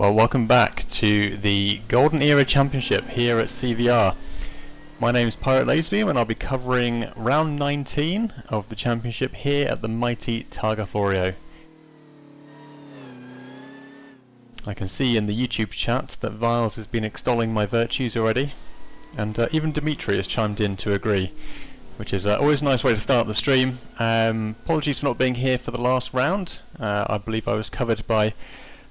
Well, welcome back to the Golden Era Championship here at CVR. My name's Pirate Lazebeam and I'll be covering round 19 of the championship here at the mighty Targa Florio. I can see in the YouTube chat that Viles has been extolling my virtues already, and even Dimitri has chimed in to agree, which is always a nice way to start the stream. Apologies for not being here for the last round. I believe I was covered by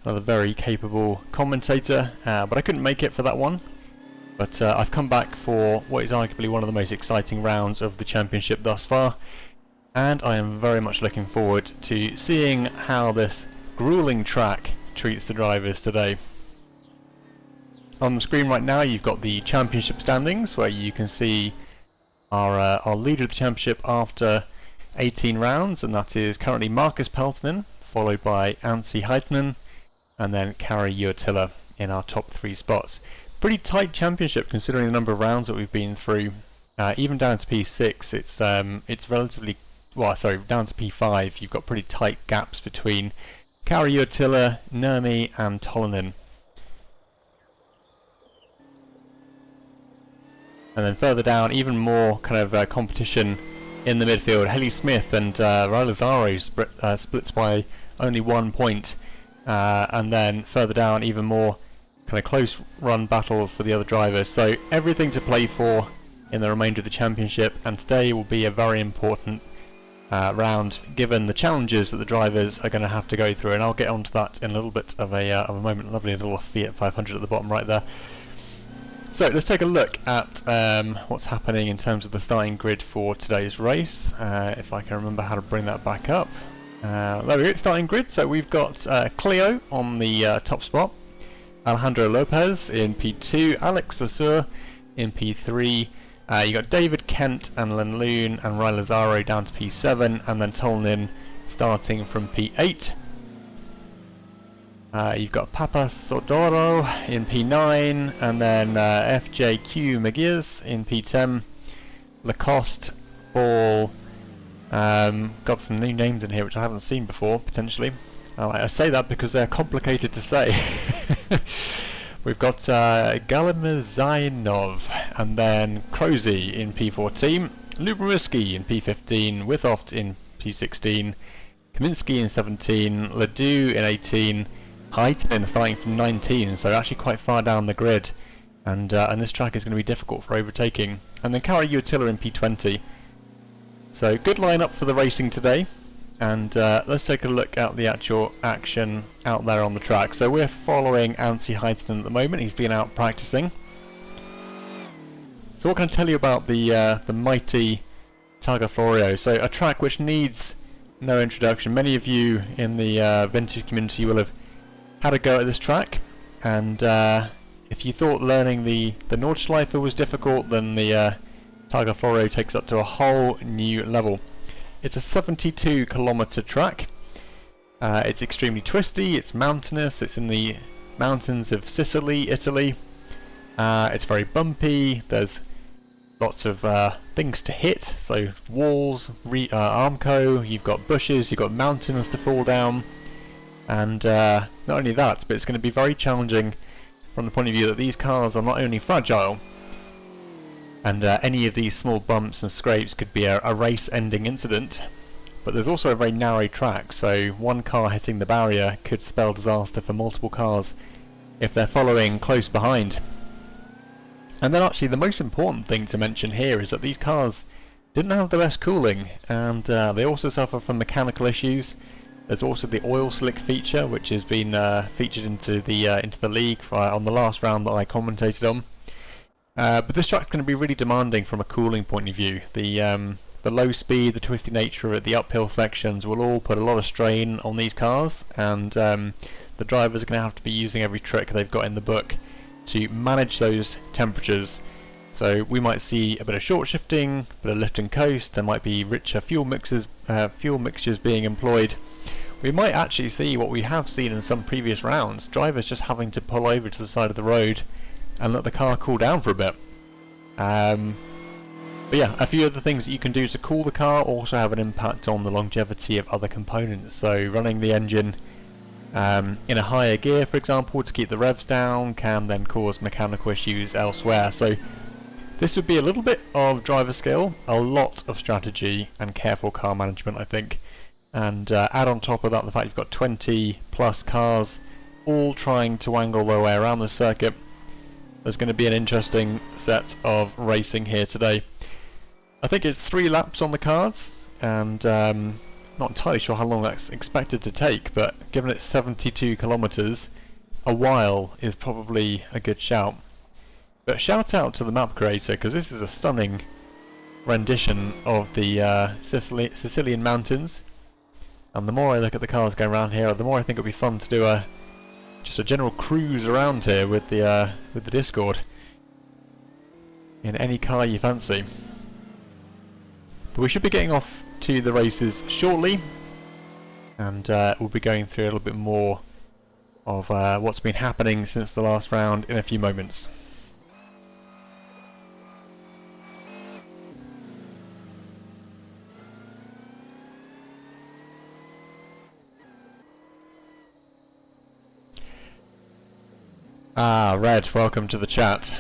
another very capable commentator, but I couldn't make it for that one. But I've come back for what is arguably one of the most exciting rounds of the championship thus far, and I am very much looking forward to seeing how this grueling track treats the drivers today. On the screen right now you've got the championship standings, where you can see our leader of the championship after 18 rounds, and that is currently Marcus Peltonen, followed by Anssi Heitinen, and then Kari Uotila in our top 3 spots. Pretty tight championship considering the number of rounds that we've been through. Even down to P6, it's relatively, well, sorry, down to P5, you've got pretty tight gaps between Kari Uotila, Nurmi, and Tolonen. And then further down, even more kind of competition in the midfield. Helly Smith and Rilazaro splits by only 1 point. And then further down, even more kind of close run battles for the other drivers. So everything to play for in the remainder of the championship, and today will be a very important round given the challenges that the drivers are going to have to go through, and I'll get onto that in a little bit of a moment. Lovely little Fiat 500 at the bottom right there. So let's take a look at what's happening in terms of the starting grid for today's race, if I can remember how to bring that back up. There we go, starting grid. So we've got Cleo on the top spot, Alejandro Lopez in P2, Alex Lasur in P3, you got David Kent and Len Loon and Rilazaro down to P7, and then Tolonen starting from P8. You've got Papa Sodoro in P9, and then FJQ Megiers in P10, Lacoste, Ball. Got some new names in here which I haven't seen before, potentially. I say that because they're complicated to say. We've got Galimazynov, and then Crozy in P14, Lubomyrsky in P15, Withoft in P16, Kaminsky in 17, Ledoux in 18, Heitinen starting from 19, so actually quite far down the grid, and this track is going to be difficult for overtaking. And then Kari Uotila in P20. So good lineup for the racing today, and let's take a look at the actual action out there on the track. So we're following Anssi Heitinen at the moment. He's been out practicing. So what can I tell you about the mighty Targa Florio? So a track which needs no introduction. Many of you in the vintage community will have had a go at this track, and if you thought learning the Nordschleife was difficult, then the Targa Florio takes up to a whole new level. It's a 72 kilometer track. It's extremely twisty, it's mountainous, it's in the mountains of Sicily, Italy. It's very bumpy, there's lots of things to hit, so walls, Armco, you've got bushes, you've got mountains to fall down, and not only that, but it's going to be very challenging from the point of view that these cars are not only fragile, and any of these small bumps and scrapes could be a race-ending incident, but there's also a very narrow track, so one car hitting the barrier could spell disaster for multiple cars if they're following close behind. And then actually the most important thing to mention here is that these cars didn't have the best cooling, and they also suffer from mechanical issues. There's also the oil slick feature, which has been featured into the league on the last round that I commentated on. But this track's going to be really demanding from a cooling point of view. The low speed, the twisty nature of it, the uphill sections will all put a lot of strain on these cars, and the drivers are going to have to be using every trick they've got in the book to manage those temperatures. So we might see a bit of short shifting, a bit of lift and coast, there might be richer fuel mixtures being employed. We might actually see what we have seen in some previous rounds, drivers just having to pull over to the side of the road and let the car cool down for a bit. But yeah, a few other things that you can do to cool the car also have an impact on the longevity of other components. So running the engine in a higher gear, for example, to keep the revs down, can then cause mechanical issues elsewhere. So this would be a little bit of driver skill, a lot of strategy and careful car management, I think. And add on top of that the fact you've got 20 plus cars all trying to wangle their way around the circuit. There's going to be an interesting set of racing here today. I think it's 3 laps on the cards, and not entirely sure how long that's expected to take, but given it's 72 kilometres, a while is probably a good shout. But shout out to the map creator, because this is a stunning rendition of the Sicilian mountains. And the more I look at the cars going around here, the more I think it'll be fun to do just a general cruise around here with the Discord in any car you fancy. But we should be getting off to the races shortly, and we'll be going through a little bit more of what's been happening since the last round in a few moments. Ah, Red, welcome to the chat.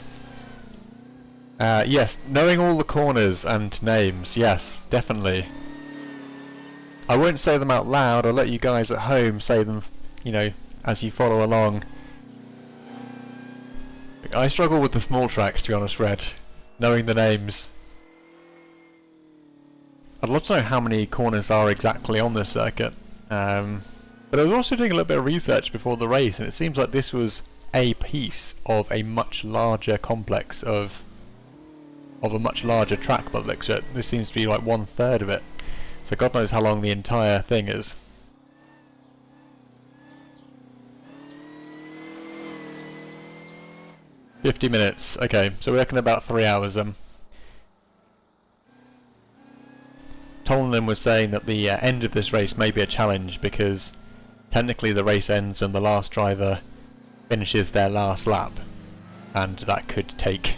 Yes, knowing all the corners and names, yes, definitely. I won't say them out loud, I'll let you guys at home say them, you know, as you follow along. I struggle with the small tracks, to be honest, Red, knowing the names. I'd love to know how many corners are exactly on this circuit. But I was also doing a little bit of research before the race, and it seems like this was a piece of a much larger complex of a much larger track, but looks at this seems to be like 1/3 of it. So God knows how long the entire thing is. "50 minutes, okay, so we reckon about 3 hours then. Tolnan was saying that the end of this race may be a challenge because technically the race ends when the last driver finishes their last lap, and that could take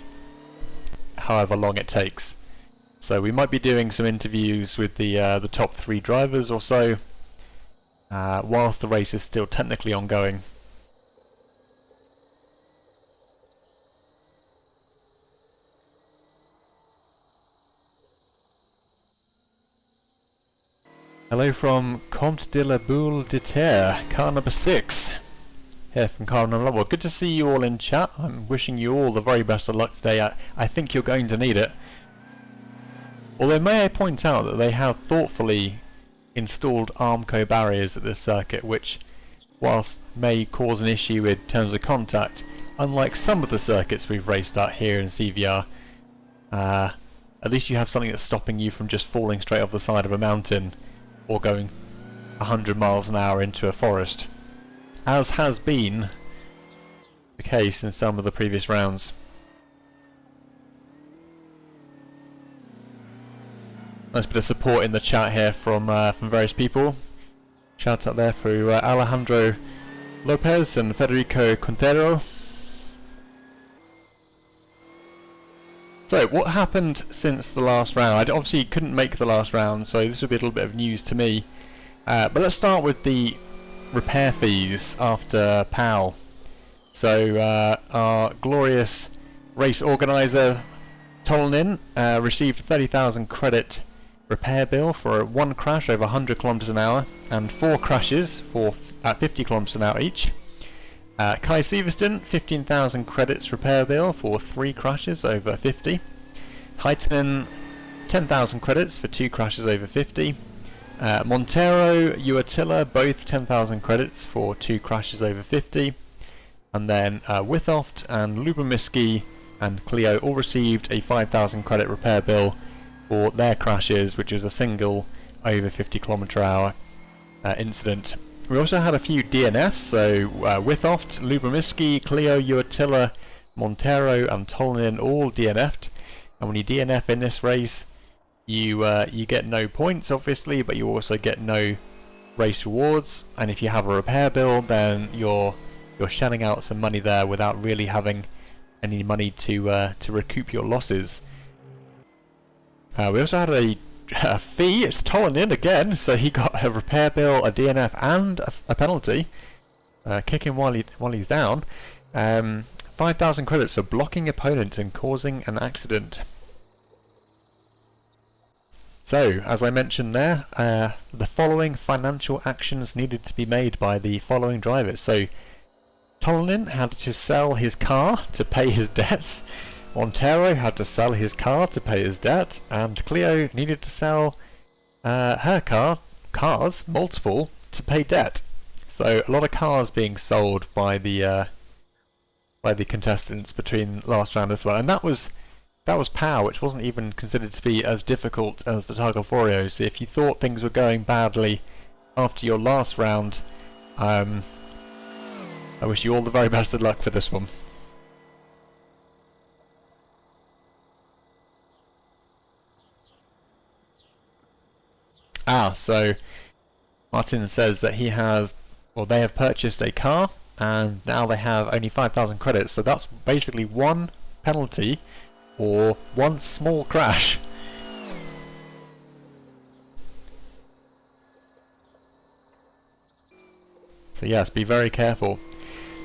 however long it takes. So we might be doing some interviews with the top 3 drivers or so, whilst the race is still technically ongoing. Hello from Comte de la Boule de Terre, car number 6. Here from car number 1. Well, good to see you all in chat. I'm wishing you all the very best of luck today. I think you're going to need it. Although may I point out that they have thoughtfully installed Armco barriers at this circuit, which, whilst may cause an issue in terms of contact, unlike some of the circuits we've raced at here in CVR, at least you have something that's stopping you from just falling straight off the side of a mountain or going 100 miles an hour into a forest, as has been the case in some of the previous rounds. Nice bit of support in the chat here from various people. Shout out there through Alejandro Lopez and Federico Quintero. So, what happened since the last round? I obviously couldn't make the last round, so this will be a little bit of news to me. But let's start with the repair fees after PAL. So our glorious race organiser Tolnin received a 30,000 credit repair bill for 1 crash over 100 km an hour and 4 crashes at 50 km an hour each. Kai Severston, 15,000 credits repair bill for 3 crashes over 50. Heitinen, 10,000 credits for 2 crashes over 50. Montero, Uatilla, both 10,000 credits for 2 crashes over 50. And then Withoft and Lubomirsky and Clio all received a 5,000 credit repair bill for their crashes, which was a single over 50 km/h incident. We also had a few DNFs, so Withoft, Lubomirsky, Clio, Uatilla, Montero and Tolnin all DNF'd. And when you DNF in this race, you get no points obviously, but you also get no race rewards, and if you have a repair bill then you're shelling out some money there without really having any money to recoup your losses. We also had a fee. It's Tolnin again, so he got a repair bill, a DNF and a penalty. kick him while he's down. 5,000 credits for blocking opponent and causing an accident. So, as I mentioned there, the following financial actions needed to be made by the following drivers. So, Tolonin had to sell his car to pay his debts, Montero had to sell his car to pay his debt, and Cleo needed to sell her cars, multiple, to pay debt. So a lot of cars being sold by the contestants between last round as well, and that was power, which wasn't even considered to be as difficult as the Targa Florio. So if you thought things were going badly after your last round, I wish you all the very best of luck for this one. So Martin says that they have purchased a car and now they have only 5,000 credits, so that's basically one penalty or one small crash. So yes, be very careful.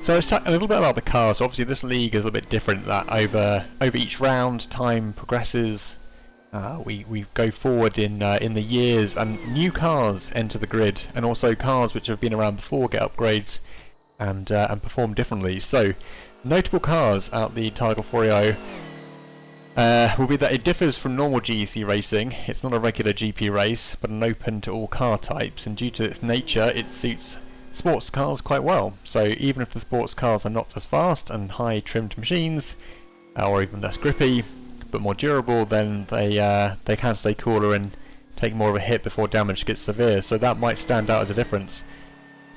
So let's talk a little bit about the cars. Obviously this league is a bit different, that over each round time progresses. We go forward in the years, and new cars enter the grid, and also cars which have been around before get upgrades and perform differently. So, notable cars out the Targa Florio will be that it differs from normal GEC racing. It's not a regular GP race, but an open to all car types, and due to its nature, it suits sports cars quite well. So even if the sports cars are not as fast and high trimmed machines, or even less grippy, but more durable, then they can stay cooler and take more of a hit before damage gets severe, so that might stand out as a difference.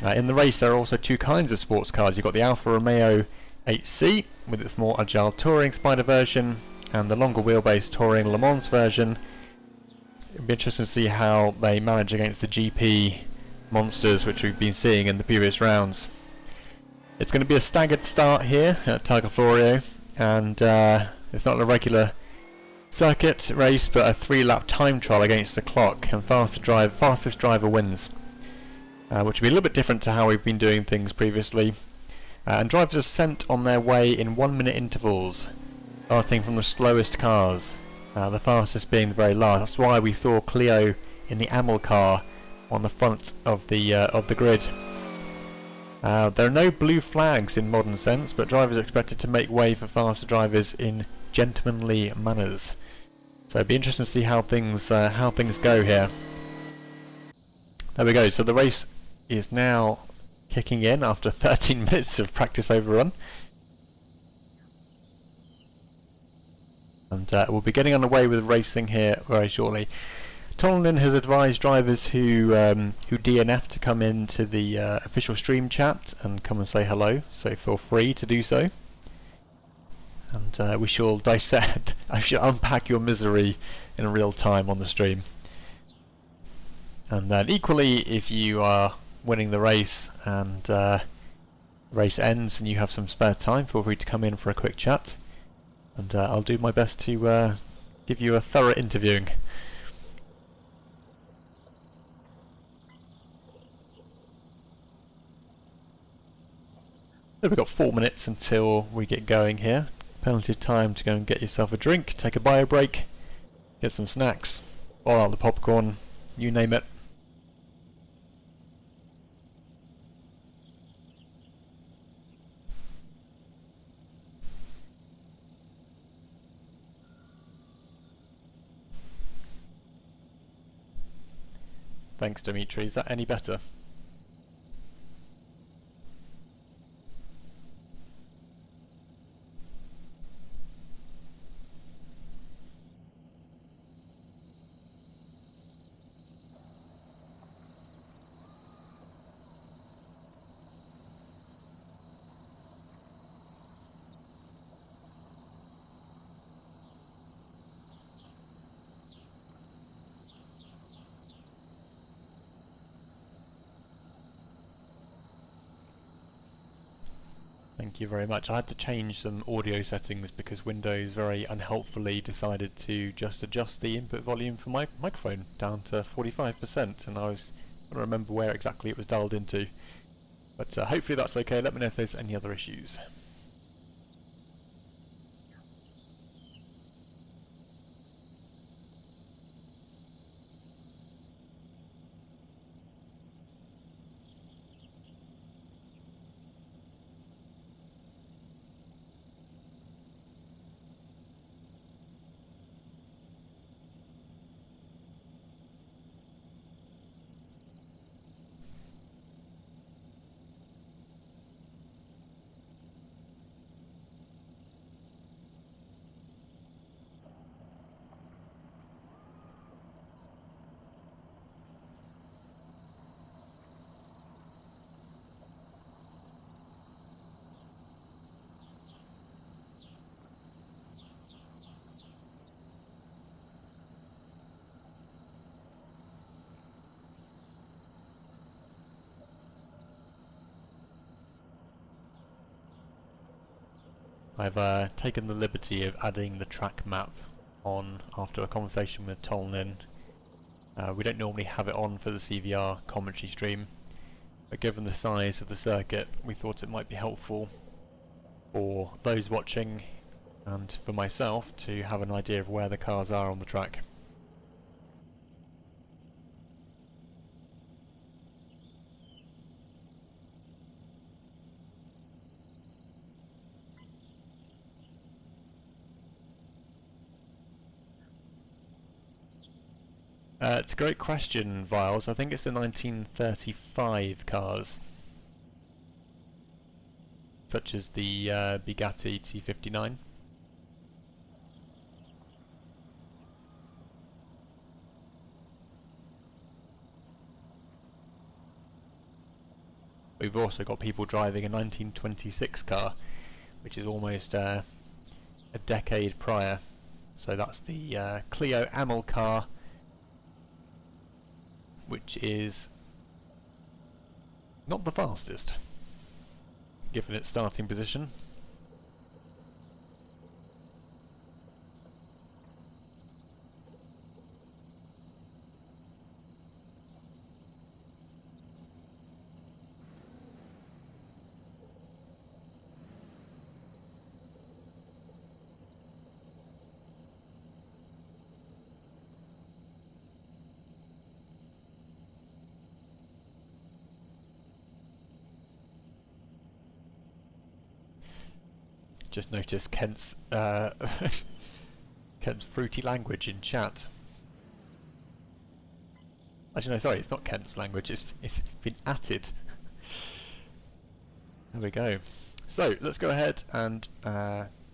In the race there are also two kinds of sports cars. You've got the Alfa Romeo 8C with its more agile touring Spider version, and the longer wheelbase touring Le Mans version. It'll be interesting to see how they manage against the GP monsters which we've been seeing in the previous rounds. It's going to be a staggered start here at Targa Florio, and it's not a regular circuit race, but a 3-lap time trial against the clock, and fastest driver wins, which will be a little bit different to how we've been doing things previously. And drivers are sent on their way in 1-minute intervals, starting from the slowest cars, the fastest being the very last. That's why we saw Cleo in the Amel car on the front of the grid. There are no blue flags in modern sense, but drivers are expected to make way for faster drivers in gentlemanly manners. So it'd be interesting to see how things go here. There we go. So the race is now kicking in after 13 minutes of practice overrun, and we'll be getting underway with racing here very shortly. Tolonin has advised drivers who DNF to come into the official stream chat and come and say hello, so feel free to do so. And we shall dissect, I shall unpack your misery in real time on the stream. And then equally, if you are winning the race and race ends and you have some spare time, feel free to come in for a quick chat, and I'll do my best to give you a thorough interviewing. So we've got 4 minutes until we get going here. Plenty of time to go and get yourself a drink, take a bio break, get some snacks, boil out the popcorn, you name it. Thanks, Dimitri. Is that any better? Thank you very much. I had to change some audio settings because Windows very unhelpfully decided to just adjust the input volume for my microphone down to 45%, and I was trying to remember where exactly it was dialed into. But hopefully that's okay. Let me know if there's any other issues. I've taken the liberty of adding the track map on after a conversation with Tolnin. We don't normally have it on for the CVR commentary stream, but given the size of the circuit, we thought it might be helpful for those watching and for myself to have an idea of where the cars are on the track. It's a great question, Viles. I think it's the 1935 cars, such as the Bugatti T59. We've also got people driving a 1926 car, which is almost a decade prior. So that's the Clio Amel car, which is not the fastest, given its starting position. Just noticed Kent's Kent's fruity language in chat. Actually, no, sorry, it's not Kent's language. It's been added. There we go. So let's go ahead and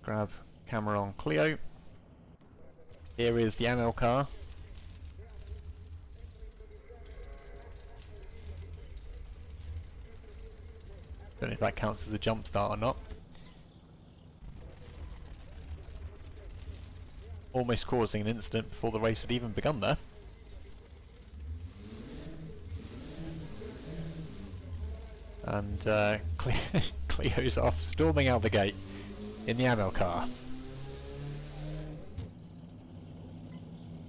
grab camera on Clio. Here is the Amel car. Don't know if that counts as a jump start or not. Almost causing an incident before the race had even begun there. And Clio's off, storming out the gate in the Amel car.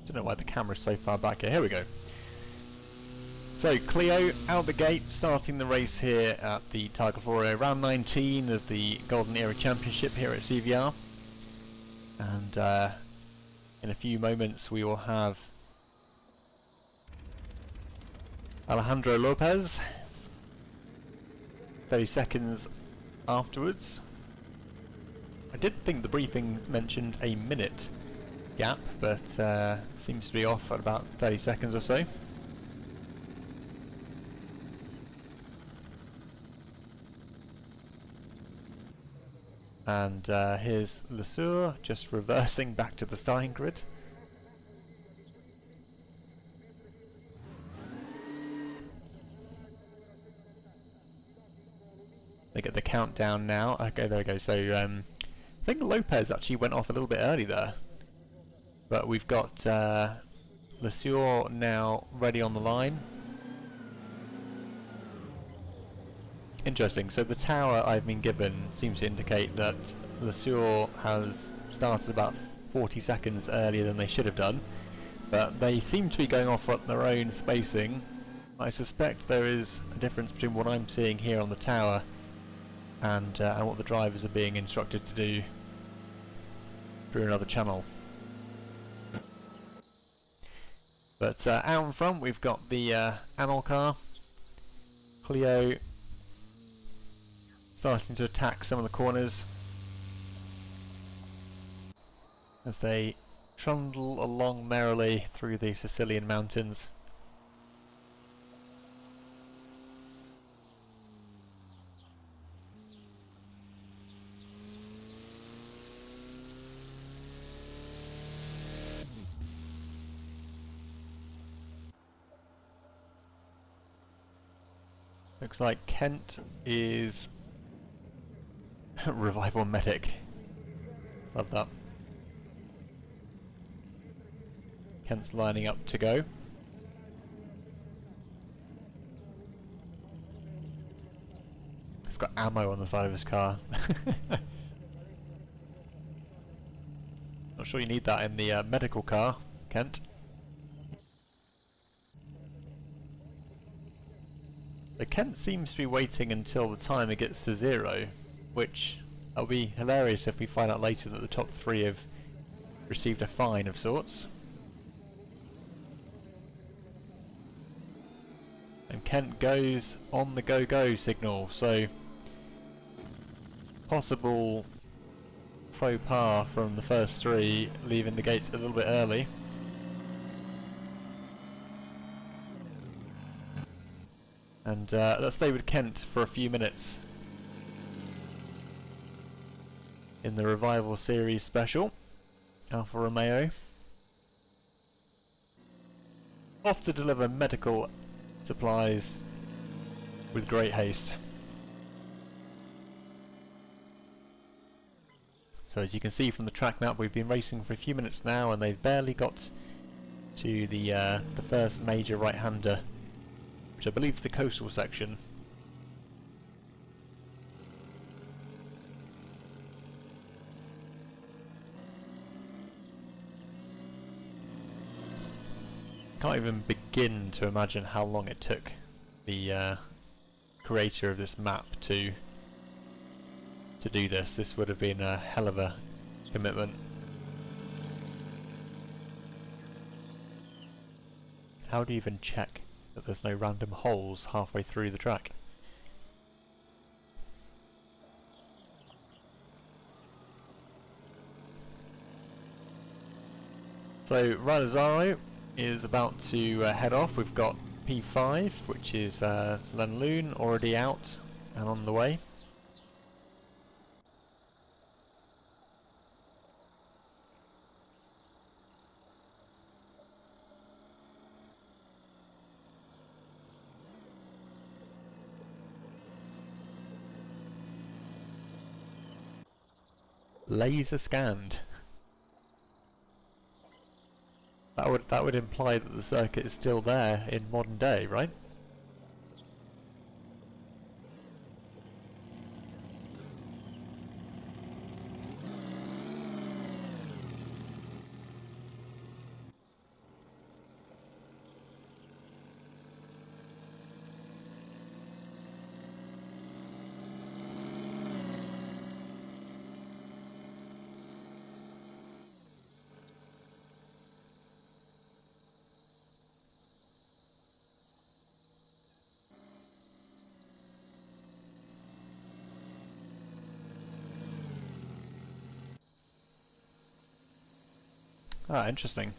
Don't know why the camera's so far back here. Here we go. So Clio out the gate, starting the race here at the Targa Florio, round 19 of the Golden Era Championship here at CVR. And in a few moments we will have Alejandro Lopez, 30 seconds afterwards. I did think the briefing mentioned a minute gap, but seems to be off at about 30 seconds or so. And here's Lesueur just reversing back to the starting grid. They get the countdown now. Okay, there we go. So I think Lopez actually went off a little bit early there. But we've got Lesueur now ready on the line. Interesting, so the tower I've been given seems to indicate that Lesueur has started about 40 seconds earlier than they should have done, but they seem to be going off at their own spacing I suspect there is a difference between what I'm seeing here on the tower and what the drivers are being instructed to do through another channel. But out in front we've got the Amel car, Clio, starting to attack some of the corners as they trundle along merrily through the Sicilian mountains. Looks like Kent is revival medic. Love that. Kent's lining up to go. He's got ammo on the side of his car. Not sure you need that in the medical car, Kent. But Kent seems to be waiting until the timer gets to 0, which will be hilarious if we find out later that the top 3 have received a fine of sorts. And Kent goes on the go-go signal, so possible faux pas from the first 3, leaving the gates a little bit early. And let's stay with Kent for a few minutes in the Revival Series special. Alfa Romeo off to deliver medical supplies with great haste. So as you can see from the track map, we've been racing for a few minutes now and they've barely got to the first major right-hander, which I believe is the coastal section. Can't even begin to imagine how long it took the creator of this map to do this. This would have been a hell of a commitment. How do you even check that there's no random holes halfway through the track? So Ralazaro is about to head off. We've got P5, which is Lenloon, already out and on the way. Laser scanned. That would imply that the circuit is still there in modern day, right? Ah, interesting.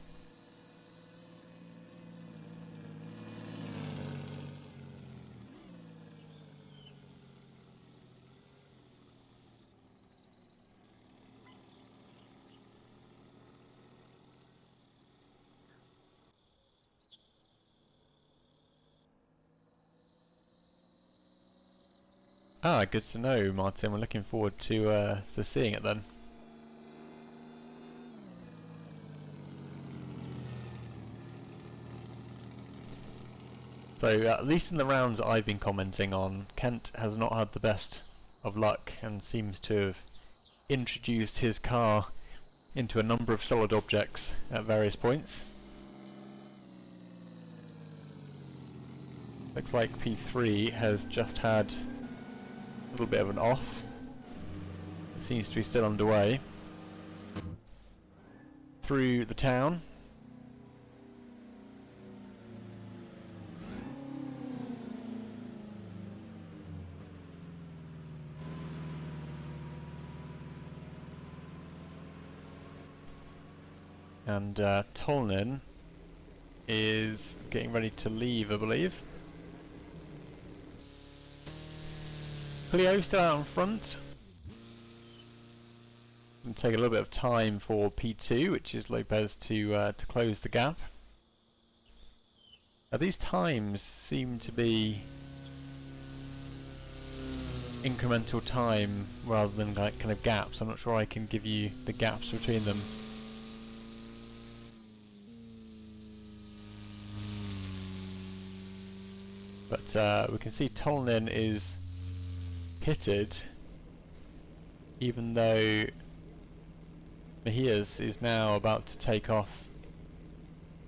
Ah, good to know, Martin. We're looking forward to seeing it then. So, at least in the rounds that I've been commenting on, Kent has not had the best of luck and seems to have introduced his car into a number of solid objects at various points. Looks like P3 has just had a little bit of an off. It seems to be still underway. Through the town. And Tolnin is getting ready to leave, I believe. Clio still out in front. It'll take a little bit of time for P2, which is Lopez, to close the gap. These times seem to be incremental time rather than like kind of gaps. I'm not sure I can give you the gaps between them. But we can see Tolnin is pitted, even though Mejias is now about to take off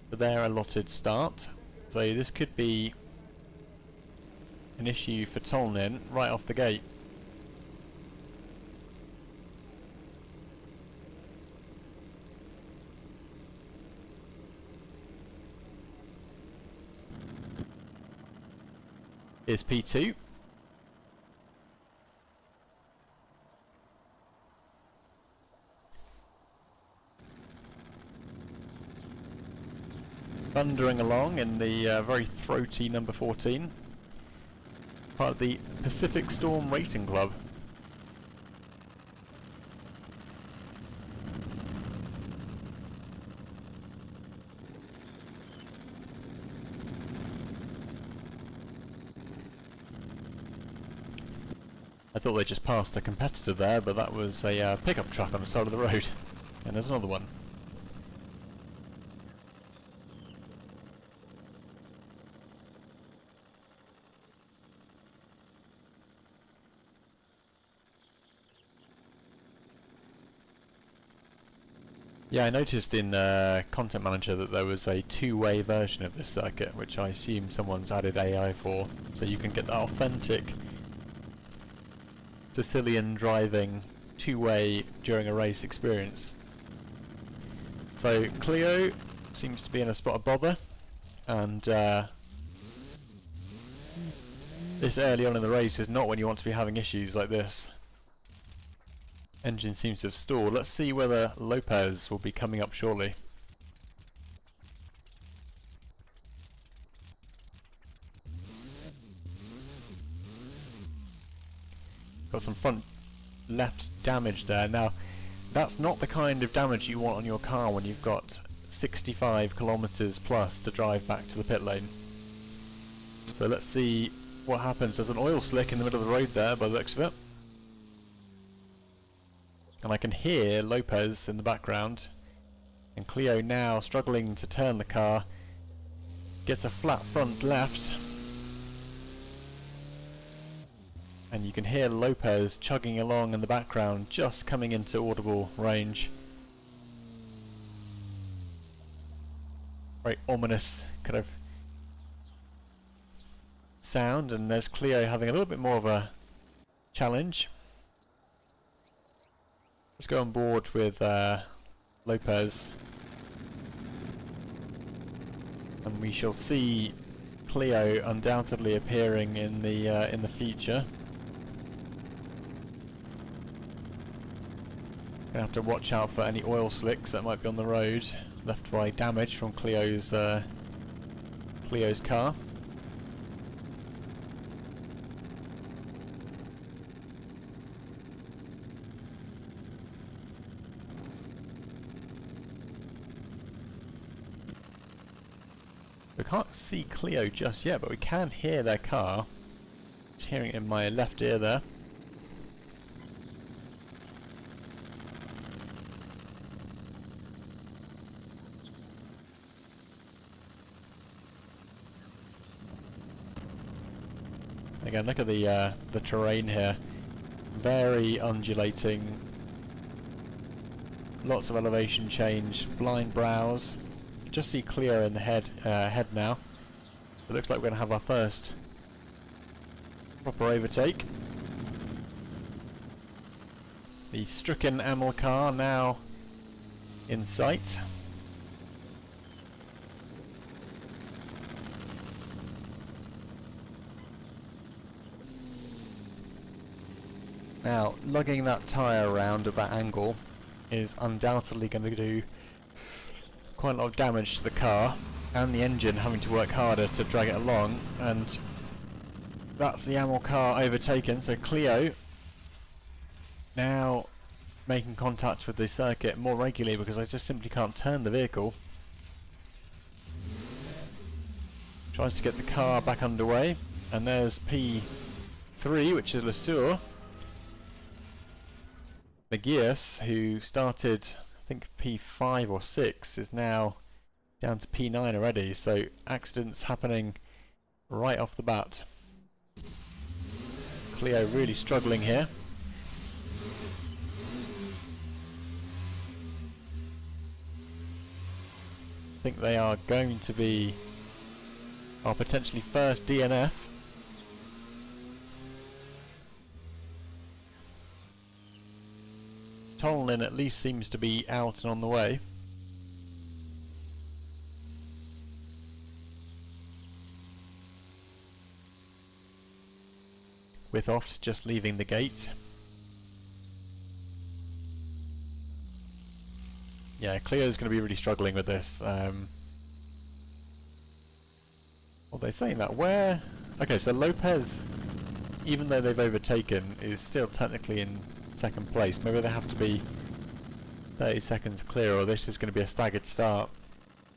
for their allotted start. So this could be an issue for Tolnin right off the gate. Here's P2. Thundering along in the very throaty number 14. Part of the Pacific Storm Racing Club. I thought they just passed a competitor there, but that was a pickup truck on the side of the road. And there's another one. Yeah, I noticed in Content Manager that there was a two-way version of this circuit, which I assume someone's added AI for, so you can get that authentic Sicilian driving two-way during a race experience. So Clio seems to be in a spot of bother, and this early on in the race is not when you want to be having issues like this. Engine seems to have stalled. Let's see whether Lopez will be coming up shortly. Got some front left damage there. Now, that's not the kind of damage you want on your car when you've got 65 kilometers plus to drive back to the pit lane. So let's see what happens. There's an oil slick in the middle of the road there by the looks of it. And I can hear Lopez in the background. And Clio now struggling to turn the car. Gets a flat front left. And you can hear Lopez chugging along in the background, just coming into audible range. Very ominous kind of sound, and there's Clio having a little bit more of a challenge. Let's go on board with Lopez, and we shall see Clio undoubtedly appearing in the future. Gonna have to watch out for any oil slicks that might be on the road, left by damage from Clio's car. We can't see Clio just yet, but we can hear their car. Just hearing it in my left ear there. Again, look at the terrain here. Very undulating. Lots of elevation change. Blind brows. Just see Clio in the head now. It looks like we're going to have our first proper overtake. The stricken AML car now in sight. Now, lugging that tyre around at that angle is undoubtedly going to do quite a lot of damage to the car, and the engine having to work harder to drag it along, and that's the AML car overtaken. So Clio now making contact with the circuit more regularly because I just simply can't turn the vehicle. Tries to get the car back underway, and there's P3, which is Le Sueur. McGears, who started I think P5 or 6, is now down to P9 already, so accidents happening right off the bat. Clio really struggling here. I think they are going to be our potentially first DNF. Donington at least seems to be out and on the way. With Oft just leaving the gate. Yeah, Clio's going to be really struggling with this. What are they saying that? Where? Okay, so Lopez, even though they've overtaken, is still technically in second place. Maybe they have to be 30 seconds clear, or this is going to be a staggered start,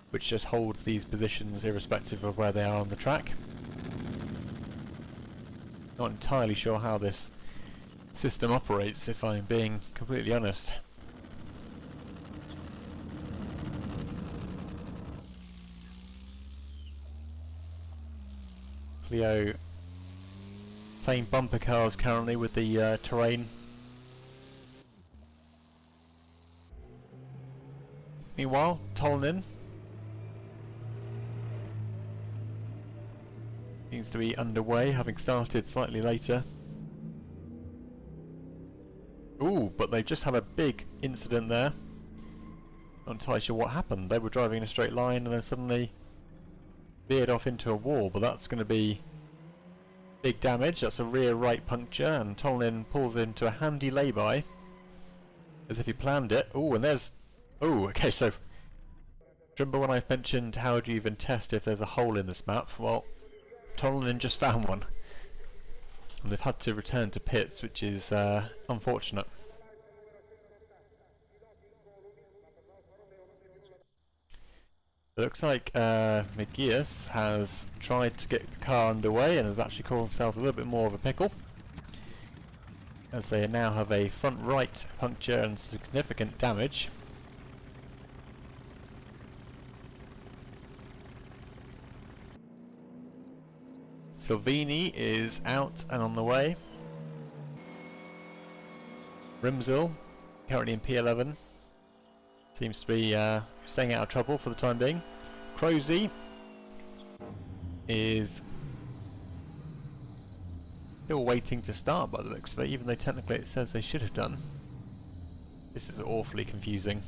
which just holds these positions irrespective of where they are on the track. Not entirely sure how this system operates, if I'm being completely honest. Clio playing bumper cars currently with the terrain. Meanwhile, Donington seems to be underway, having started slightly later. Ooh, but they've just had a big incident there. Not entirely sure what happened. They were driving in a straight line and then suddenly veered off into a wall, but that's going to be big damage. That's a rear right puncture, and Donington pulls into a handy lay-by as if he planned it. Ooh, and there's... Ooh, okay, so remember when I mentioned how do you even test if there's a hole in this map? Well, Donington just found one, and they've had to return to pits, which is unfortunate. It looks like McGears has tried to get the car underway and has actually caused himself a little bit more of a pickle, as they now have a front right puncture and significant damage. Salvini is out and on the way. Rimzel, currently in P11, seems to be staying out of trouble for the time being. Crozy is still waiting to start by the looks of it, even though technically it says they should have done. This is awfully confusing.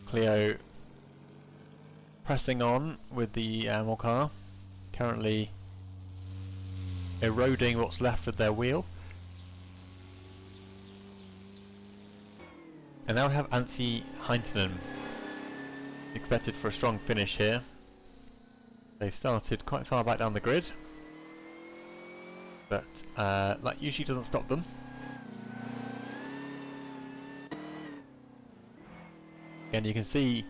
Clio pressing on with the AML car, currently eroding what's left of their wheel. And now we have Antti Heintonen, expected for a strong finish here. They've started quite far back down the grid, but that usually doesn't stop them. And you can see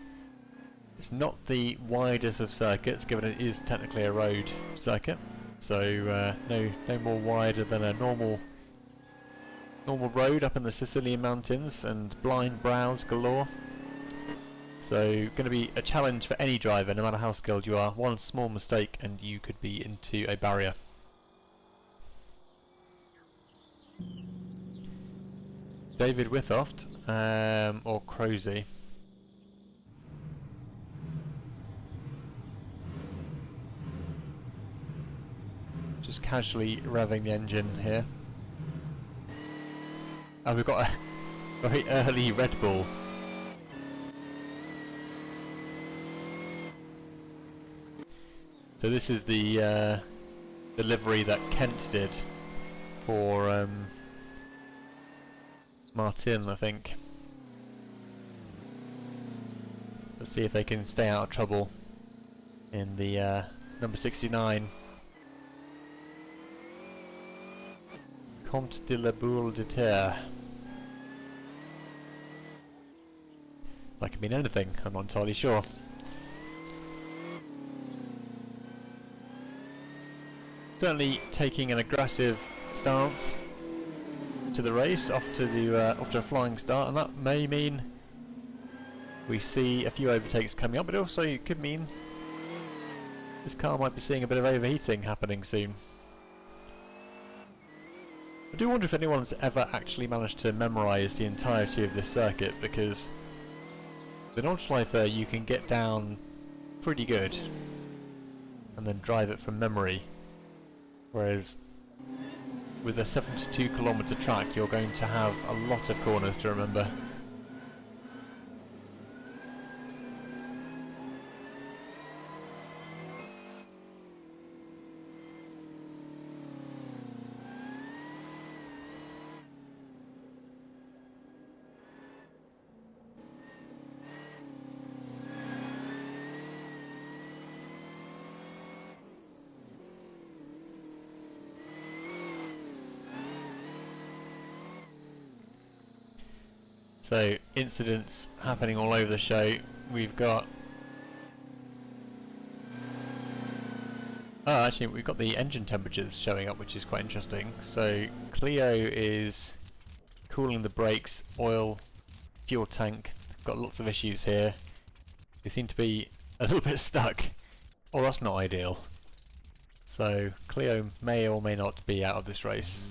it's not the widest of circuits, given it is technically a road circuit. So no more wider than a normal road up in the Sicilian mountains, and blind brows galore. So going to be a challenge for any driver, no matter how skilled you are. One small mistake and you could be into a barrier. David Withoft, or Crozy. Just casually revving the engine here. And we've got a very early Red Bull. So this is the livery that Kent did for Martin, I think. Let's see if they can stay out of trouble in the number 69. Comte de la Boule de Terre. That could mean anything, I'm not entirely sure. Certainly taking an aggressive stance to the race, off to a flying start, and that may mean we see a few overtakes coming up, but also it could mean this car might be seeing a bit of overheating happening soon. I do wonder if anyone's ever actually managed to memorise the entirety of this circuit, because the Nordschleife you can get down pretty good and then drive it from memory. Whereas with a 72-kilometre track you're going to have a lot of corners to remember. So, incidents happening all over the show. We've got... Oh, actually, we've got the engine temperatures showing up, which is quite interesting. So, Clio is cooling the brakes, oil, fuel tank. Got lots of issues here. They seem to be a little bit stuck. Oh, that's not ideal. So, Clio may or may not be out of this race.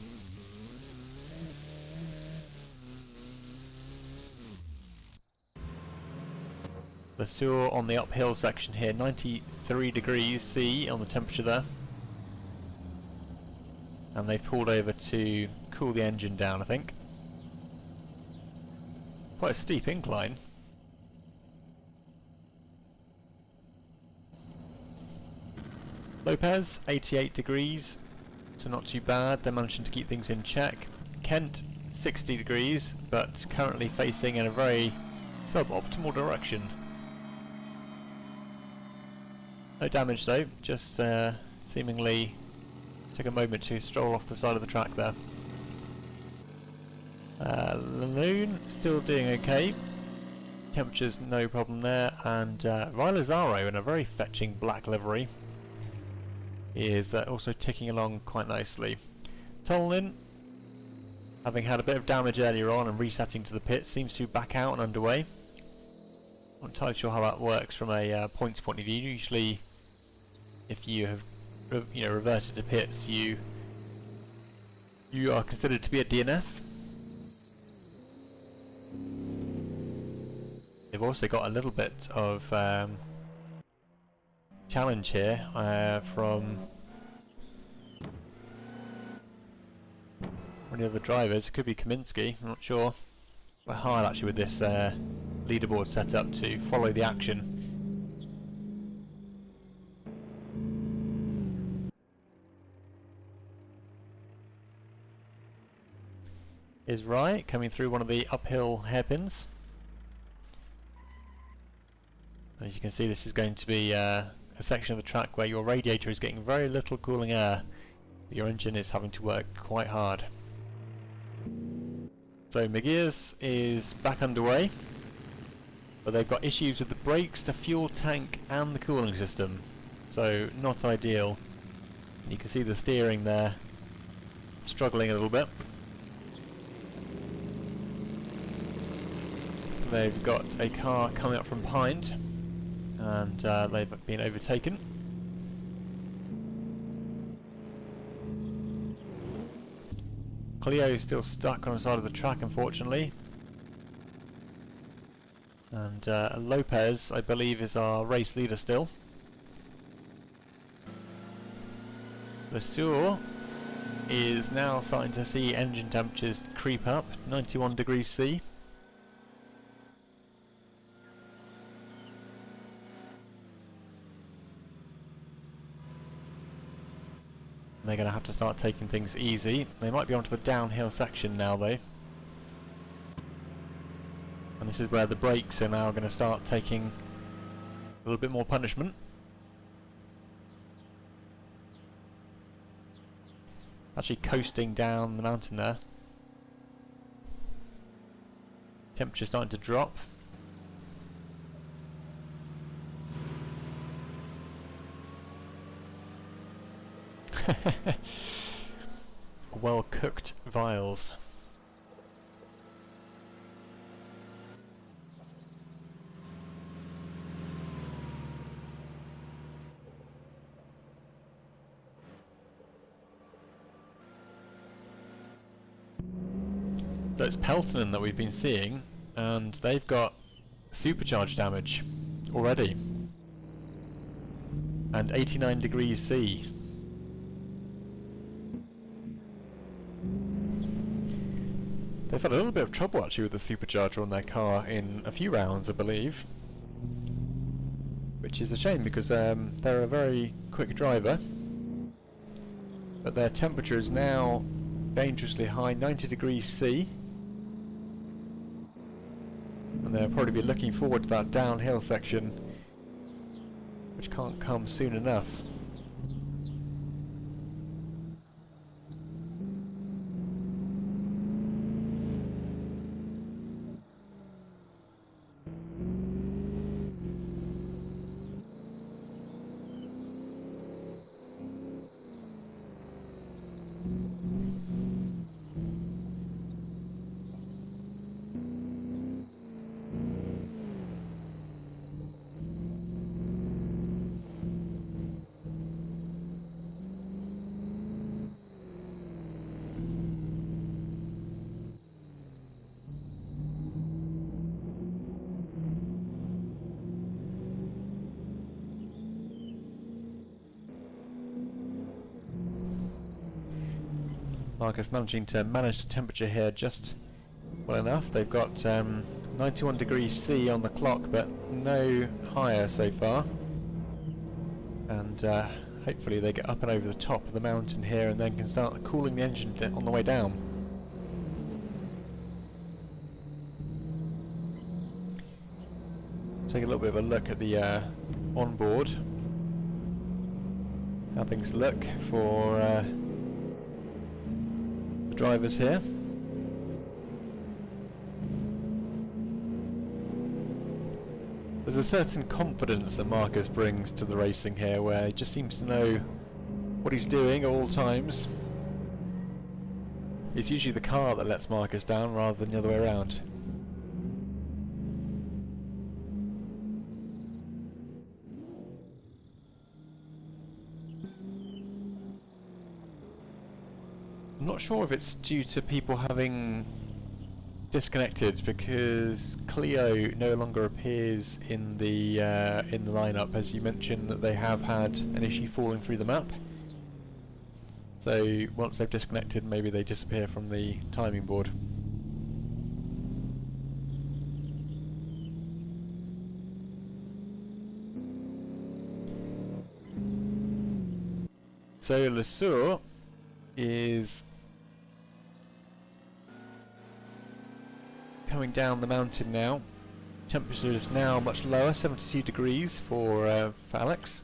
The sewer on the uphill section here, 93 degrees C on the temperature there. And they've pulled over to cool the engine down, I think. Quite a steep incline. Lopez, 88 degrees, so not too bad. They're managing to keep things in check. Kent, 60 degrees, but currently facing in a very suboptimal direction. No damage though, just seemingly took a moment to stroll off the side of the track there. Lanoon still doing okay. Temperature's no problem there, and Rilazaro in a very fetching black livery is also ticking along quite nicely. Tolnin, having had a bit of damage earlier on and resetting to the pit, seems to be back out and underway. I'm not entirely sure how that works from a points point of view. Usually, if you have reverted to pits, you are considered to be a DNF. They've also got a little bit of challenge here from one of the other drivers. It could be Kaminsky, I'm not sure. We're hard actually with this leaderboard set up to follow the action. Is right, coming through one of the uphill hairpins. As you can see, this is going to be a section of the track where your radiator is getting very little cooling air. Your engine is having to work quite hard. So McGear's is back underway, but they've got issues with the brakes, the fuel tank and the cooling system. So not ideal. You can see the steering there struggling a little bit. They've got a car coming up from behind, and they've been overtaken. Clio is still stuck on the side of the track, unfortunately. And Lopez, I believe, is our race leader still. Lesueur is now starting to see engine temperatures creep up, 91 degrees C. They're going to have to start taking things easy. They might be onto the downhill section now though. And this is where the brakes are now going to start taking a little bit more punishment. Actually coasting down the mountain there. Temperature starting to drop. Well cooked vials. So it's Peltonen that we've been seeing, and they've got supercharged damage already. And 89 degrees C. They've had a little bit of trouble actually with the supercharger on their car in a few rounds, I believe. Which is a shame because they're a very quick driver. But their temperature is now dangerously high, 90 degrees C. And they'll probably be looking forward to that downhill section, which can't come soon enough. Marcus managing to manage the temperature here just well enough. They've got 91 degrees C on the clock, but no higher so far. And hopefully they get up and over the top of the mountain here and then can start cooling the engine on the way down. Take a little bit of a look at the onboard. How things look for the drivers here. There's a certain confidence that Marcus brings to the racing here, where he just seems to know what he's doing at all times. It's usually the car that lets Marcus down rather than the other way around. I'm not sure if it's due to people having disconnected, because Clio no longer appears in the lineup, as you mentioned that they have had an issue falling through the map. So once they've disconnected, maybe they disappear from the timing board. So Lesueur is coming down the mountain now. Temperature is now much lower, 72 degrees for Alex.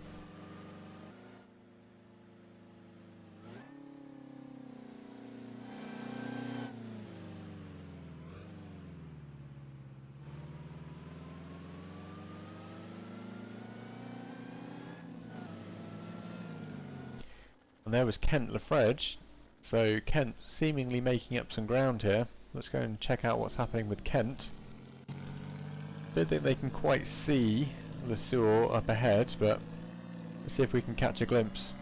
And there was Kent Lafrege. So Kent seemingly making up some ground here. Let's go and check out what's happening with Kent. Don't think they can quite see Lesueur up ahead, but let's see if we can catch a glimpse.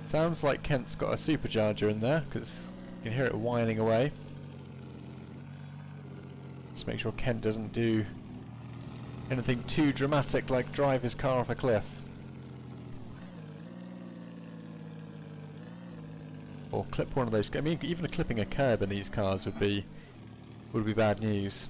Sounds like Kent's got a supercharger in there, because you can hear it whining away. Just make sure Kent doesn't do anything too dramatic like drive his car off a cliff. Or clip one of those. I mean, even clipping a curb in these cars would be bad news.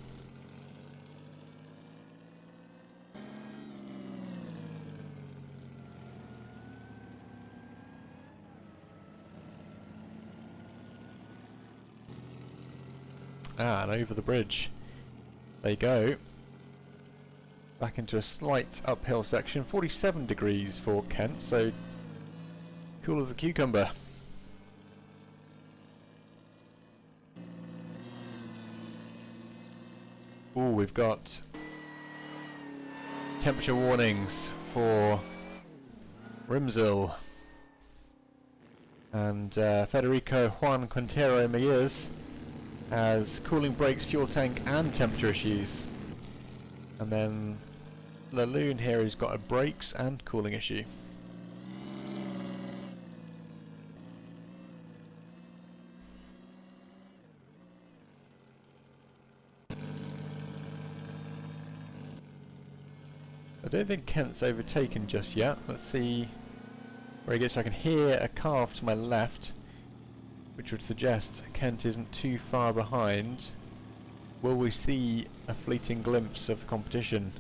Ah, and over the bridge. There you go. Back into a slight uphill section. 47 degrees for Kent, so cool as a cucumber. Ooh, we've got temperature warnings for Rimzil and Federico Juan Quintero Mejiz has cooling brakes, fuel tank and temperature issues. And then Laloon here has got a brakes and cooling issue. I don't think Kent's overtaken just yet. Let's see where he gets. So I can hear a car off to my left, which would suggest Kent isn't too far behind. Will we see a fleeting glimpse of the competition?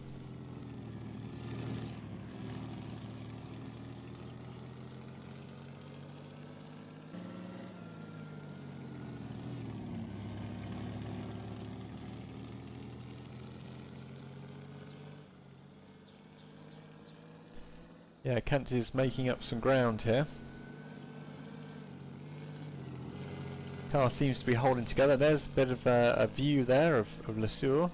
Yeah, Kent is making up some ground here. Car seems to be holding together. There's a bit of a view there of Le Sueur.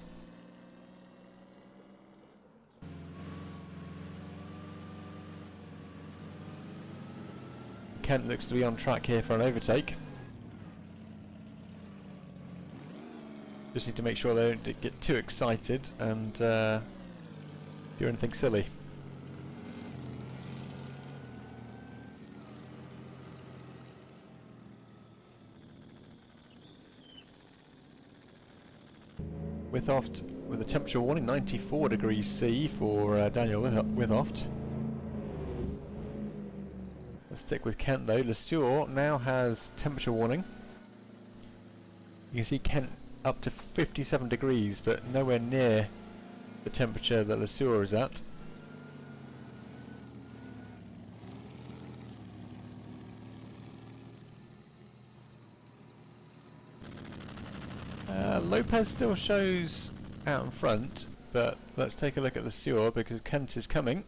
Kent looks to be on track here for an overtake. Just need to make sure they don't get too excited and do anything silly. Withoft with a temperature warning, 94 degrees C for Daniel Withoft. Let's stick with Kent though. Le Sueur now has temperature warning. You can see Kent up to 57 degrees, but nowhere near the temperature that Le Sueur is at. Lopez still shows out in front, but let's take a look at Le Sueur because Kent is coming.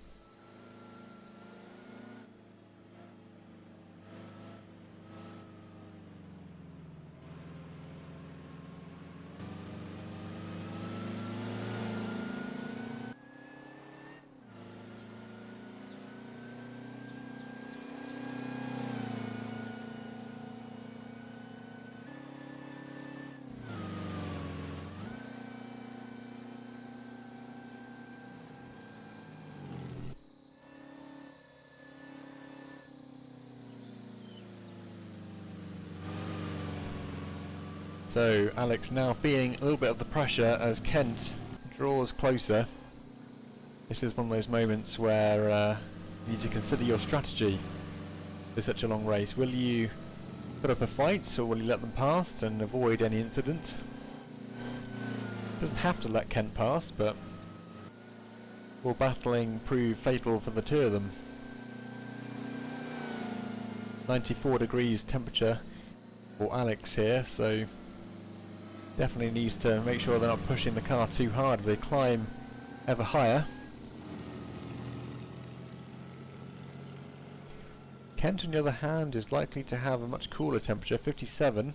So Alex now feeling a little bit of the pressure as Kent draws closer. This is one of those moments where you need to consider your strategy for such a long race. Will you put up a fight or will you let them pass and avoid any incident? Doesn't have to let Kent pass, but will battling prove fatal for the two of them? 94 degrees temperature for Alex here, so definitely needs to make sure they're not pushing the car too hard as they climb ever higher. Kent on the other hand is likely to have a much cooler temperature, 57,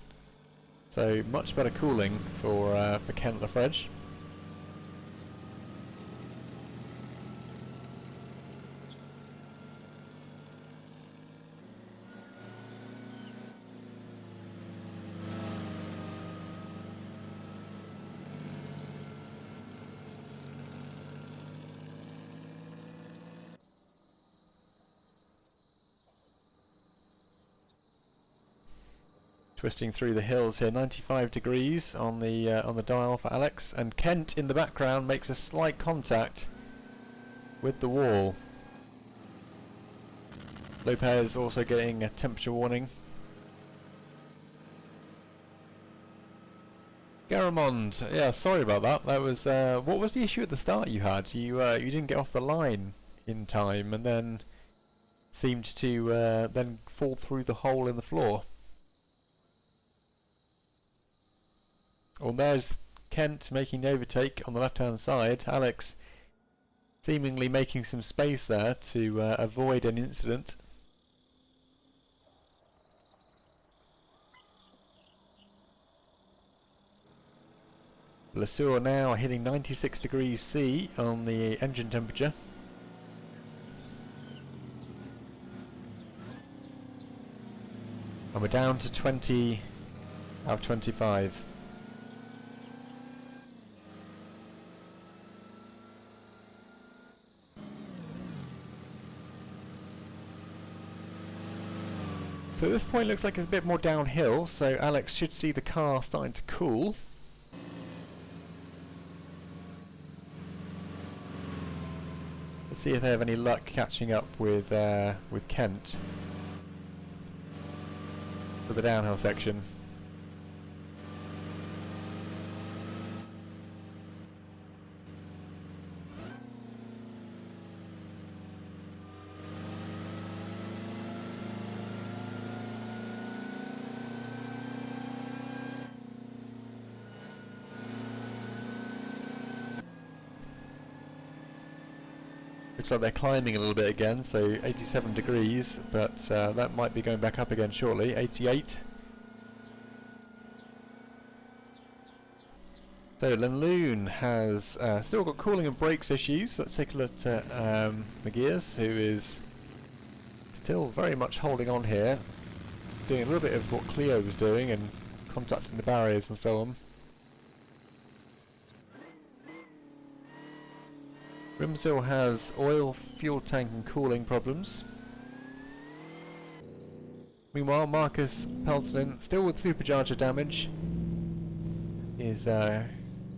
so much better cooling for Kent Lafrege. Twisting through the hills here, 95 degrees on the dial for Alex, and Kent in the background makes a slight contact with the wall. Lopez also getting a temperature warning. Garamond, yeah, sorry about that. That was what was the issue at the start you had? You didn't get off the line in time, and then seemed to then fall through the hole in the floor. Well, there's Kent making the overtake on the left-hand side. Alex seemingly making some space there to avoid an incident. Lesueur now hitting 96 degrees C on the engine temperature. And we're down to 20 out of 25. So at this point looks like it's a bit more downhill, so Alex should see the car starting to cool. Let's see if they have any luck catching up with Kent for the downhill section. Looks like they're climbing a little bit again, so 87 degrees, but that might be going back up again shortly. 88. So Lenloon has still got cooling and brakes issues. Let's take a look at McGears, who is still very much holding on here, doing a little bit of what Cleo was doing and contacting the barriers and so on. Grimshill has oil, fuel tank and cooling problems. Meanwhile, Marcus Peltonen, still with supercharger damage, is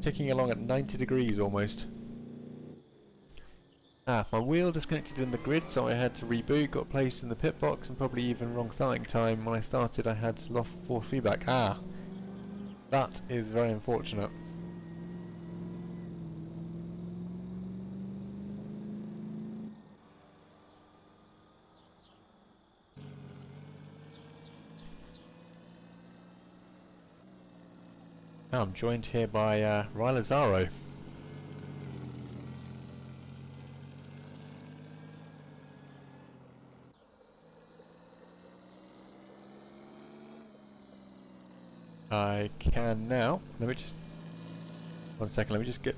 ticking along at 90 degrees almost. My wheel disconnected in the grid, so I had to reboot, got placed in the pit box, and probably even wrong starting time. When I started, I had lost force feedback. That is very unfortunate. Now I'm joined here by Ry Lazaro. I can now. Let me just... 1 second, let me just get...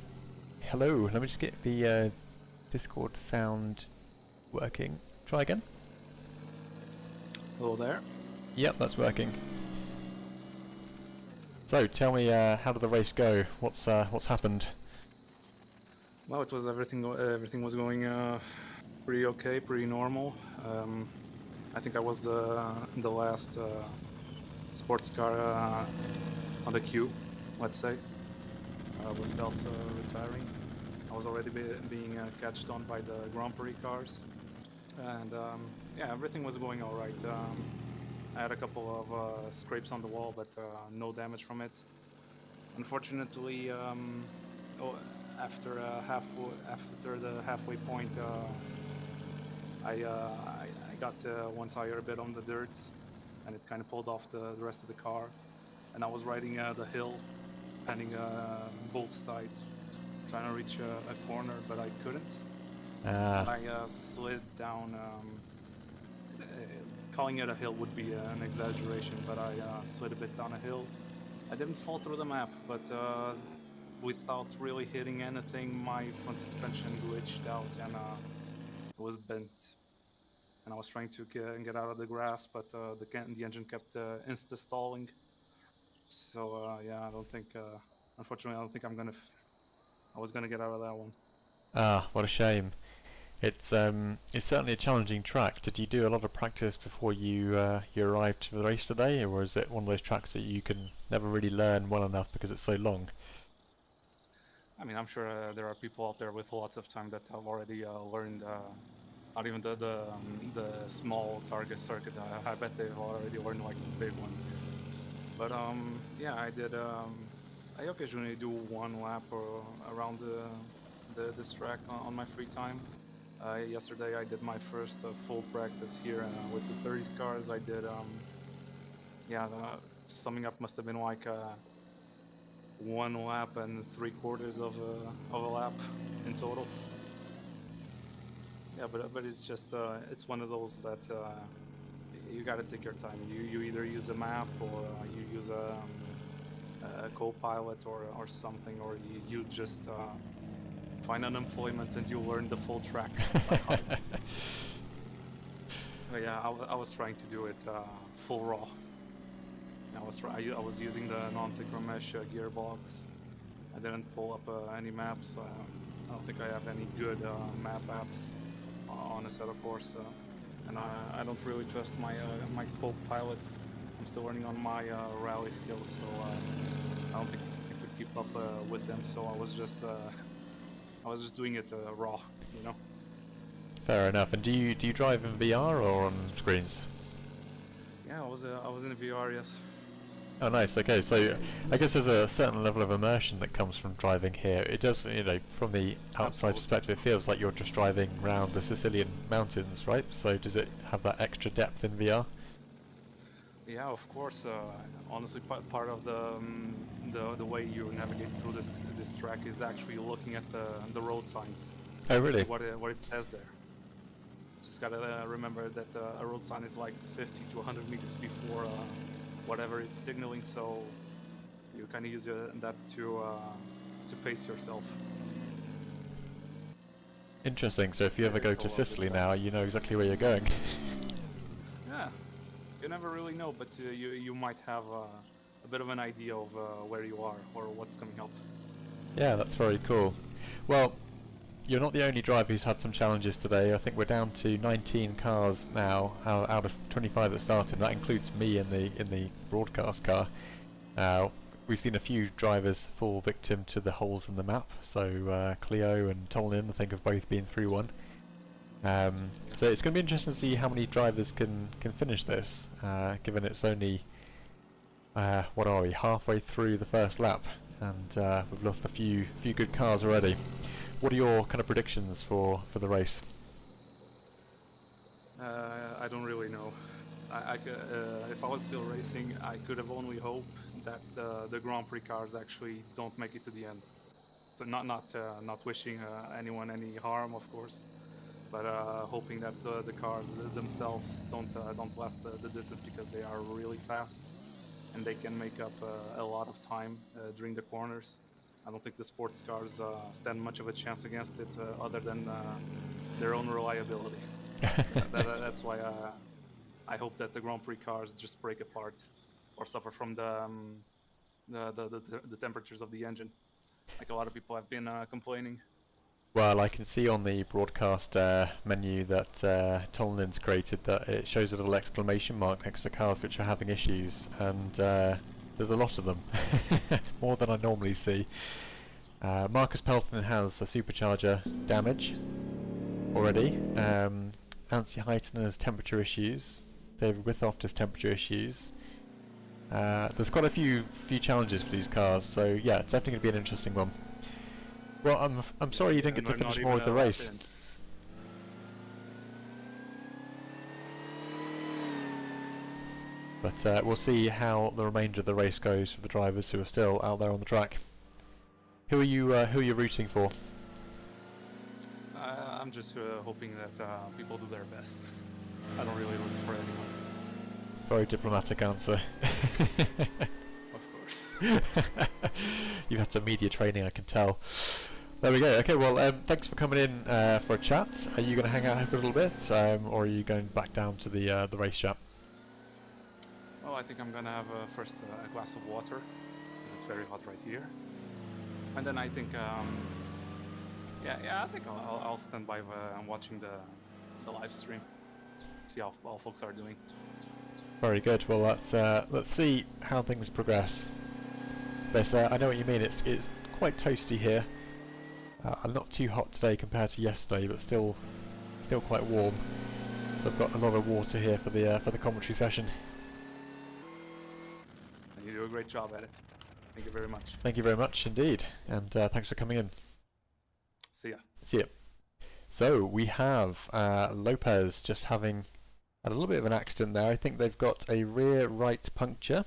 Hello, let me just get the Discord sound working. Try again. Hello there. Yep, that's working. So, tell me, how did the race go? What's happened? Well, it was everything was going pretty okay, pretty normal. I think I was the last sports car on the queue, let's say, with Elsa retiring. I was already being catched on by the Grand Prix cars, and yeah, everything was going all right. I had a couple of scrapes on the wall, but no damage from it. Unfortunately, after the halfway point, I got one tire a bit on the dirt, and it kind of pulled off the rest of the car. And I was riding the hill, panning both sides, trying to reach a corner, but I couldn't. I slid down. Calling it a hill would be an exaggeration, but I slid a bit down a hill. I didn't fall through the map, but without really hitting anything, my front suspension glitched out and it was bent. And I was trying to get out of the grass, but the engine kept insta-stalling. So yeah, I don't think, unfortunately, I don't think I was gonna get out of that one. What a shame. It's certainly a challenging track. Did you do a lot of practice before you arrived to the race today, or is it one of those tracks that you can never really learn well enough because it's so long? I mean, I'm sure there are people out there with lots of time that have already learned not even the small Targa circuit. I bet they've already learned like the big one. But yeah, I did. I occasionally do one lap around this track on my free time. Yesterday, I did my first full practice here with the 30s cars. I did. Yeah, summing up must have been like one lap and 3/4 of a lap in total. Yeah, but it's just it's one of those that you got to take your time. You either use a map or you use a co-pilot or something, or you just find unemployment and you learn the full track by heart. But yeah, I was trying to do it full raw. I was using the non-synchromesh gearbox. I didn't pull up any maps. I don't think I have any good map apps on a set of course, and I don't really trust my co-pilot. I'm still learning on my rally skills, so I don't think I could keep up with him. So I was just doing it raw, you know. Fair enough. And do you drive in VR or on screens? Yeah, I was in a VR, yes. Oh, nice. Okay, so I guess there's a certain level of immersion that comes from driving here. It does, from the outside perspective, it feels like you're just driving around the Sicilian mountains, right? So does it have that extra depth in VR? Yeah, of course. Honestly, part of the way you navigate through this track is actually looking at the road signs. Oh, really? See what it says there. Just gotta remember that a road sign is like 50 to 100 meters before whatever it's signaling, so you kind of use that to pace yourself. Interesting. So if you ever go to Sicily now, you know exactly where you're going. Yeah, you never really know, but you might have a bit of an idea of where you are or what's coming up. Yeah, that's very cool. Well, you're not the only driver who's had some challenges today. I think we're down to 19 cars now out of 25 that started. That includes me in the broadcast car. We've seen a few drivers fall victim to the holes in the map. So Clio and Tolnin, I think, have both been through one. So it's going to be interesting to see how many drivers can finish this, given it's only what are we, halfway through the first lap, and we've lost a few good cars already. What are your kind of predictions for the race? I don't really know. If I was still racing, I could have only hoped that the Grand Prix cars actually don't make it to the end. So not wishing anyone any harm, of course, but hoping that the cars themselves don't last the distance, because they are really fast and they can make up a lot of time during the corners. I don't think the sports cars stand much of a chance against it, other than their own reliability. That's why I hope that the Grand Prix cars just break apart or suffer from the temperatures of the engine, like a lot of people have been complaining. Well, I can see on the broadcast menu that Tolnin's created that it shows a little exclamation mark next to cars which are having issues, and there's a lot of them, more than I normally see. Marcus Pelton has a supercharger damage already. Ansi Heitner has temperature issues. David Withoft has temperature issues. There's quite a few challenges for these cars, so yeah, it's definitely going to be an interesting one. Well, I'm sorry you didn't get to finish more of the race. But we'll see how the remainder of the race goes for the drivers who are still out there on the track. Who are you rooting for? I'm just hoping that people do their best. I don't really root for anyone. Very diplomatic answer. Of course. You've had some media training, I can tell. There we go. Okay, well, thanks for coming in for a chat. Are you going to hang out here for a little bit, or are you going back down to the race chat? Well, I think I'm gonna have first a glass of water, because it's very hot right here, and then I think Yeah. I think I'll stand by watching the live stream, see how all folks are doing. Very good. Well, let's see how things progress. But I know what you mean. It's quite toasty here. Not too hot today compared to yesterday, but still quite warm. So I've got a lot of water here for the commentary session. And you do a great job at it. Thank you very much. Thank you very much indeed, and thanks for coming in. See ya. See ya. So we have Lopez just having had a little bit of an accident there. I think they've got a rear right puncture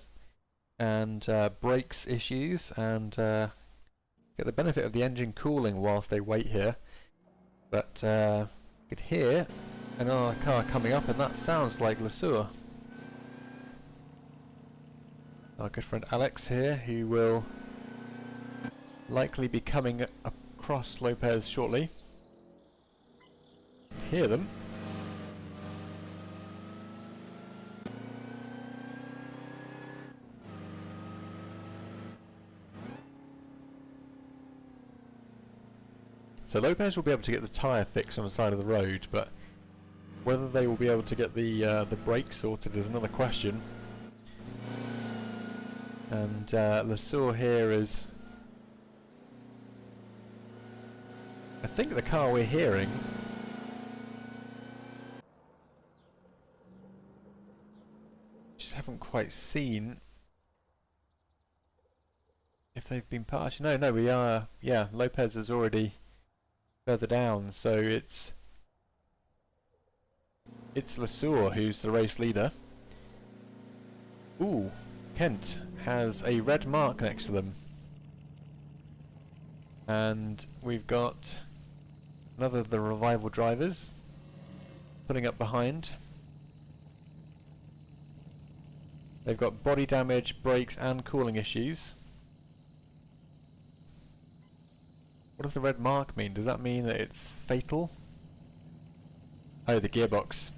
and brakes issues, and get the benefit of the engine cooling whilst they wait here. But you could hear another car coming up, and that sounds like Lesueur. Our good friend Alex here, who will likely be coming across Lopez shortly. Hear them. So Lopez will be able to get the tyre fixed on the side of the road, but whether they will be able to get the brakes sorted is another question. And Lesueur here is, I think, the car we're hearing. Just haven't quite seen if they've been passed. No, we are. Yeah, Lopez is already further down, so it's Lesueur who's the race leader. Ooh, Kent has a red mark next to them. And we've got another of the revival drivers putting up behind. They've got body damage, brakes and cooling issues. What does the red mark mean? Does that mean that it's fatal? Oh, the gearbox.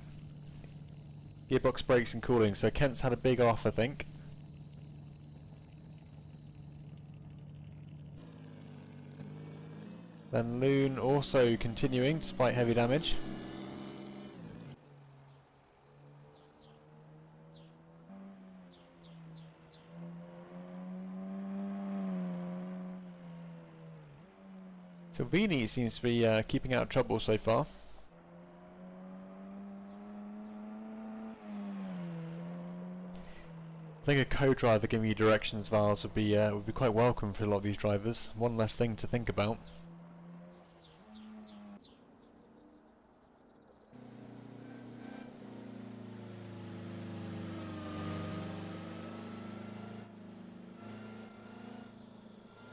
Gearbox, brakes and cooling. So Kent's had a big off, I think. Then Loon also continuing despite heavy damage. So Vini seems to be keeping out of trouble so far. I think a co-driver giving you directions, Vals, would be quite welcome for a lot of these drivers. One less thing to think about.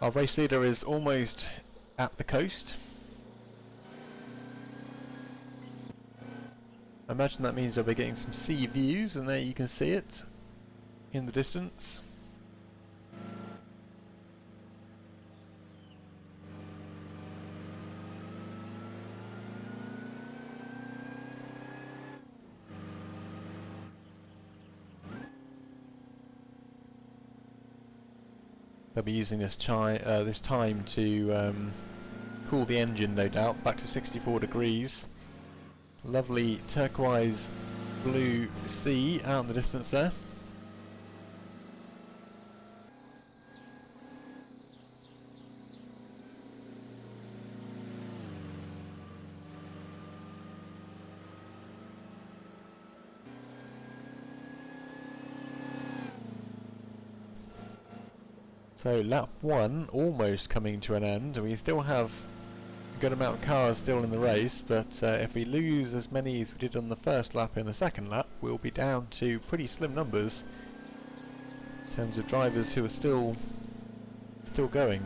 Our race leader is almost at the coast. I imagine that means they'll be getting some sea views, and there you can see it in the distance. They'll be using this time to cool the engine, no doubt, back to 64 degrees. Lovely turquoise blue sea out in the distance there. So lap 1 almost coming to an end. We still have a good amount of cars still in the race, but if we lose as many as we did on the first lap in the second lap, we'll be down to pretty slim numbers in terms of drivers who are still going.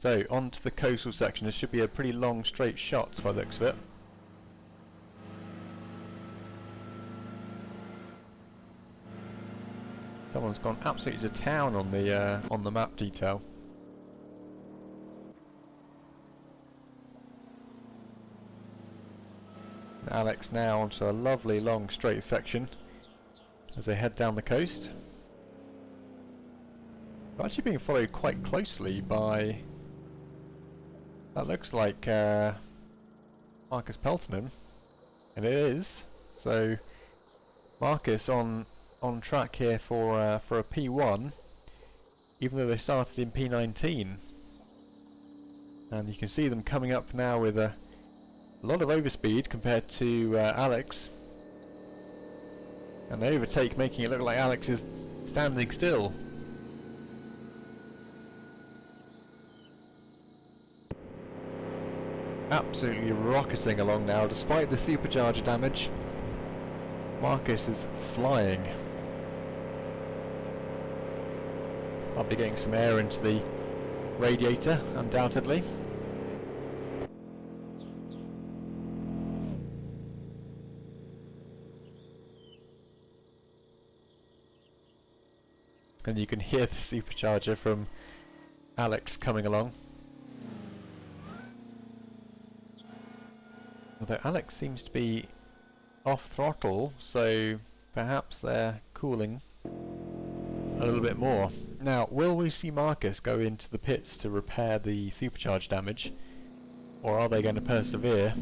So, on to the coastal section. This should be a pretty long straight shot by the looks of it. Someone's gone absolutely to town on the map detail. Alex now onto a lovely long straight section as they head down the coast. They're actually being followed quite closely by, that looks like Marcus Peltonen, and it is. So Marcus on track here for a P1, even though they started in P19, and you can see them coming up now with a lot of overspeed compared to Alex, and they overtake, making it look like Alex is standing still. Absolutely rocketing along now, despite the supercharger damage. Marcus is flying. I'll be getting some air into the radiator, undoubtedly. And you can hear the supercharger from Alex coming along. Although Alex seems to be off throttle, so perhaps they're cooling a little bit more. Now, will we see Marcus go into the pits to repair the supercharge damage, or are they going to persevere?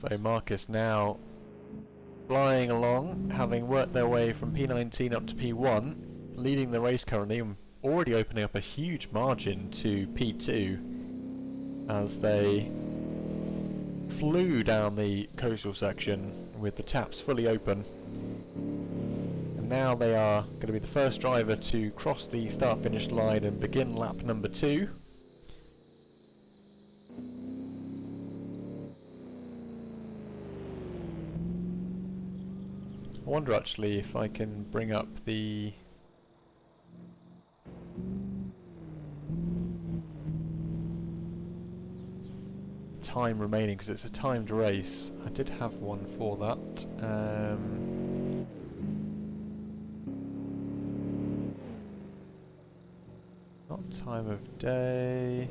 So Marcus now flying along, having worked their way from P19 up to P1, leading the race currently, and already opening up a huge margin to P2 as they flew down the coastal section with the taps fully open. And now they are going to be the first driver to cross the start-finish line and begin lap number 2. I wonder actually if I can bring up the time remaining, because it's a timed race. I did have one for that. Not time of day.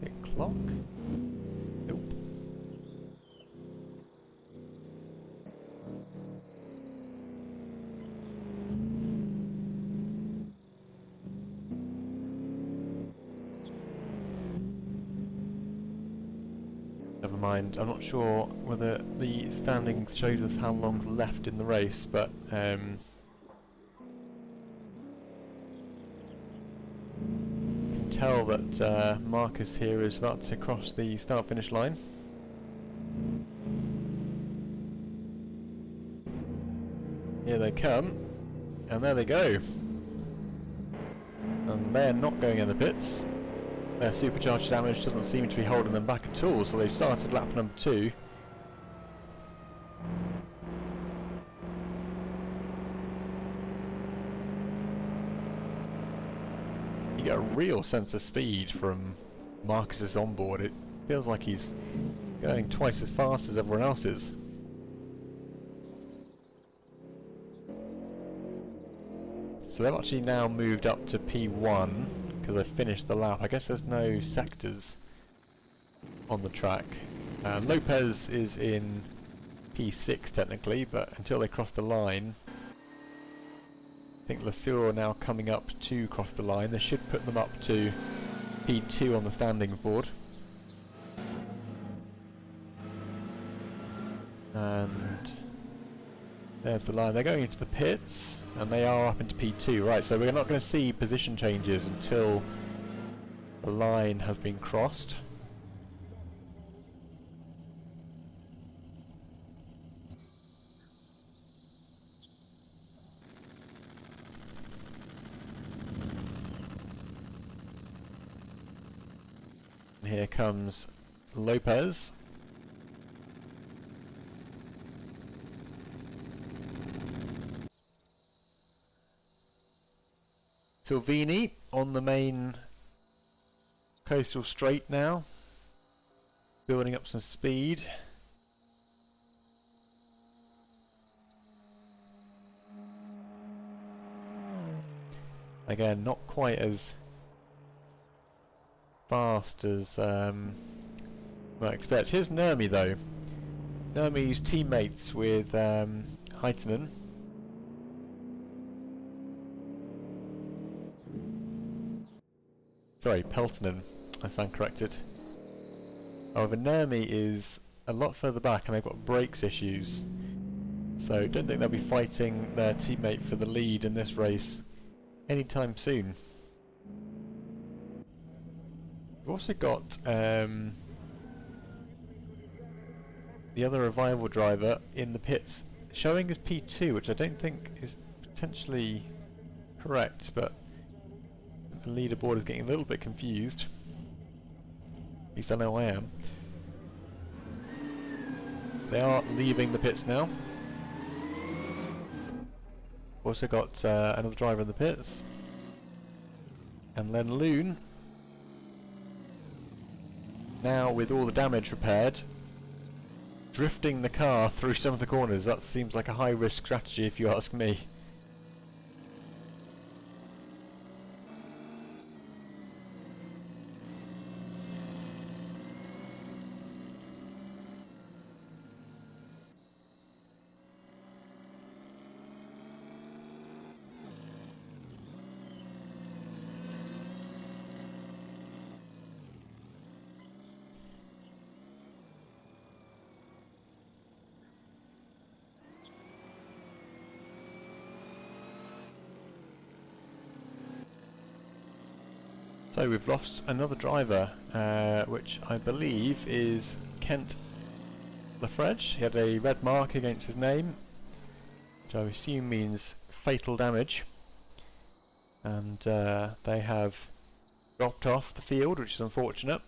Hit clock? Nope. Never mind, I'm not sure whether the standings showed us how long's left in the race, but you can tell that Marcus here is about to cross the start-finish line. Here they come, and there they go. And they're not going in the pits. Their supercharger damage doesn't seem to be holding them back at all, so they've started lap number 2. You get a real sense of speed from Marcus's onboard. It feels like he's going twice as fast as everyone else is. So they've actually now moved up to P1 because they've finished the lap. I guess there's no sectors on the track. Lopez is in P6 technically, but until they cross the line, I think Lasure are now coming up to cross the line. They should put them up to P2 on the standing board. And There's the line. They're going into the pits, and they are up into P2. Right, so we're not going to see position changes until the line has been crossed. And here comes Lopez. Silvini on the main coastal straight now, building up some speed. Again, not quite as fast as I expect. Here's Nurmi though. Nurmi's teammates with Heitinen. Sorry, Peltonen, I stand corrected. However, Nurmi is a lot further back and they've got brakes issues. So don't think they'll be fighting their teammate for the lead in this race anytime soon. We've also got the other Revival driver in the pits showing as P2, which I don't think is potentially correct, but the leaderboard is getting a little bit confused. At least I know I am. They are leaving the pits now. Also got another driver in the pits. And Len Loon, now with all the damage repaired, drifting the car through some of the corners. That seems like a high risk strategy if you ask me. So we've lost another driver, which I believe is Kent Lafredge. He had a red mark against his name, which I assume means fatal damage. And they have dropped off the field, which is unfortunate.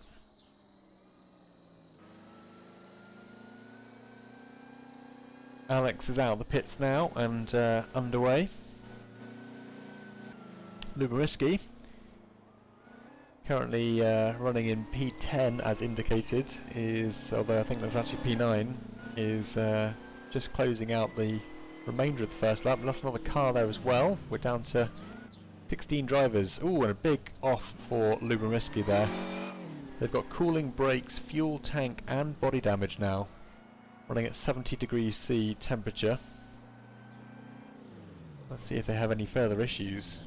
Alex is out of the pits now and underway. Luberiski, currently running in P10 as indicated, is, although I think that's actually P9, is just closing out the remainder of the first lap. We lost another car there as well. We're down to 16 drivers. Ooh, and a big off for Luberiski there. They've got cooling brakes, fuel tank and body damage now. Running at 70 degrees C temperature. Let's see if they have any further issues.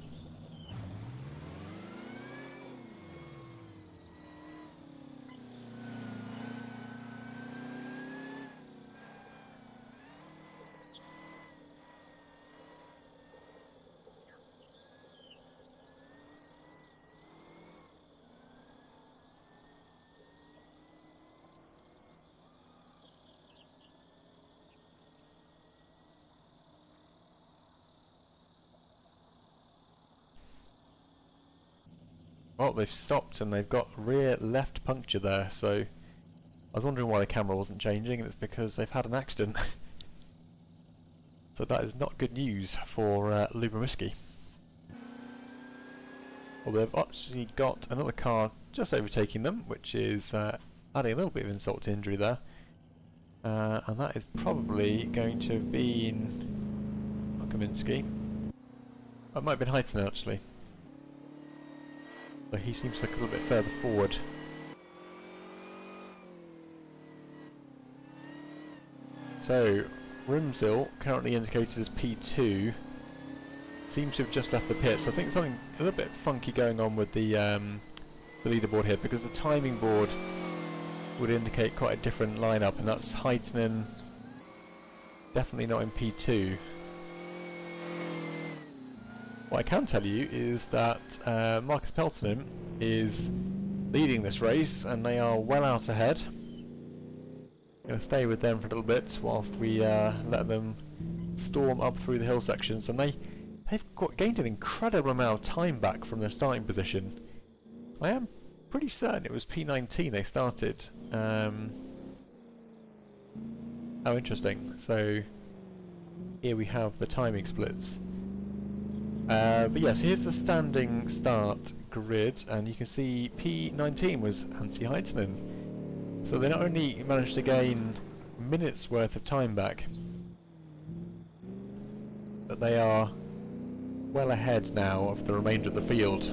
Well, they've stopped and they've got rear left puncture there, so I was wondering why the camera wasn't changing, and it's because they've had an accident. So that is not good news for Luberiski. Well, they've actually got another car just overtaking them, which is adding a little bit of insult to injury there. And that is probably going to have been not Kaminsky. It might have been Heitinen actually. But he seems like a little bit further forward. So, Rimsil, currently indicated as P2, seems to have just left the pits. I think something a little bit funky going on with the leaderboard here, because the timing board would indicate quite a different lineup, and that's Heitinen Definitely not in P2. What I can tell you is that Marcus Peltonen is leading this race, and they are well out ahead. Going to stay with them for a little bit whilst we let them storm up through the hill sections, and they've gained an incredible amount of time back from their starting position. I am pretty certain it was P19 they started. Oh, interesting. So here we have the timing splits. But yes, here's the standing start grid, and you can see P19 was Anssi Heitinen. So they not only managed to gain minutes worth of time back, but they are well ahead now of the remainder of the field.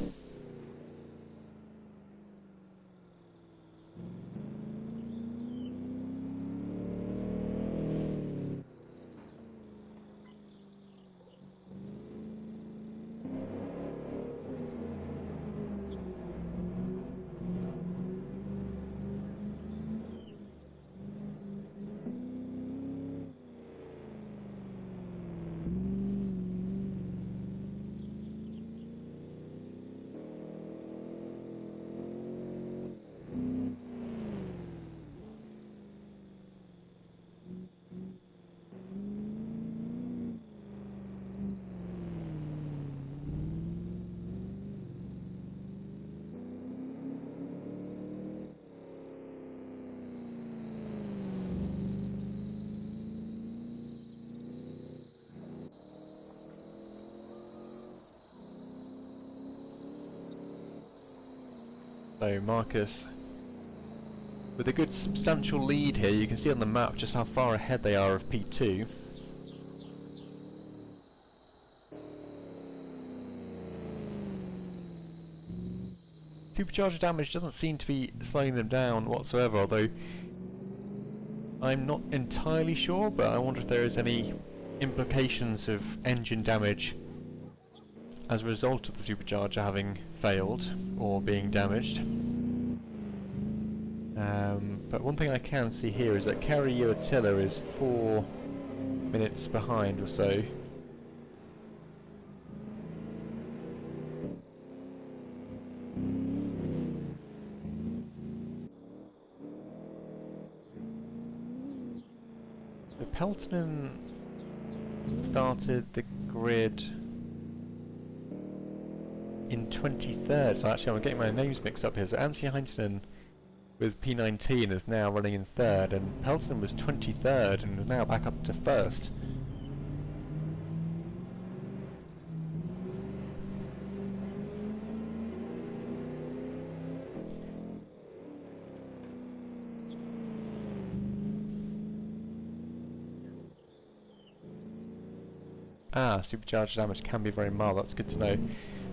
So Marcus, with a good substantial lead here, you can see on the map just how far ahead they are of P2. Supercharger damage doesn't seem to be slowing them down whatsoever, although I'm not entirely sure, but I wonder if there is any implications of engine damage as a result of the supercharger having failed or being damaged. But one thing I can see here is that Kerry Uatila is 4 minutes behind or so. The Peltonen started the grid in 23rd, so actually I'm getting my names mixed up here. So Anssi Heitinen with P19 is now running in 3rd, and Peltonen was 23rd and is now back up to 1st. Supercharger damage can be very mild, that's good to know.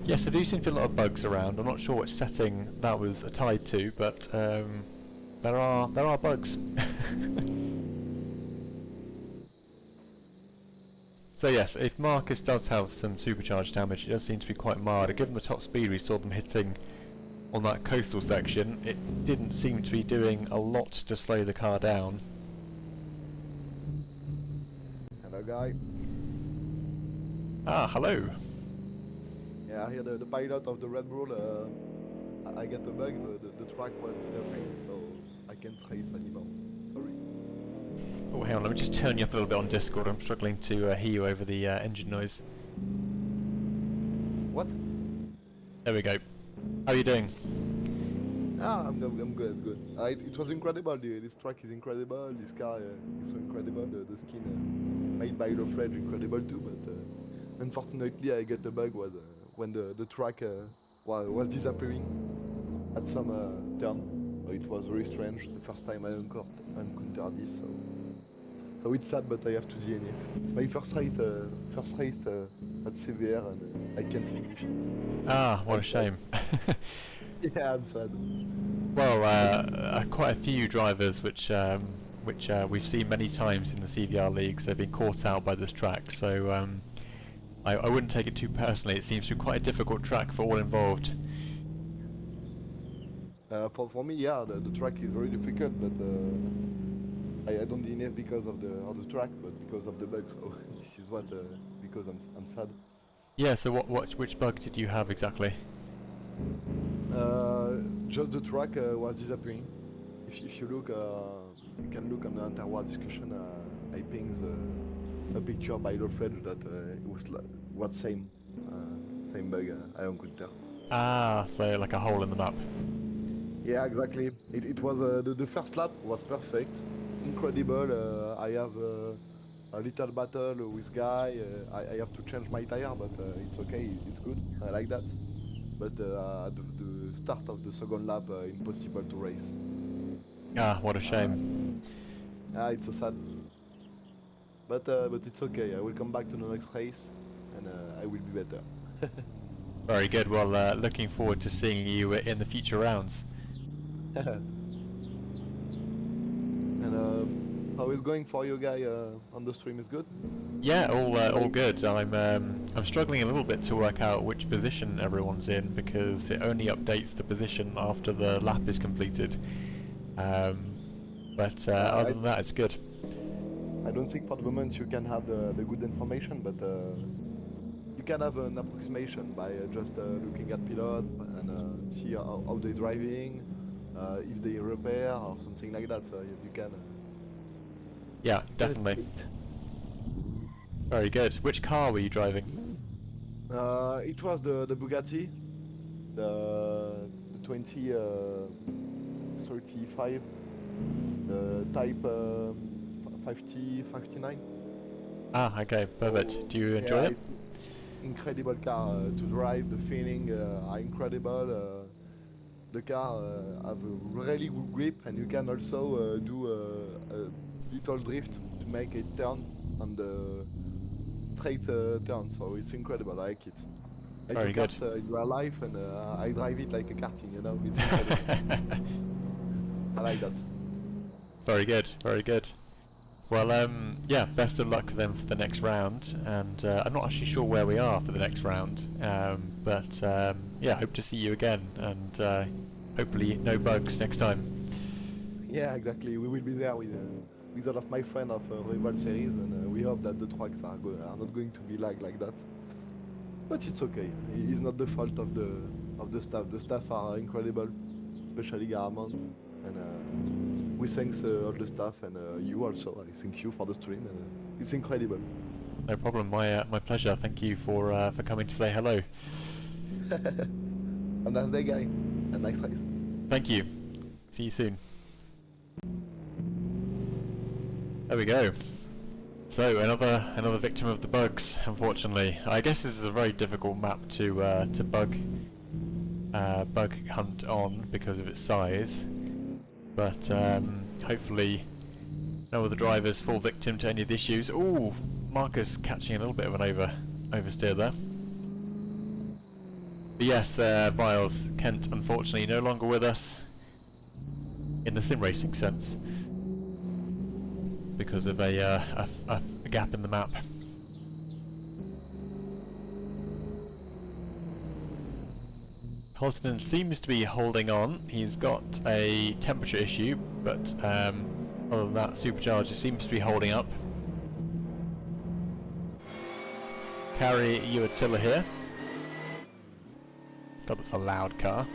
Yes, there do seem to be a lot of bugs around. I'm not sure which setting that was tied to, but there are bugs. So yes, if Marcus does have some supercharge damage, it does seem to be quite mild. Given the top speed we saw them hitting on that coastal section, it didn't seem to be doing a lot to slow the car down. Hello, guy. Ah, hello. Yeah, here the pilot of the Red Bull, I get a bug, the track was disappearing, so I can't race anymore. Sorry. Oh, hang on, let me just turn you up a little bit on Discord. I'm struggling to hear you over the engine noise. What? There we go. How are you doing? I'm good. It was incredible, this track is incredible, this car is so incredible, the skin made by the French incredible too, but unfortunately I get a bug when the track was disappearing at some turn. It was very strange, the first time I encountered this, so it's sad, but I have to DNF. It's my first race at CVR and I can't finish it. Ah, what a shame. Yeah, I'm sad. Well, quite a few drivers which we've seen many times in the CVR leagues, they've been caught out by this track, so I wouldn't take it too personally. It seems to be quite a difficult track for all involved. For me, yeah, the track is very difficult, but I don't DNF because of the track, but because of the bug. So this is what because I'm sad. Yeah. So which bug did you have exactly? Just the track was disappearing. If you look, you can look on the interwar discussion. I pinged a picture by the thread that it was what same bug I encountered. Ah, so like a hole in the map. Yeah, exactly. It was the first lap was perfect, incredible. I have a little battle with guy. I have to change my tire, but it's okay. It's good. I like that. But the start of the second lap, impossible to race. Ah, what a shame. It's so sad. But it's okay. I will come back to the next race, and I will be better. Very good. Well, looking forward to seeing you in the future rounds. And how is going for you, guy? On the stream is good. Yeah, all good. I'm struggling a little bit to work out which position everyone's in because it only updates the position after the lap is completed. But other than that, it's good. I don't think for the moment you can have the good information, but you can have an approximation by just looking at pilot and see how they're driving, if they repair or something like that. So you can. Yeah, definitely. Very good. Which car were you driving? It was the Bugatti, the 2035, the Type 59. Ah, okay, perfect. Do you enjoy Yeah, it? it's incredible car to drive. The feeling are incredible. The car have a really good grip, and you can also do a little drift to make it turn on the straight turn. So it's incredible. I like it. Like a Very good. kart in real life, and I drive it like a karting. You know, it's incredible. I like that. Very good, very good. Well, yeah, best of luck then for the next round, and I'm not actually sure where we are for the next round, but yeah, hope to see you again, and hopefully no bugs next time. Yeah, exactly. We will be there with all of my friends of rival series, and we hope that the tracks are not going to be like that. But it's okay. It's not the fault of the staff. The staff are incredible, especially Garamond, and we thanks all the staff and you also. I thank you for the stream. And, it's incredible. No problem, my pleasure. Thank you for coming to say hello. Have a nice day, guy, and nice race. Thank you. See you soon. There we go. So another victim of the bugs, unfortunately. I guess this is a very difficult map to bug hunt on because of its size, but hopefully no other drivers fall victim to any of the issues. Ooh, Marcus catching a little bit of an oversteer there. But yes, Viles, Kent, unfortunately no longer with us in the sim racing sense because of a gap in the map. Holston seems to be holding on. He's got a temperature issue, but other than that, Supercharger seems to be holding up. Carry Uatilla here. God, that's a loud car.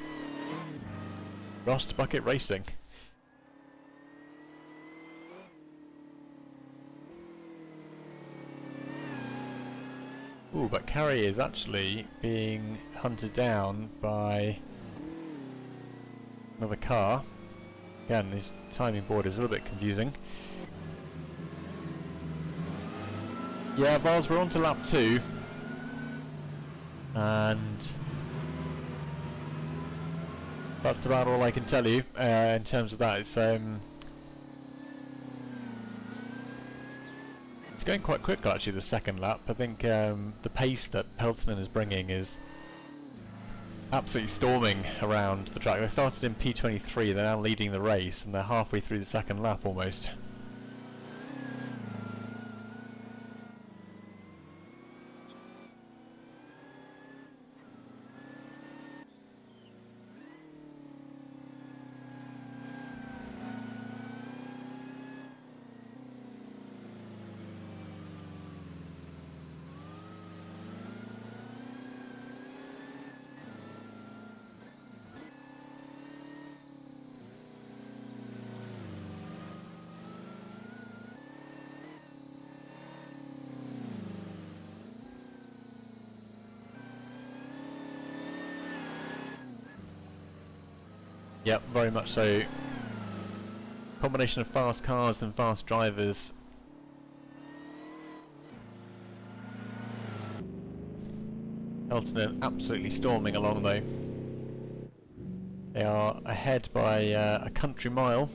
Rust Bucket Racing. Ooh, but Carrie is actually being hunted down by another car. Again, this timing board is a little bit confusing. Yeah, Vars, we're on to lap 2. And that's about all I can tell you in terms of that. It's going quite quick actually, the second lap. I think the pace that Peltonen is bringing is absolutely storming around the track. They started in P23, they're now leading the race, and they're halfway through the second lap almost. Yep, very much so. Combination of fast cars and fast drivers. Elton absolutely storming along though. They are ahead by a country mile.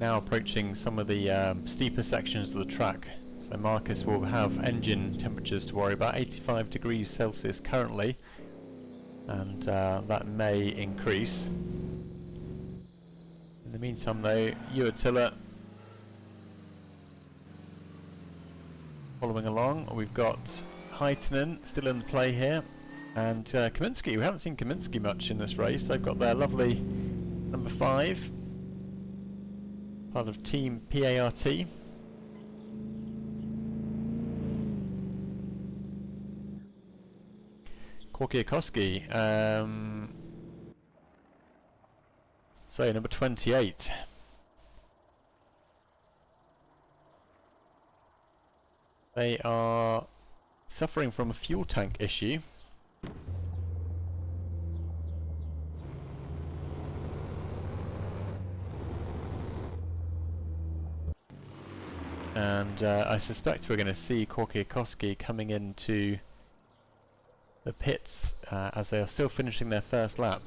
Now approaching some of the steeper sections of the track. So Marcus will have engine temperatures to worry about, 85 degrees Celsius currently, and that may increase. In the meantime though, you Attila following along. We've got Heitinen still in play here, and Kaminsky. We haven't seen Kaminsky much in this race. They've got their lovely number 5, part of Team PART. Korkiakowski, so number 28. They are suffering from a fuel tank issue. And I suspect we're going to see Korkiakowski coming into the pits as they are still finishing their first lap.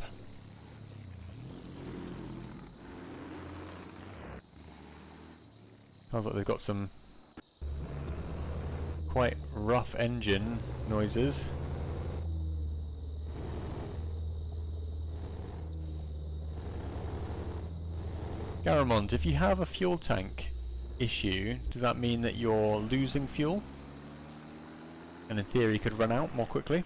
Sounds like they've got some quite rough engine noises. Garamond, if you have a fuel tank issue, does that mean that you're losing fuel? And in theory could run out more quickly?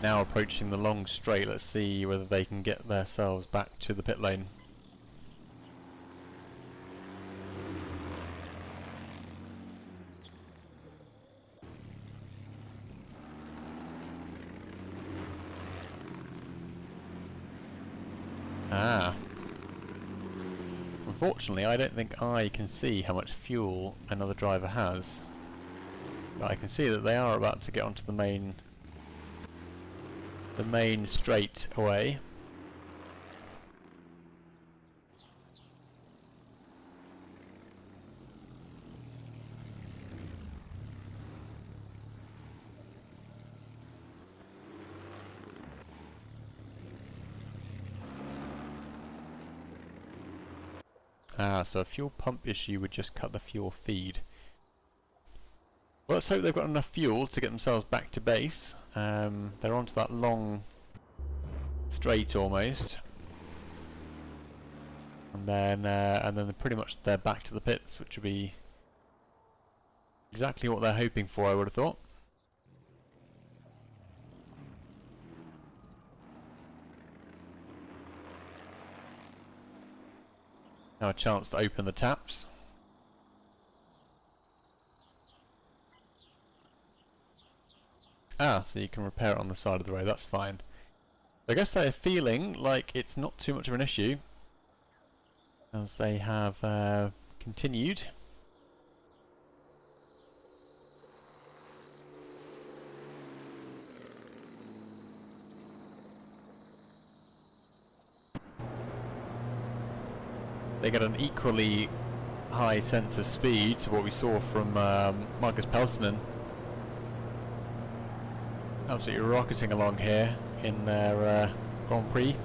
Now approaching the long straight, let's see whether they can get themselves back to the pit lane. Ah. Unfortunately, I don't think I can see how much fuel another driver has. But I can see that they are about to get onto the main straight away. Ah, so a fuel pump issue would just cut the fuel feed. Well, let's hope they've got enough fuel to get themselves back to base. They're onto that long straight almost, and then pretty much they're back to the pits, which would be exactly what they're hoping for, I would have thought. Now a chance to open the taps. Ah, so you can repair it on the side of the road, that's fine. I guess they're feeling like it's not too much of an issue, as they have continued. they get an equally high sense of speed to what we saw from Marcus Peltonen. Absolutely rocketing along here in their Grand Prix.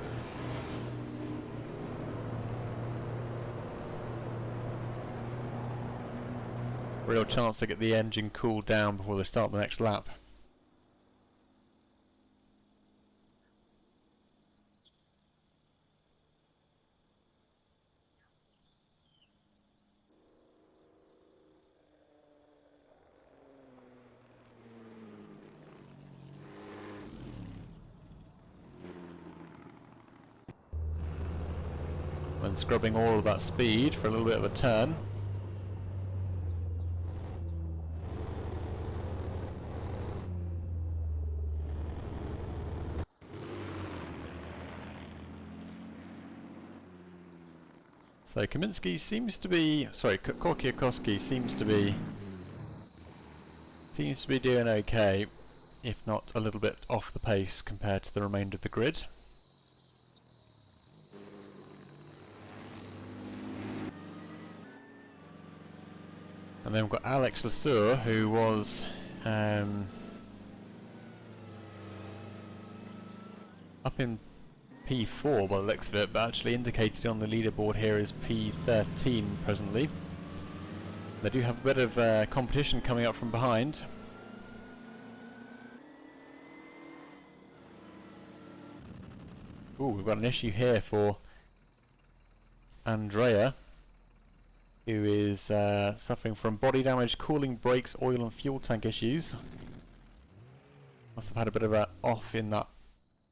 Real chance to get the engine cooled down before they start the next lap. And scrubbing all of that speed for a little bit of a turn. So Kaminsky seems to be, sorry, Korkiakowski seems to be doing okay, if not a little bit off the pace compared to the remainder of the grid. And then we've got Alex Lesueur, who was up in P4 by the looks of it, but actually indicated on the leaderboard here is P13 presently. They do have a bit of competition coming up from behind. Ooh, we've got an issue here for Andrea, who is suffering from body damage, cooling brakes, oil and fuel tank issues. Must have had a bit of a off in that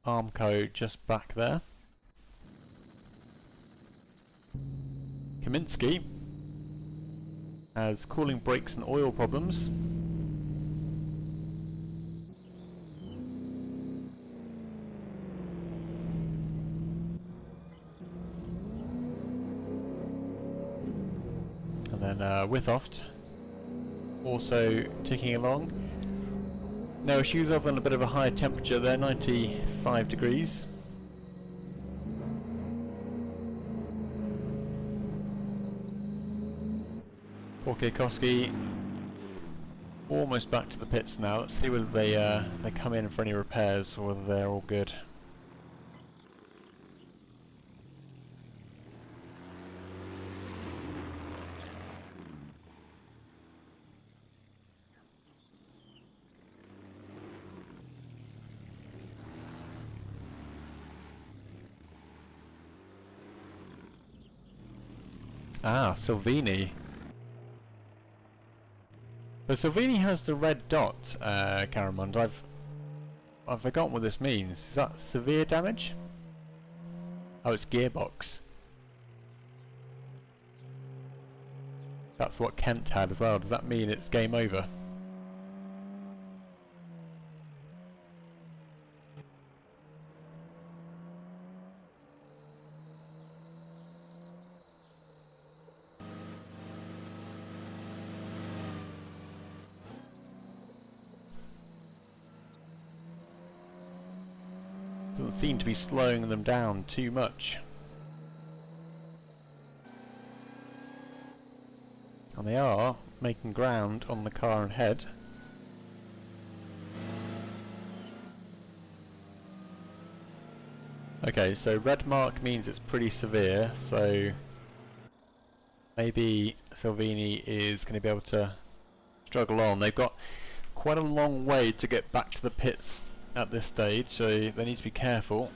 Armco just back there. Kaminsky has cooling brakes and oil problems. And then Withoft also ticking along. No issues other than a bit of a higher temperature there, 95 degrees. Korkiakowski almost back to the pits now. Let's see whether they come in for any repairs or whether they're all good. Ah, Salvini. But Salvini has the red dot, Caramond. I've forgotten what this means. Is that severe damage? Oh, it's gearbox. That's what Kent had as well. Does that mean it's game over? Doesn't seem to be slowing them down too much. And they are making ground on the car ahead. Okay, so red mark means it's pretty severe, so maybe Salvini is going to be able to struggle on. They've got quite a long way to get back to the pits at this stage, so they need to be careful.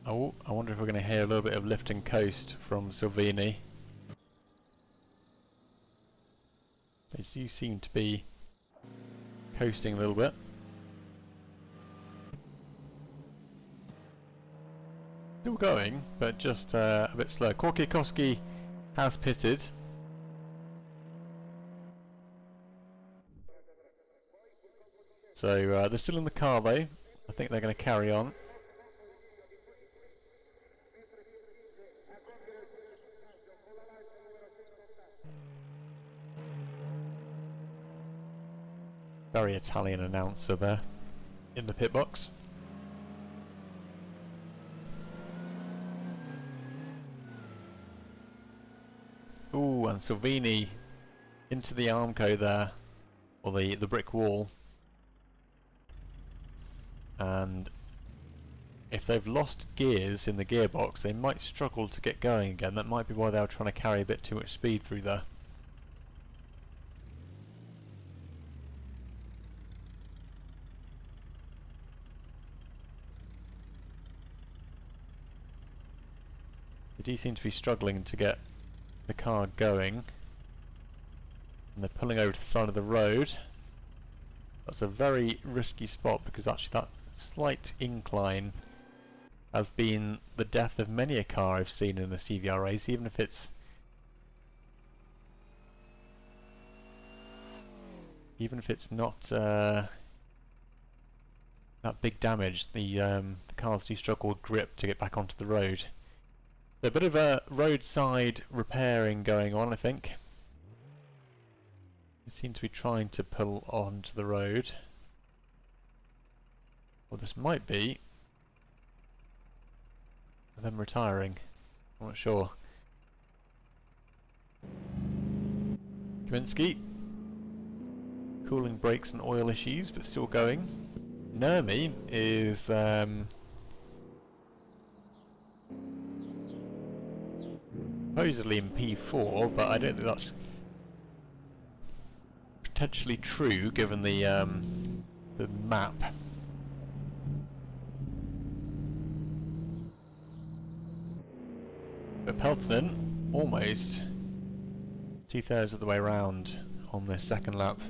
Oh, I wonder if we're going to hear a little bit of lift and coast from Salvini. They do seem to be coasting a little bit. Still going, but just a bit slow. Korkiakowski has pitted. So they're still in the car though. I think they're going to carry on. Very Italian announcer there in the pit box. Ooh, and Salvini into the Armco there, or the brick wall. And if they've lost gears in the gearbox, they might struggle to get going again. That might be why they were trying to carry a bit too much speed through there. They do seem to be struggling to get the car going. And they're pulling over to the side of the road. That's a very risky spot because actually that slight incline has been the death of many a car I've seen in a CVR race, even if it's not that big damage. The cars do struggle with grip to get back onto the road. A bit of a roadside repairing going on, I think. They seem to be trying to pull onto the road. Well, this might be them retiring. I'm not sure. Kaminsky. Cooling brakes and oil issues, but still going. Nurmi is supposedly in P4, but I don't think that's potentially true given the map. But Peltonen almost 2/3 of the way round on this second lap.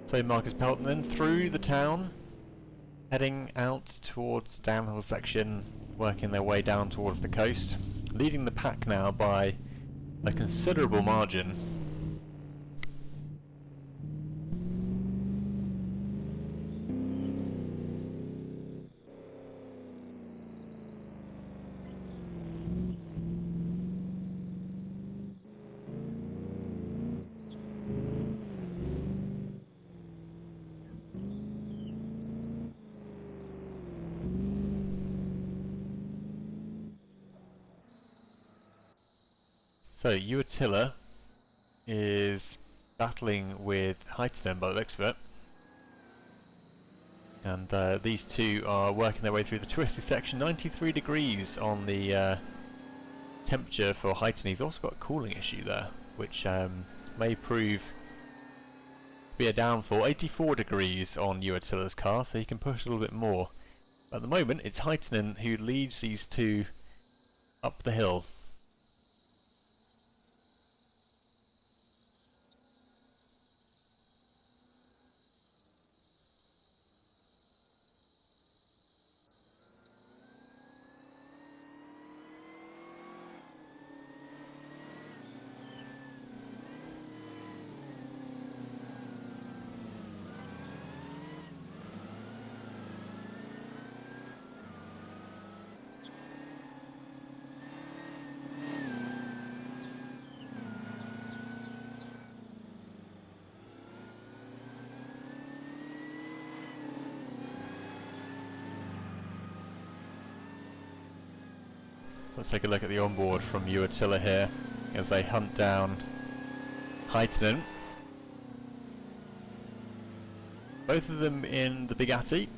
So Marcus Peltonen through the town, heading out towards the downhill section, working their way down towards the coast, leading the pack now by a considerable margin. So Uatilla is battling with Heitenen by the looks of it. And these two are working their way through the twisty section. 93 degrees on the temperature for Heitenen. He's also got a cooling issue there, which may prove to be a downfall. 84 degrees on Uatilla's car, so he can push a little bit more. At the moment, it's Heitenen who leads these two up the hill. Let's take a look at the onboard from Attila here as they hunt down Heitinen. Both of them in the Bugatti.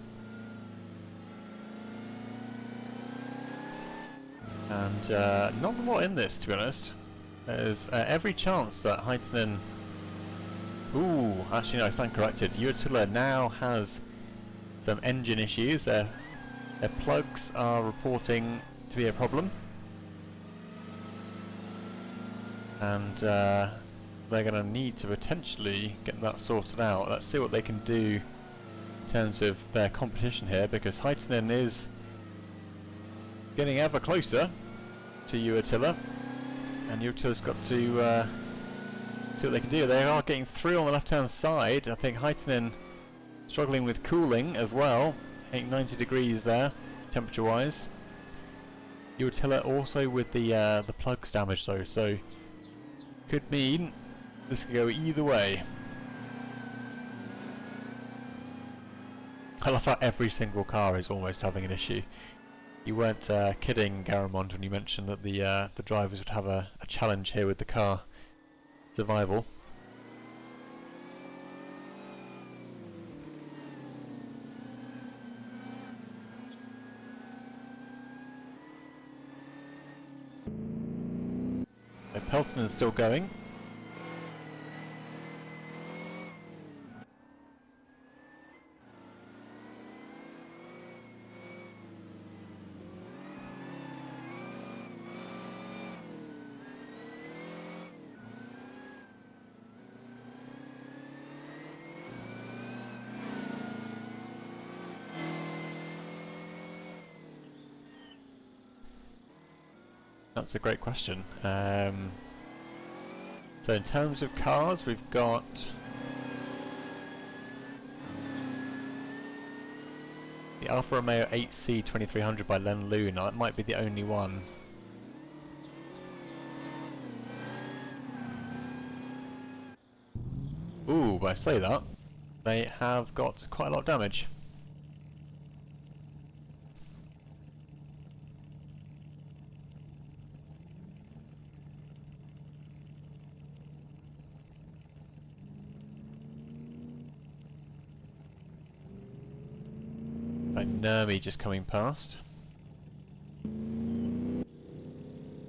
And not a lot in this, to be honest. There's every chance that Heitinen... Ooh, actually no, I stand corrected. Attila now has some engine issues. Their plugs are reporting to be a problem. And they're going to need to potentially get that sorted out. Let's see what they can do in terms of their competition here, because Heitinen is getting ever closer to Attila, and Attila's got to see what they can do. They are getting through on the left hand side. I think Heitinen struggling with cooling as well. I think 90 degrees there, temperature wise. Attila also with the plugs damaged though, so could mean this could go either way. I love how every single car is almost having an issue. You weren't kidding, Garamond, when you mentioned that the drivers would have a challenge here with the car survival. So Pelton is still going. That's a great question. So in terms of cars, we've got the Alfa Romeo 8C 2300 by Len Lu. Now that might be the only one. Ooh, but I say that, they have got quite a lot of damage. Nermi just coming past.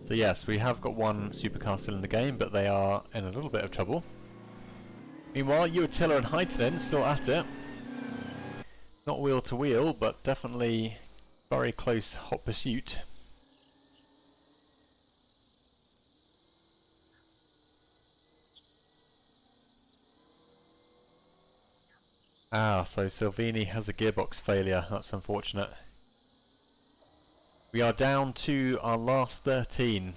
So yes, we have got one supercar still in the game, but they are in a little bit of trouble. Meanwhile, Attila and Heitinen still at it. Not wheel to wheel, but definitely very close hot pursuit. Ah, so Silvini has a gearbox failure. That's unfortunate. We are down to our last 13.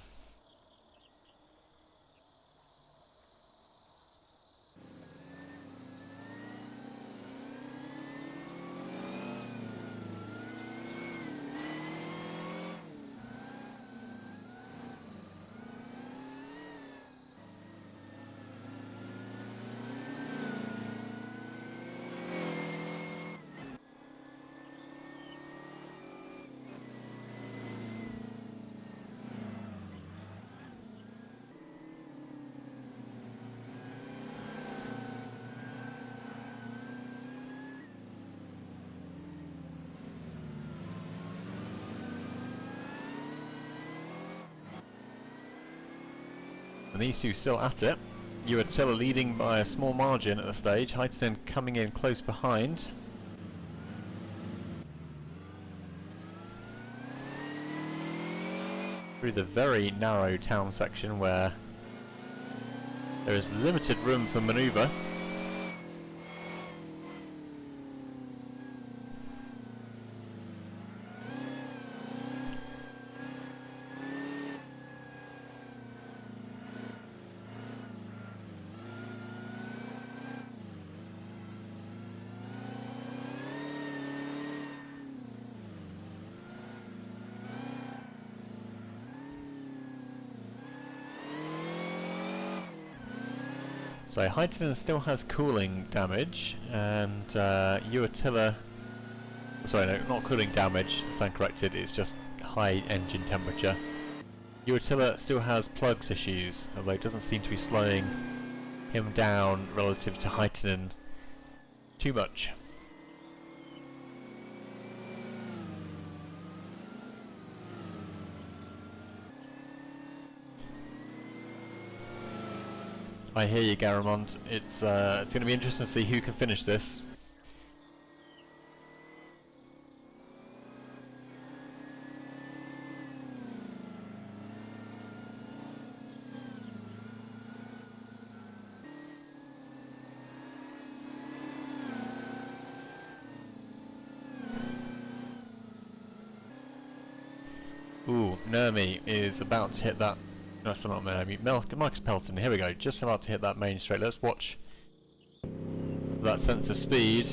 And these two still at it. Attila leading by a small margin at the stage. Heitinen coming in close behind. Through the very narrow town section where there is limited room for manoeuvre. So Heitinen still has cooling damage, and Attila... Sorry, no, not cooling damage, I stand corrected, it's just high engine temperature. Your Attila still has plugs issues, although it doesn't seem to be slowing him down relative to Heitinen too much. I hear you, Garamond. It's going to be interesting to see who can finish this. Ooh, Nurmi is about to hit that. No, it's not Nurmi. Marcus Pelton. Here we go. Just about to hit that main straight. Let's watch that sense of speed.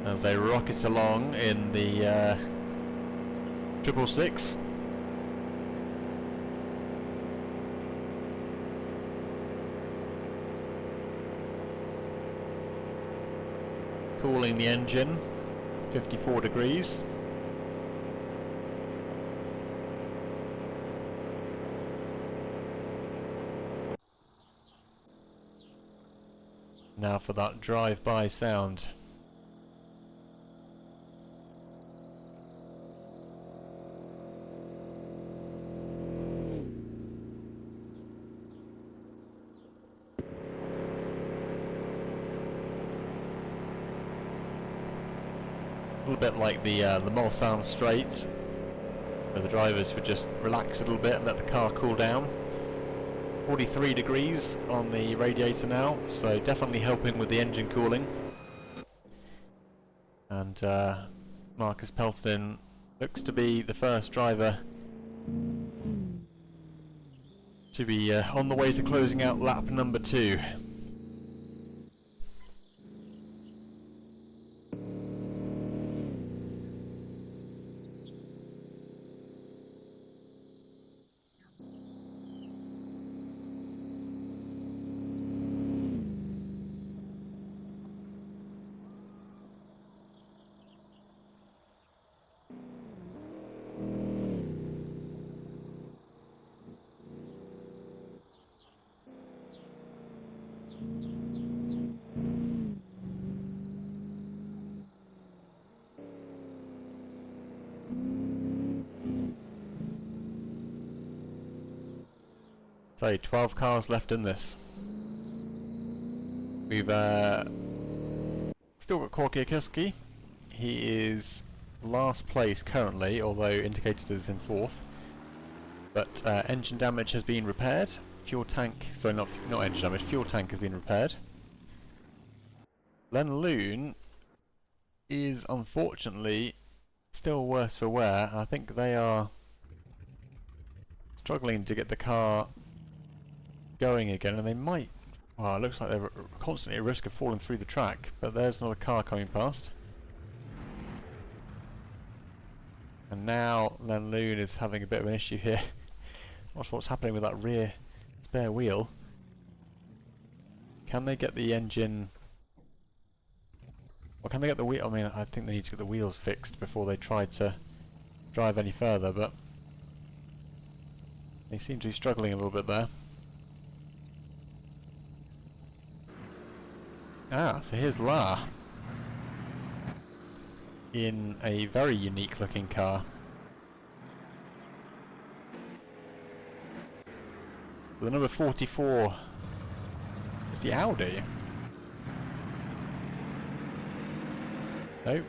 As they rocket along in the 666. Cooling the engine, 54 degrees. Now for that drive-by sound. A little bit like the Mulsanne straight, where the drivers would just relax a little bit and let the car cool down. 43 degrees on the radiator now, so definitely helping with the engine cooling. And Marcus Pelton looks to be the first driver to be on the way to closing out lap number 2. So 12 cars left in this. We've still got Korkiakuski. He is last place currently, although indicated as in 4th. But engine damage has been repaired. Fuel tank, sorry, not engine damage. Fuel tank has been repaired. Len Loon is unfortunately still worse for wear. I think they are struggling to get the car going again, and they might. Well, it looks like they're constantly at risk of falling through the track. But there's another car coming past. And now Len Loon is having a bit of an issue here. Not sure what's happening with that rear spare wheel. Can they get the engine... Well, can they get the wheel... I mean, I think they need to get the wheels fixed before they try to drive any further, but... They seem to be struggling a little bit there. Ah, so here's La. In a very unique looking car. The number 44 is the Audi. Nope.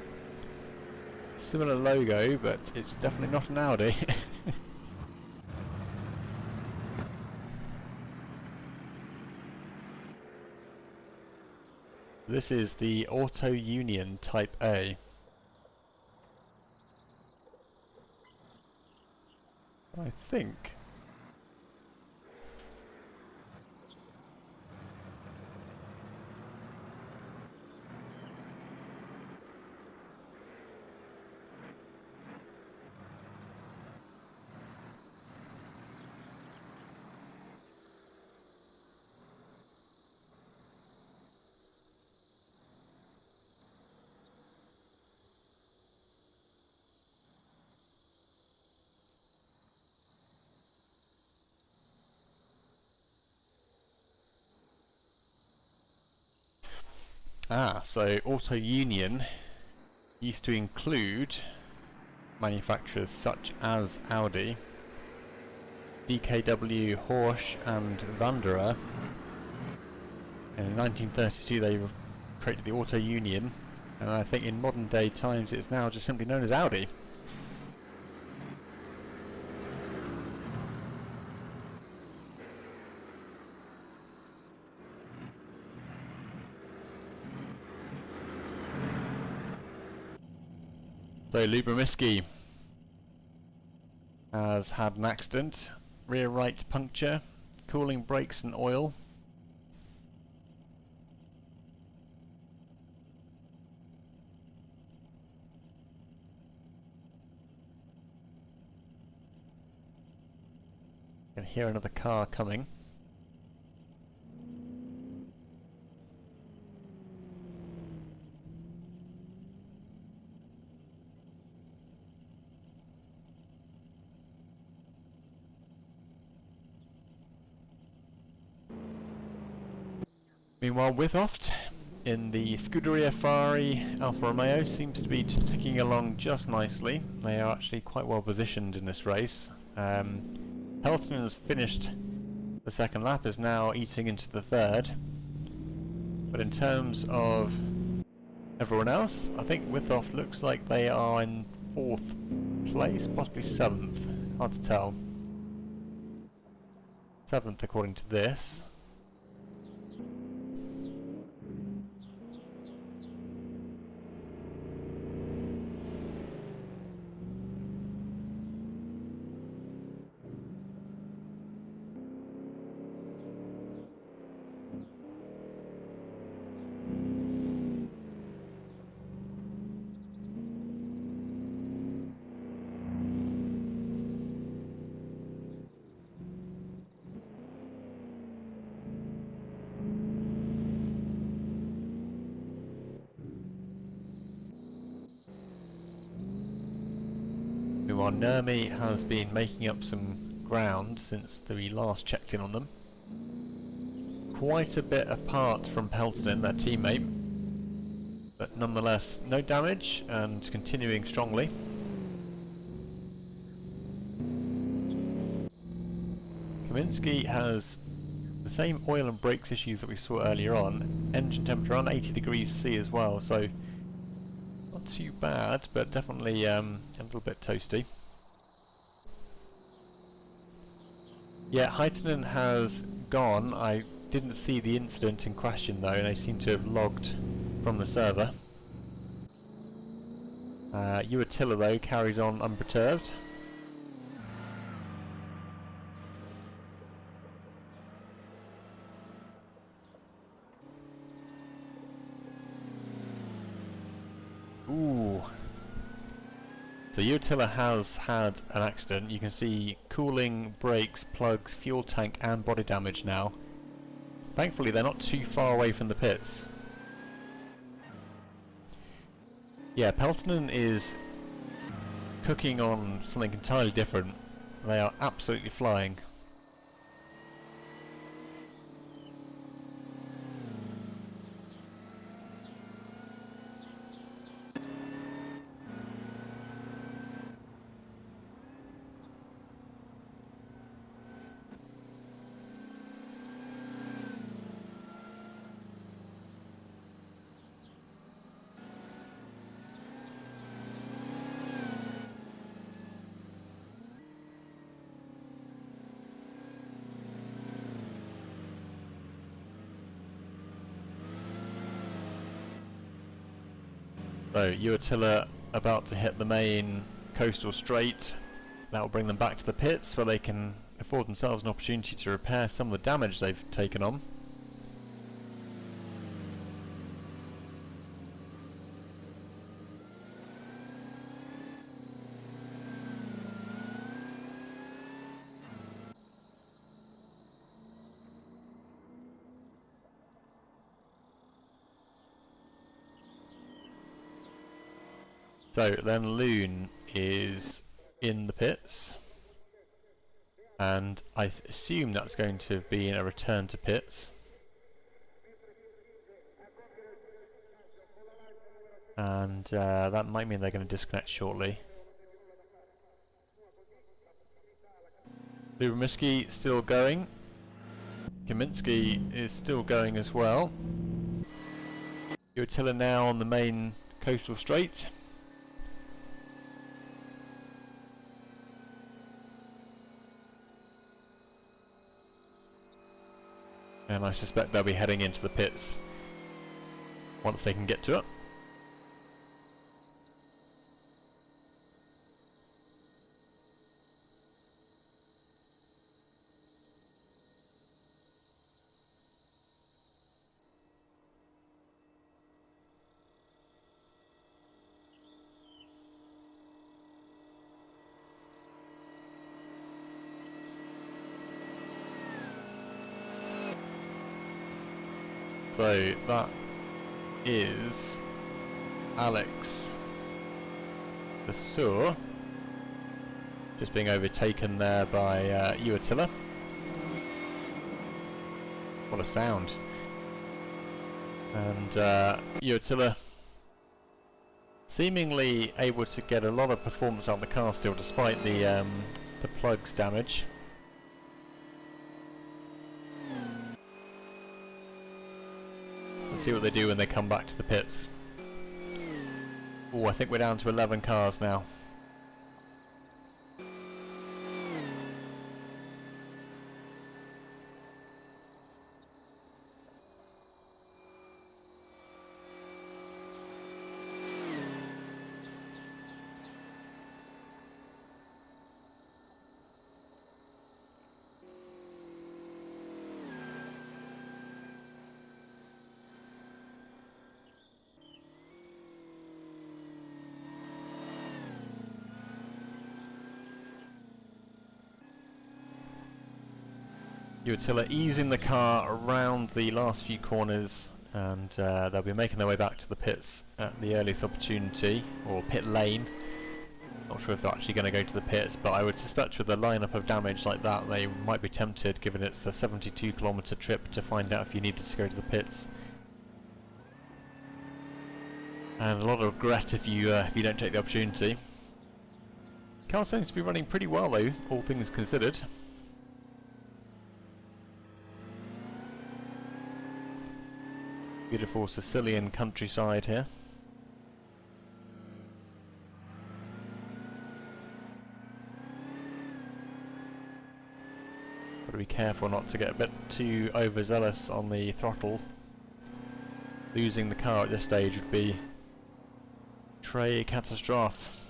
Similar logo, but it's definitely not an Audi. This is the Auto Union Type A. I think. So Auto Union used to include manufacturers such as Audi, DKW, Horsch and Wanderer. And in 1932 they created the Auto Union, and I think in modern day times it's now just simply known as Audi. So Lubomirski has had an accident, rear right puncture, cooling brakes and oil. You can hear another car coming. Meanwhile, Withoft in the Scuderia Ferrari Alfa Romeo seems to be ticking along just nicely. They are actually quite well positioned in this race. Pelton has finished the second lap, is now eating into the third. But in terms of everyone else, I think Withoft looks like they are in 4th place, possibly 7th. It's hard to tell. 7th according to this. Meanwhile, Nurmi has been making up some ground since we last checked in on them. Quite a bit apart from Peltonen, their teammate, but nonetheless no damage and continuing strongly. Kaminsky has the same oil and brakes issues that we saw earlier on. Engine temperature around 80 degrees C as well, so not too bad, but definitely a little bit toasty. Yeah, Heitinen has gone. I didn't see the incident in question though, and they seem to have logged from the server. Uatilla though carries on unperturbed. Ooh. So Uatilla has had an accident. You can see cooling, brakes, plugs, fuel tank and body damage now. Thankfully they're not too far away from the pits. Yeah, Peltonen is cooking on something entirely different. They are absolutely flying. So Uatilla about to hit the main coastal straight. That will bring them back to the pits where they can afford themselves an opportunity to repair some of the damage they've taken on. So then Loon is in the pits, and I assume that's going to be a return to pits. and that might mean they're going to disconnect shortly. Lubomyski still going. Kaminsky is still going as well. Uatila now on the main coastal straight. And I suspect they'll be heading into the pits once they can get to it. So that is Alex Lesueur just being overtaken there by Uatila. What a sound. And Uatila seemingly able to get a lot of performance out of the car still despite the plugs damage. Let's see what they do when they come back to the pits. Oh, I think we're down to 11 cars now. Uatila easing the car around the last few corners, and they'll be making their way back to the pits at the earliest opportunity, or pit lane. Not sure if they're actually going to go to the pits, but I would suspect with a lineup of damage like that they might be tempted, given it's a 72-kilometre trip, to find out if you needed to go to the pits. And a lot of regret if you don't take the opportunity. Car seems to be running pretty well though, all things considered. Beautiful Sicilian countryside here. Got to be careful not to get a bit too overzealous on the throttle. Losing the car at this stage would be très catastrophe.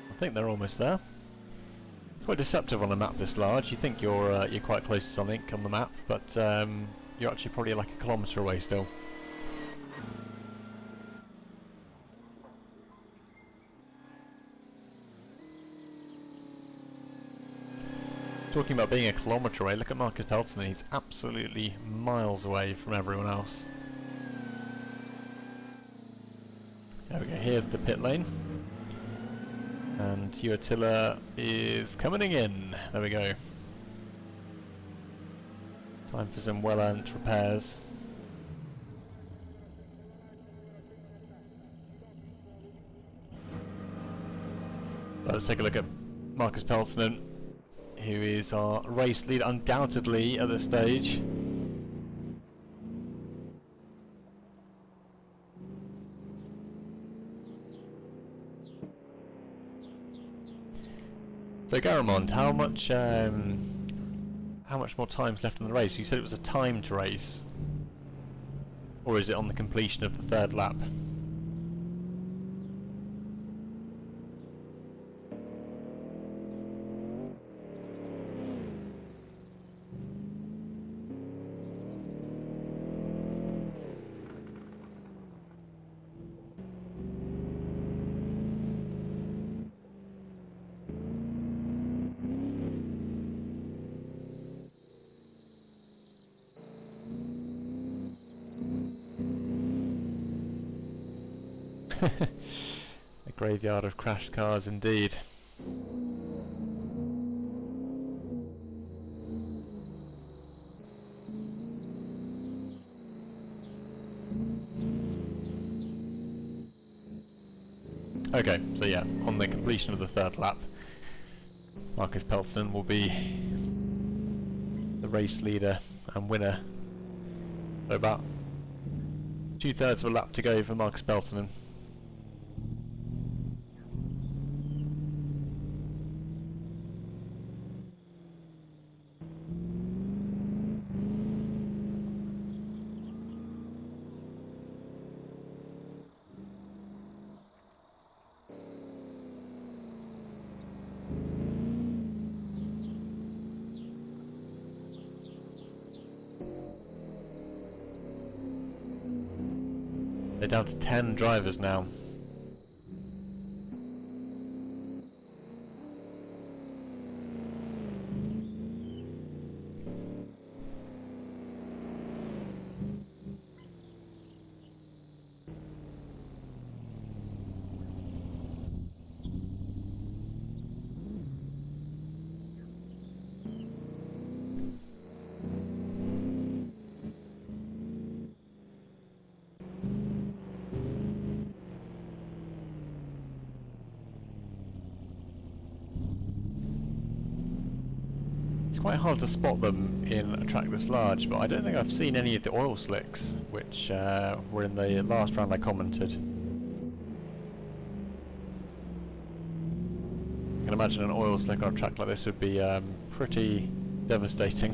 I think they're almost there. Quite deceptive on a map this large. You think you're quite close to something on the map, but you're actually probably like a kilometre away still. Talking about being a kilometre away, look at Marcus Peltonen. He's absolutely miles away from everyone else. There we go. Here's the pit lane. And Uatila is coming in. There we go. Time for some well-earned repairs. Let's take a look at Marcus Peltonen, who is our race leader undoubtedly at this stage. So Garamond, how much more time's left in the race? You said it was a timed race, or is it on the completion of the third lap? A graveyard of crashed cars indeed. Okay, so yeah, on the completion of the third lap, Marcus Pelton will be the race leader and winner. So about 2/3 of a lap to go for Marcus Pelton. They're down to 10 drivers now. It's quite hard to spot them in a track this large, but I don't think I've seen any of the oil slicks, which were in the last round I commented. I can imagine an oil slick on a track like this would be pretty devastating.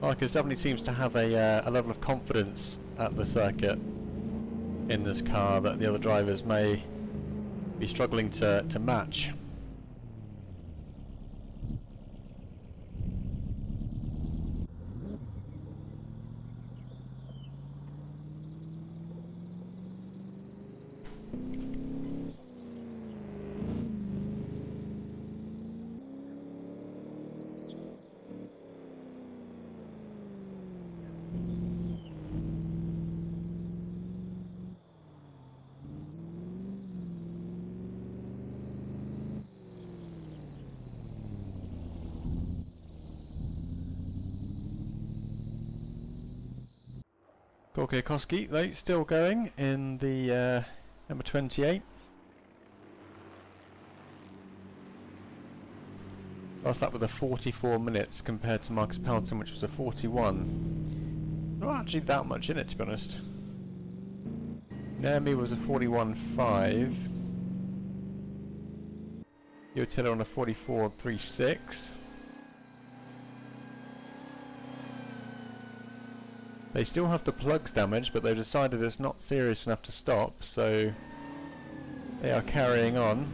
Marcus definitely seems to have a level of confidence at the circuit in this car that the other drivers may be struggling to match. Korkiakowski though still going in the number 28. Last lap with a 44 minutes compared to Marcus Pelton, which was a 41. Not actually that much in it, to be honest. Naomi was a 41.5. Yotilla on a 44.36. They still have the plugs damaged, but they've decided it's not serious enough to stop, so they are carrying on.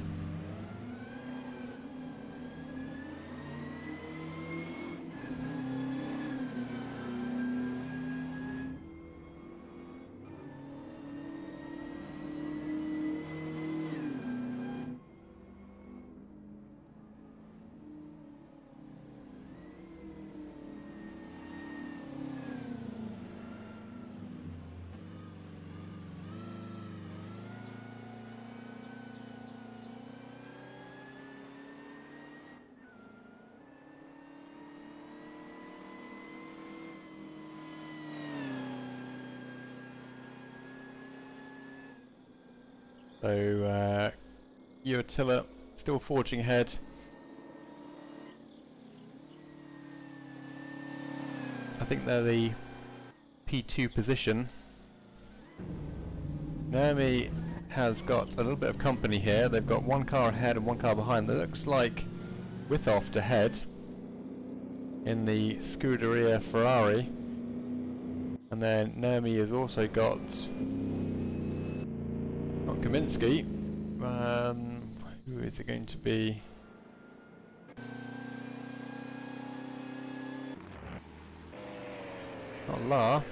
So, Yotilla still forging ahead. I think they're the P2 position. Naomi has got a little bit of company here. They've got one car ahead and one car behind. It looks like Withoft ahead in the Scuderia Ferrari. And then Naomi has also got... not Kaminsky. Who is it going to be? Not La.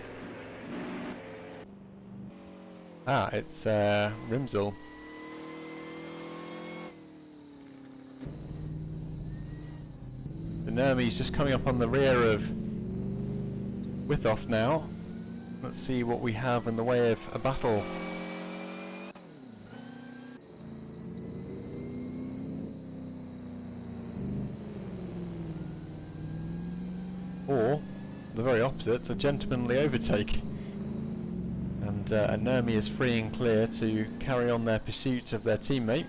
Ah, it's Rimzel. The Nermi's just coming up on the rear of Withoft now. Let's see what we have in the way of a battle. Or, the very opposite, a gentlemanly overtake. And Nermi is free and clear to carry on their pursuit of their teammate.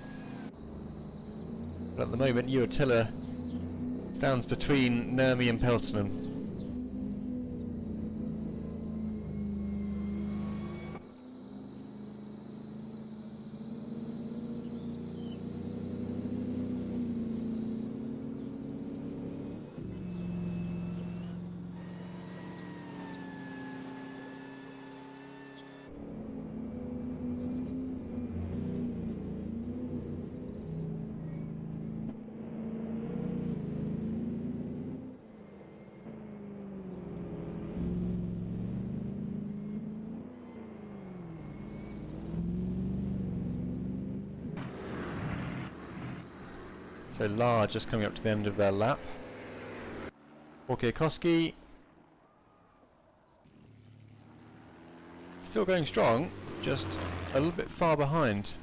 But at the moment, Uatilla stands between Nermi and Peltonen. So La just coming up to the end of their lap. Korkiakowski still going strong, just a little bit far behind.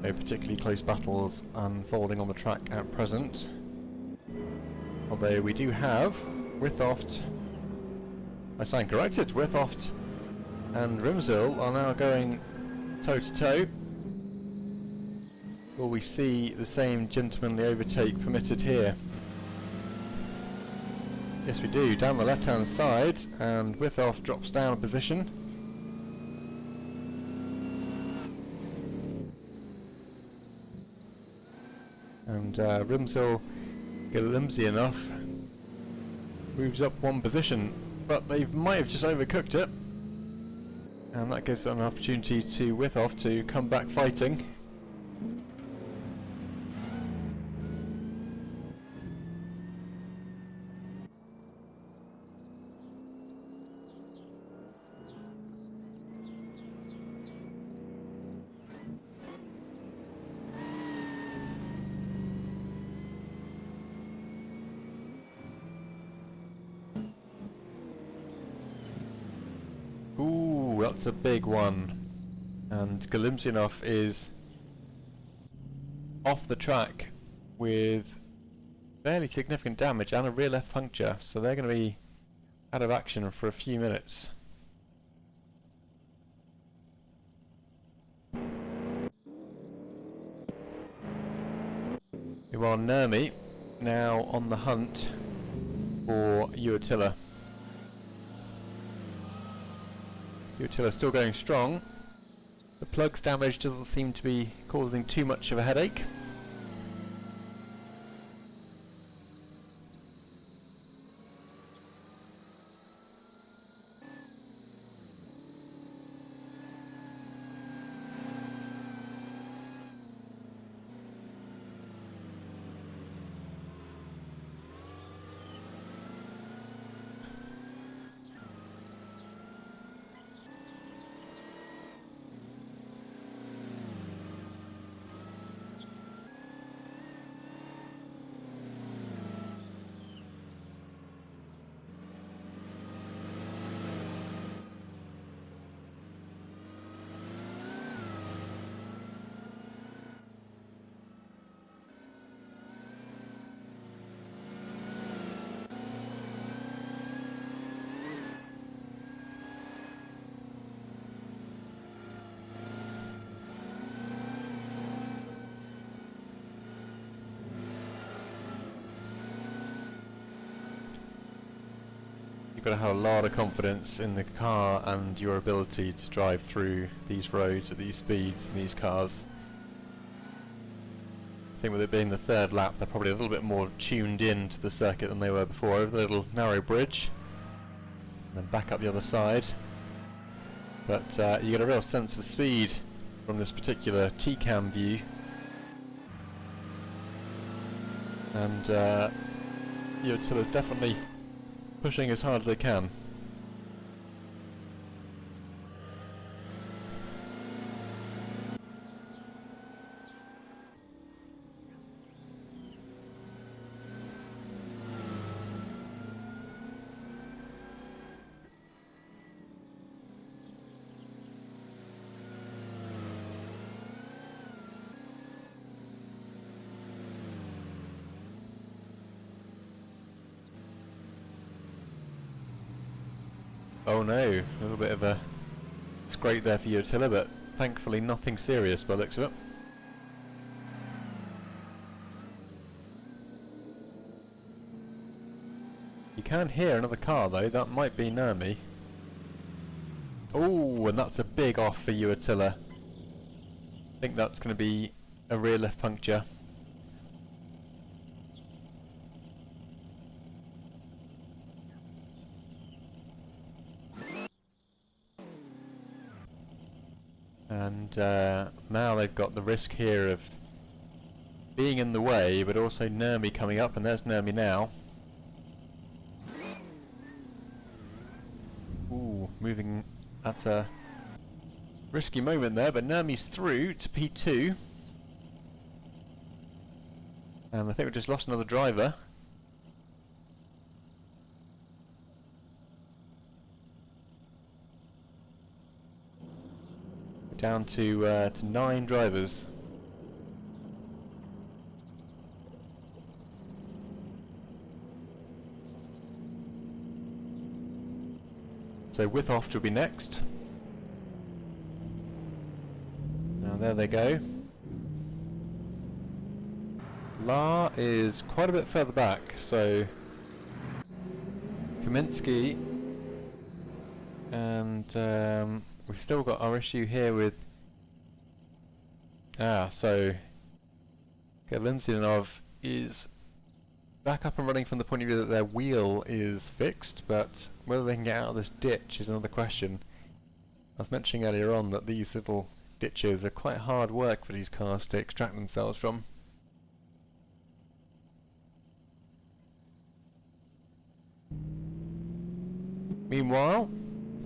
No particularly close battles unfolding on the track at present. Although we do have Withoft, I stand corrected, Withoft and Rimzil are now going toe to toe. Will we see the same gentlemanly overtake permitted here? Yes we do, down the left hand side, and Withoft drops down a position. And Rimzil, Galimsy enough, moves up one position, but they might have just overcooked it, and that gives them an opportunity to Withoft to come back fighting. Ooh, that's a big one. And Galimzyanov is off the track with fairly significant damage and a rear left puncture, so they're going to be out of action for a few minutes. While Nermi now on the hunt for Uatilla. Uatilla still going strong. The plug's damage doesn't seem to be causing too much of a headache. You've got to have a lot of confidence in the car and your ability to drive through these roads at these speeds in these cars. I think with it being the third lap, they're probably a little bit more tuned in to the circuit than they were before, over the little narrow bridge. And then back up the other side. But you get a real sense of speed from this particular T-cam view. And Utilla's definitely pushing as hard as they can. Oh no, a little bit of a scrape there for Utilla, but thankfully nothing serious by the looks of it. You can hear another car though, that might be Nurmi. Oh, and that's a big off for Utilla. I think that's going to be a rear left puncture. And now they've got the risk here of being in the way, but also Nurmi coming up, and there's Nurmi now. Ooh, moving at a risky moment there, but Nurmi's through to P2. And I think we just lost another driver. Down to 9 drivers. So Withoft will be next. Now there they go. La is quite a bit further back, so Kaminsky, and we've still got our issue here with so Limzinov is back up and running from the point of view that their wheel is fixed, but whether they can get out of this ditch is another question. I was mentioning earlier on that these little ditches are quite hard work for these cars to extract themselves from. Meanwhile,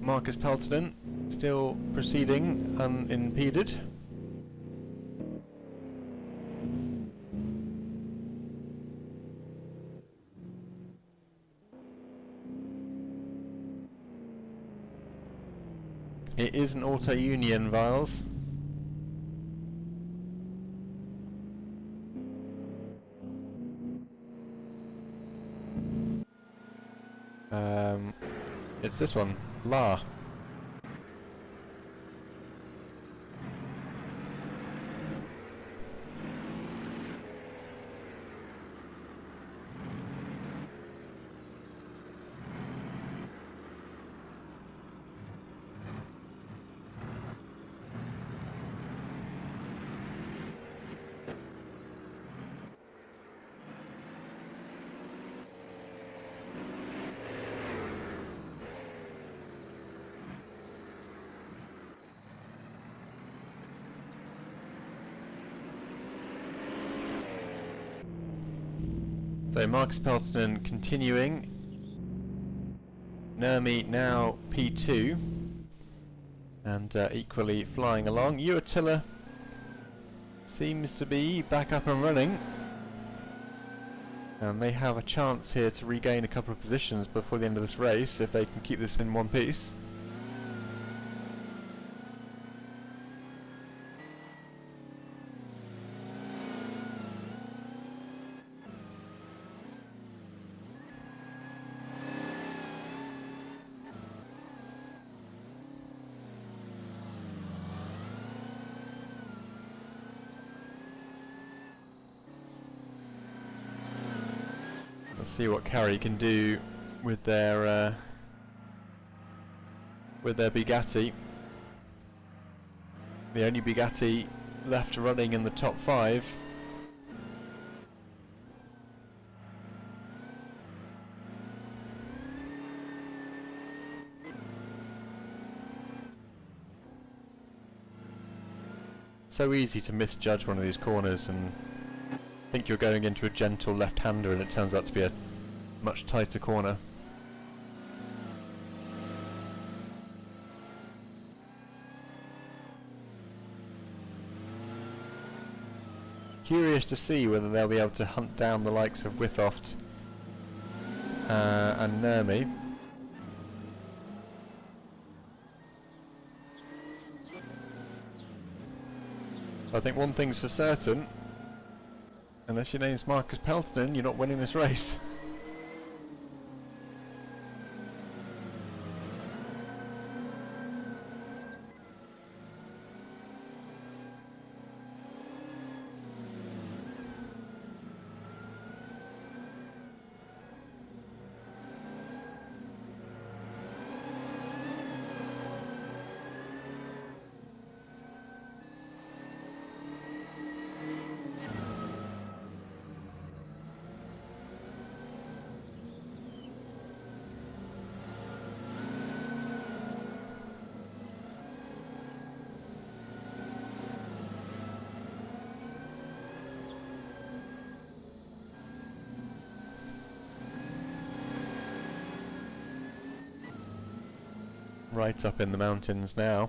Marcus Peltonen still proceeding unimpeded. It is an auto union, Viles. It's this one, La. So Marcus Peltonen continuing. Nurmi now P2. And equally flying along. Utilla seems to be back up and running. And they have a chance here to regain a couple of positions before the end of this race if they can keep this in one piece. Let's see what Carey can do with their with their Bugatti. The only Bugatti left running in the top 5. So easy to misjudge one of these corners and think you're going into a gentle left-hander, and it turns out to be a much tighter corner. Curious to see whether they'll be able to hunt down the likes of Withoft and Nurmi. I think one thing's for certain, unless your name's Marcus Peltonen, you're not winning this race. Right up in the mountains now.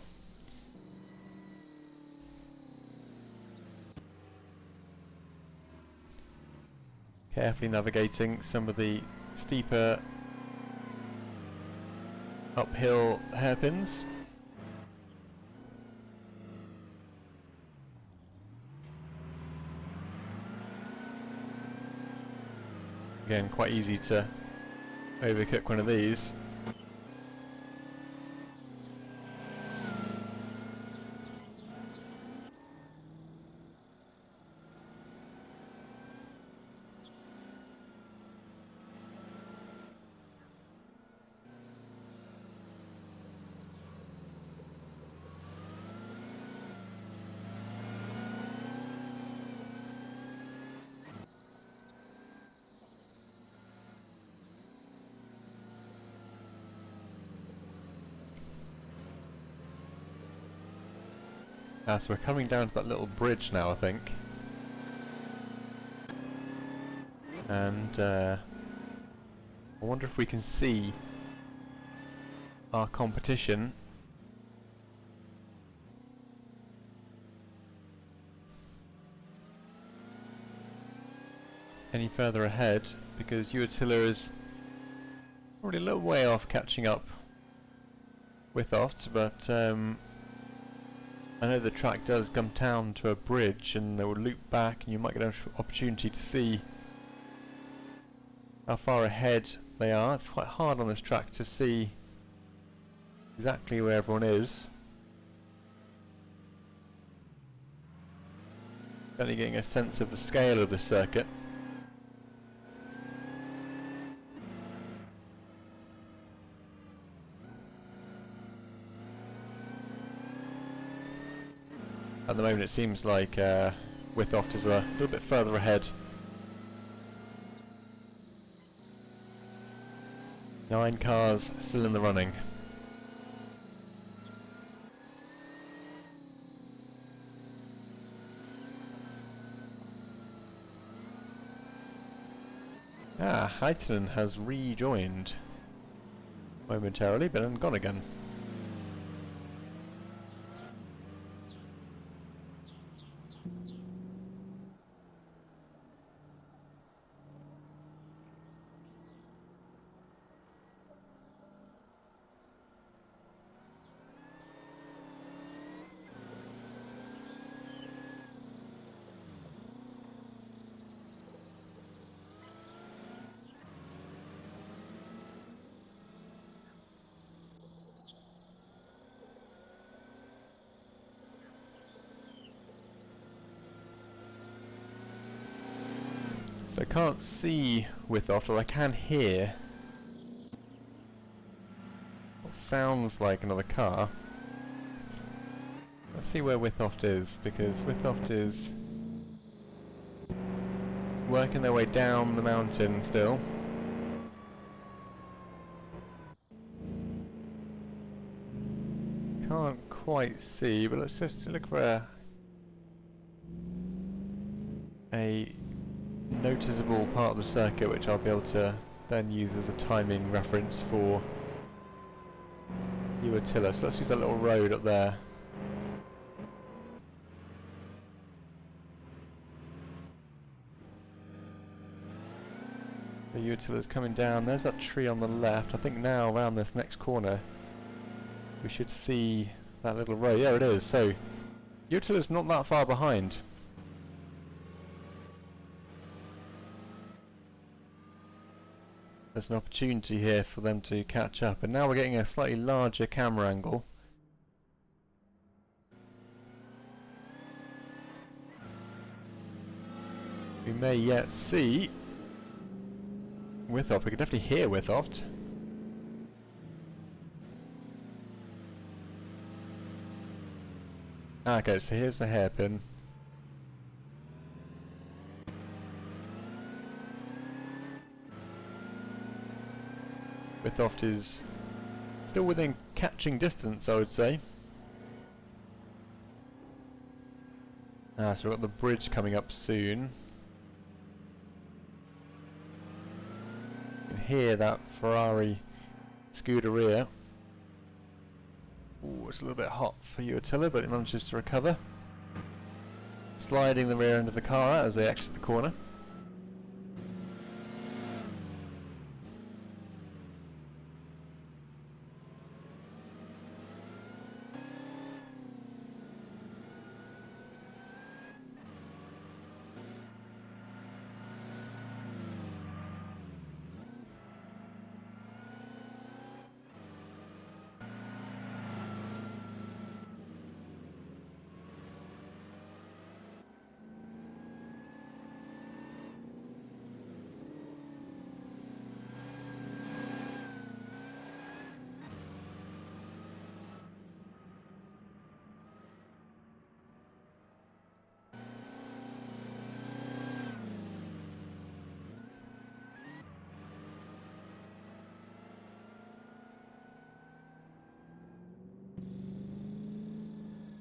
Carefully navigating some of the steeper uphill hairpins. Again, quite easy to overcook one of these. So we're coming down to that little bridge now, I think. And I wonder if we can see our competition. Any further ahead, because Uatilla is probably a little way off catching up with Oft, but I know the track does come down to a bridge and they will loop back, and you might get an opportunity to see how far ahead they are. It's quite hard on this track to see exactly where everyone is. Only getting a sense of the scale of the circuit. At the moment it seems like Withoft is a little bit further ahead. 9 cars still in the running. Heitinen has rejoined momentarily, but then gone again. So I can't see Withoft, although I can hear. sounds like another car. Let's see where Withoft is, because Withoft is working their way down the mountain still. Can't quite see, but let's just look for a noticeable part of the circuit which I'll be able to then use as a timing reference for Attila. So let's use that little road up there. The Attila's coming down. There's that tree on the left. I think now around this next corner we should see that little road. There it is. So Attila's not that far behind. There's an opportunity here for them to catch up, and now we're getting a slightly larger camera angle. We may yet see Withoft. We can definitely hear Withoft. Okay, so here's the hairpin. Withoft is still within catching distance, I would say. So we've got the bridge coming up soon. You can hear that Ferrari Scuderia. Ooh, it's a little bit hot for you, Attila, but it manages to recover. Sliding the rear end of the car out as they exit the corner.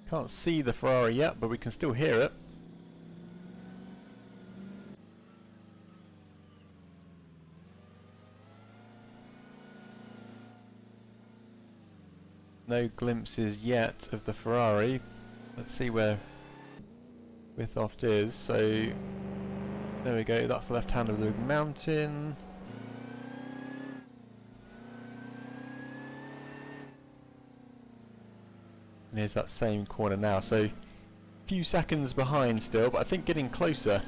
Can't see the Ferrari yet, but we can still hear it. No glimpses yet of the Ferrari. Let's see where Withoft is. So there we go, that's the left hand of the mountain. And here's that same corner now, so a few seconds behind still, but I think getting closer.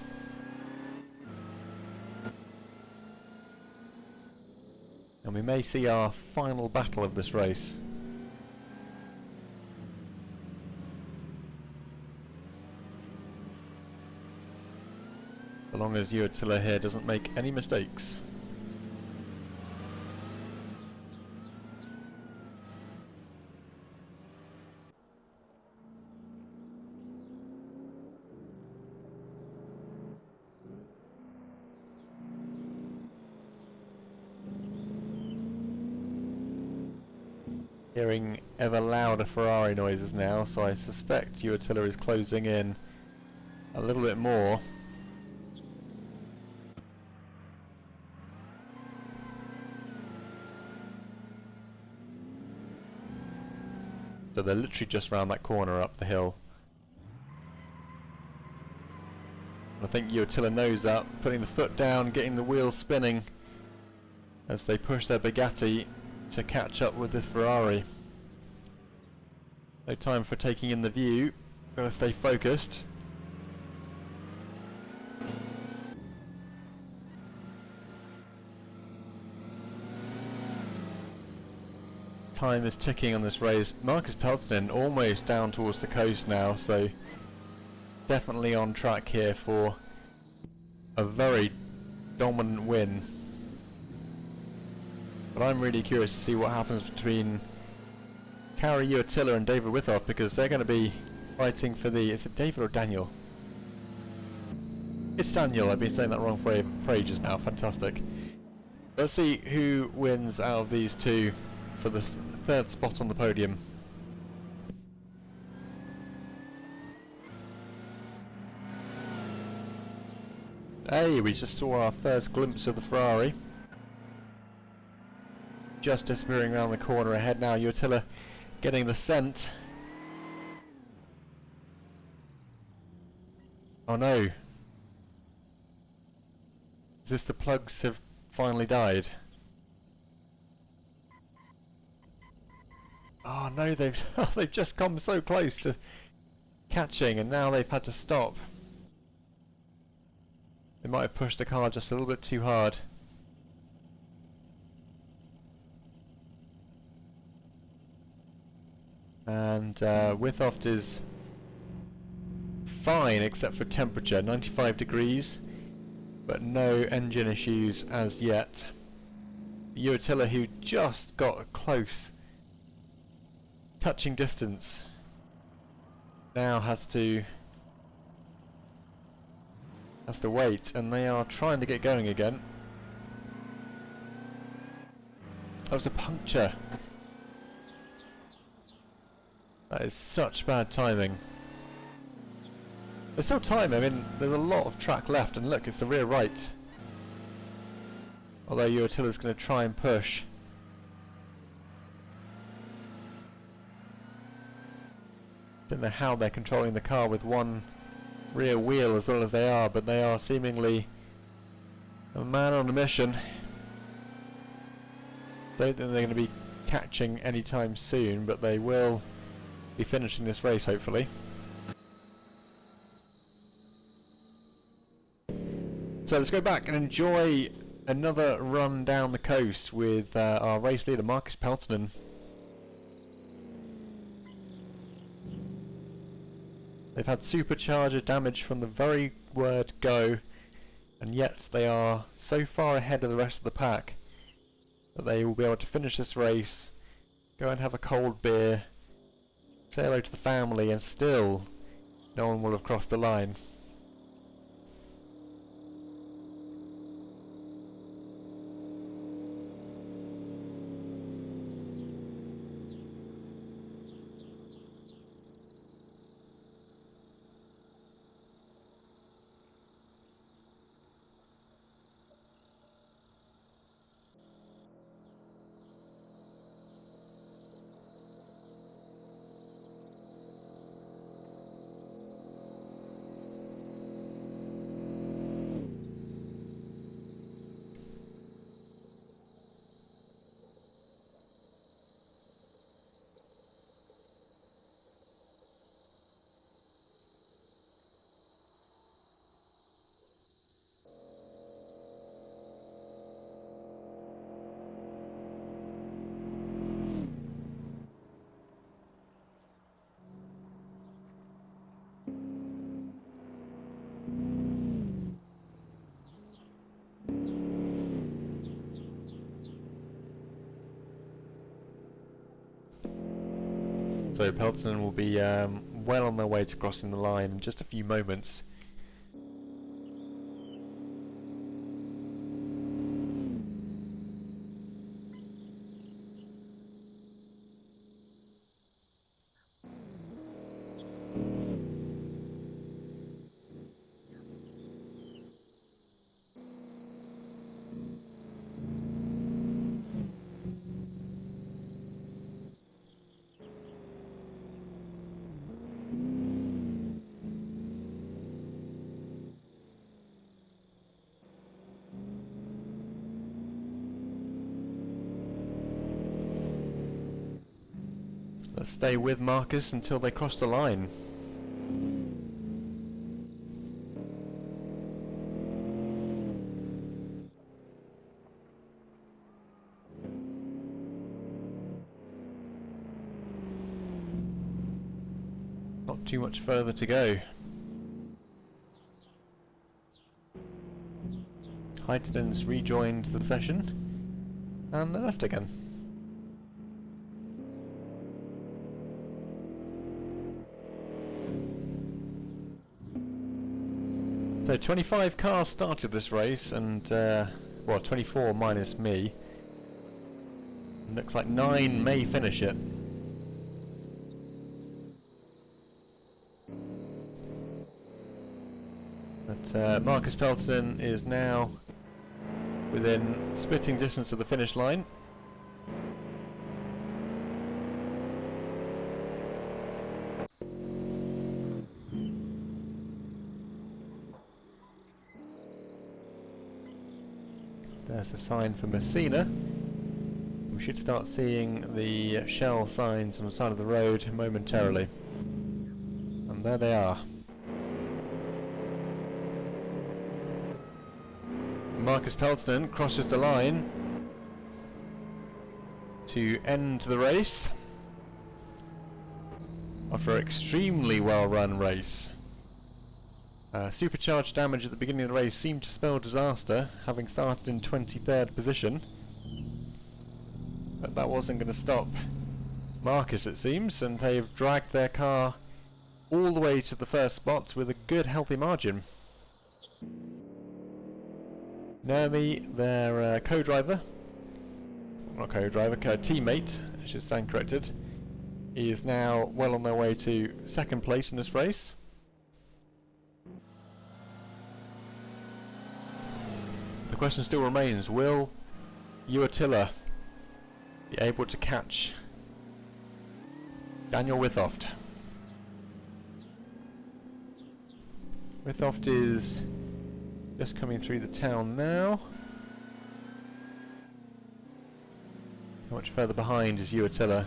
And we may see our final battle of this race. As long as Attila here doesn't make any mistakes. Hearing ever louder Ferrari noises now, so I suspect Attila is closing in a little bit more. So they're literally just round that corner up the hill. I think Attila knows that, putting the foot down, getting the wheels spinning as they push their Bugatti to catch up with this Ferrari. No time for taking in the view, gotta stay focused. Time is ticking on this race. Marcus Peltonen almost down towards the coast now, so definitely on track here for a very dominant win. But I'm really curious to see what happens between carry you, Attila and David Withoff, because they're going to be fighting for the... Is it David or Daniel? It's Daniel. I've been saying that wrong for ages now. Fantastic. Let's see who wins out of these two for the third spot on the podium. Hey, we just saw our first glimpse of the Ferrari. Just disappearing around the corner ahead now. Attila getting the scent. Oh no. Is this the plugs have finally died? Oh no, they've just come so close to catching and now they've had to stop. They might have pushed the car just a little bit too hard. And Withoft is fine except for temperature, 95 degrees, but no engine issues as yet. Attila, who just got a close touching distance, now has to wait, and they are trying to get going again. That was a puncture. That is such bad timing. There's still time. I mean, there's a lot of track left, and look, it's the rear right. Although Attila's going to try and push. Don't know how they're controlling the car with one rear wheel as well as they are, but they are seemingly a man on a mission. Don't think they're going to be catching anytime soon, but they will be finishing this race hopefully. So let's go back and enjoy another run down the coast with our race leader Marcus Peltonen. They've had supercharger damage from the very word go, and yet they are so far ahead of the rest of the pack that they will be able to finish this race, go and have a cold beer, say hello to the family, and still no one will have crossed the line. So Peltonen will be well on their way to crossing the line in just a few moments. Let's stay with Marcus until they cross the line. Not too much further to go. Heitonen's rejoined the session and they're left again. So 25 cars started this race, and well, 24 minus me. Looks like 9 may finish it. But Marcus Pelton is now within spitting distance of the finish line. There's a sign for Messina. We should start seeing the Shell signs on the side of the road momentarily. And there they are. Marcus Pelton crosses the line to end the race after an extremely well run race. Supercharged damage at the beginning of the race seemed to spell disaster, having started in 23rd position. But that wasn't going to stop Marcus, it seems, and they've dragged their car all the way to the first spot with a good healthy margin. Naomi, their co-driver, not co-driver, teammate, I should stand corrected, is now well on their way to second place in this race. The question still remains, will Uatilla be able to catch Daniel Withoft? Withoft is just coming through the town now. How much further behind is Uatilla?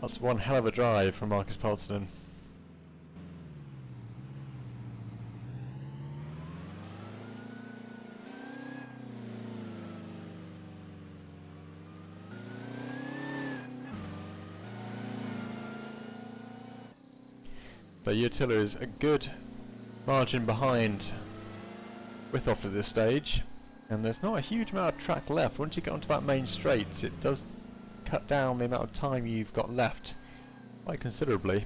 That's one hell of a drive from Marcus Pelton. So Uatilla is a good margin behind Withoft at this stage, and there's not a huge amount of track left. Once you get onto that main straight, it does cut down the amount of time you've got left quite considerably.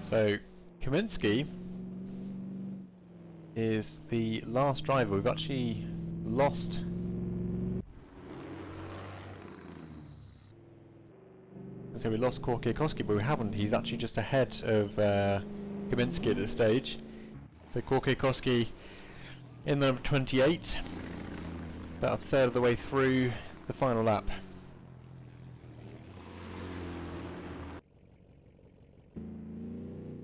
So Kaminsky is the last driver. We've actually lost we lost Korkiakowski, but we haven't. He's actually just ahead of Kaminsky at this stage. So Korkiakowski in the number 28, about a third of the way through the final lap.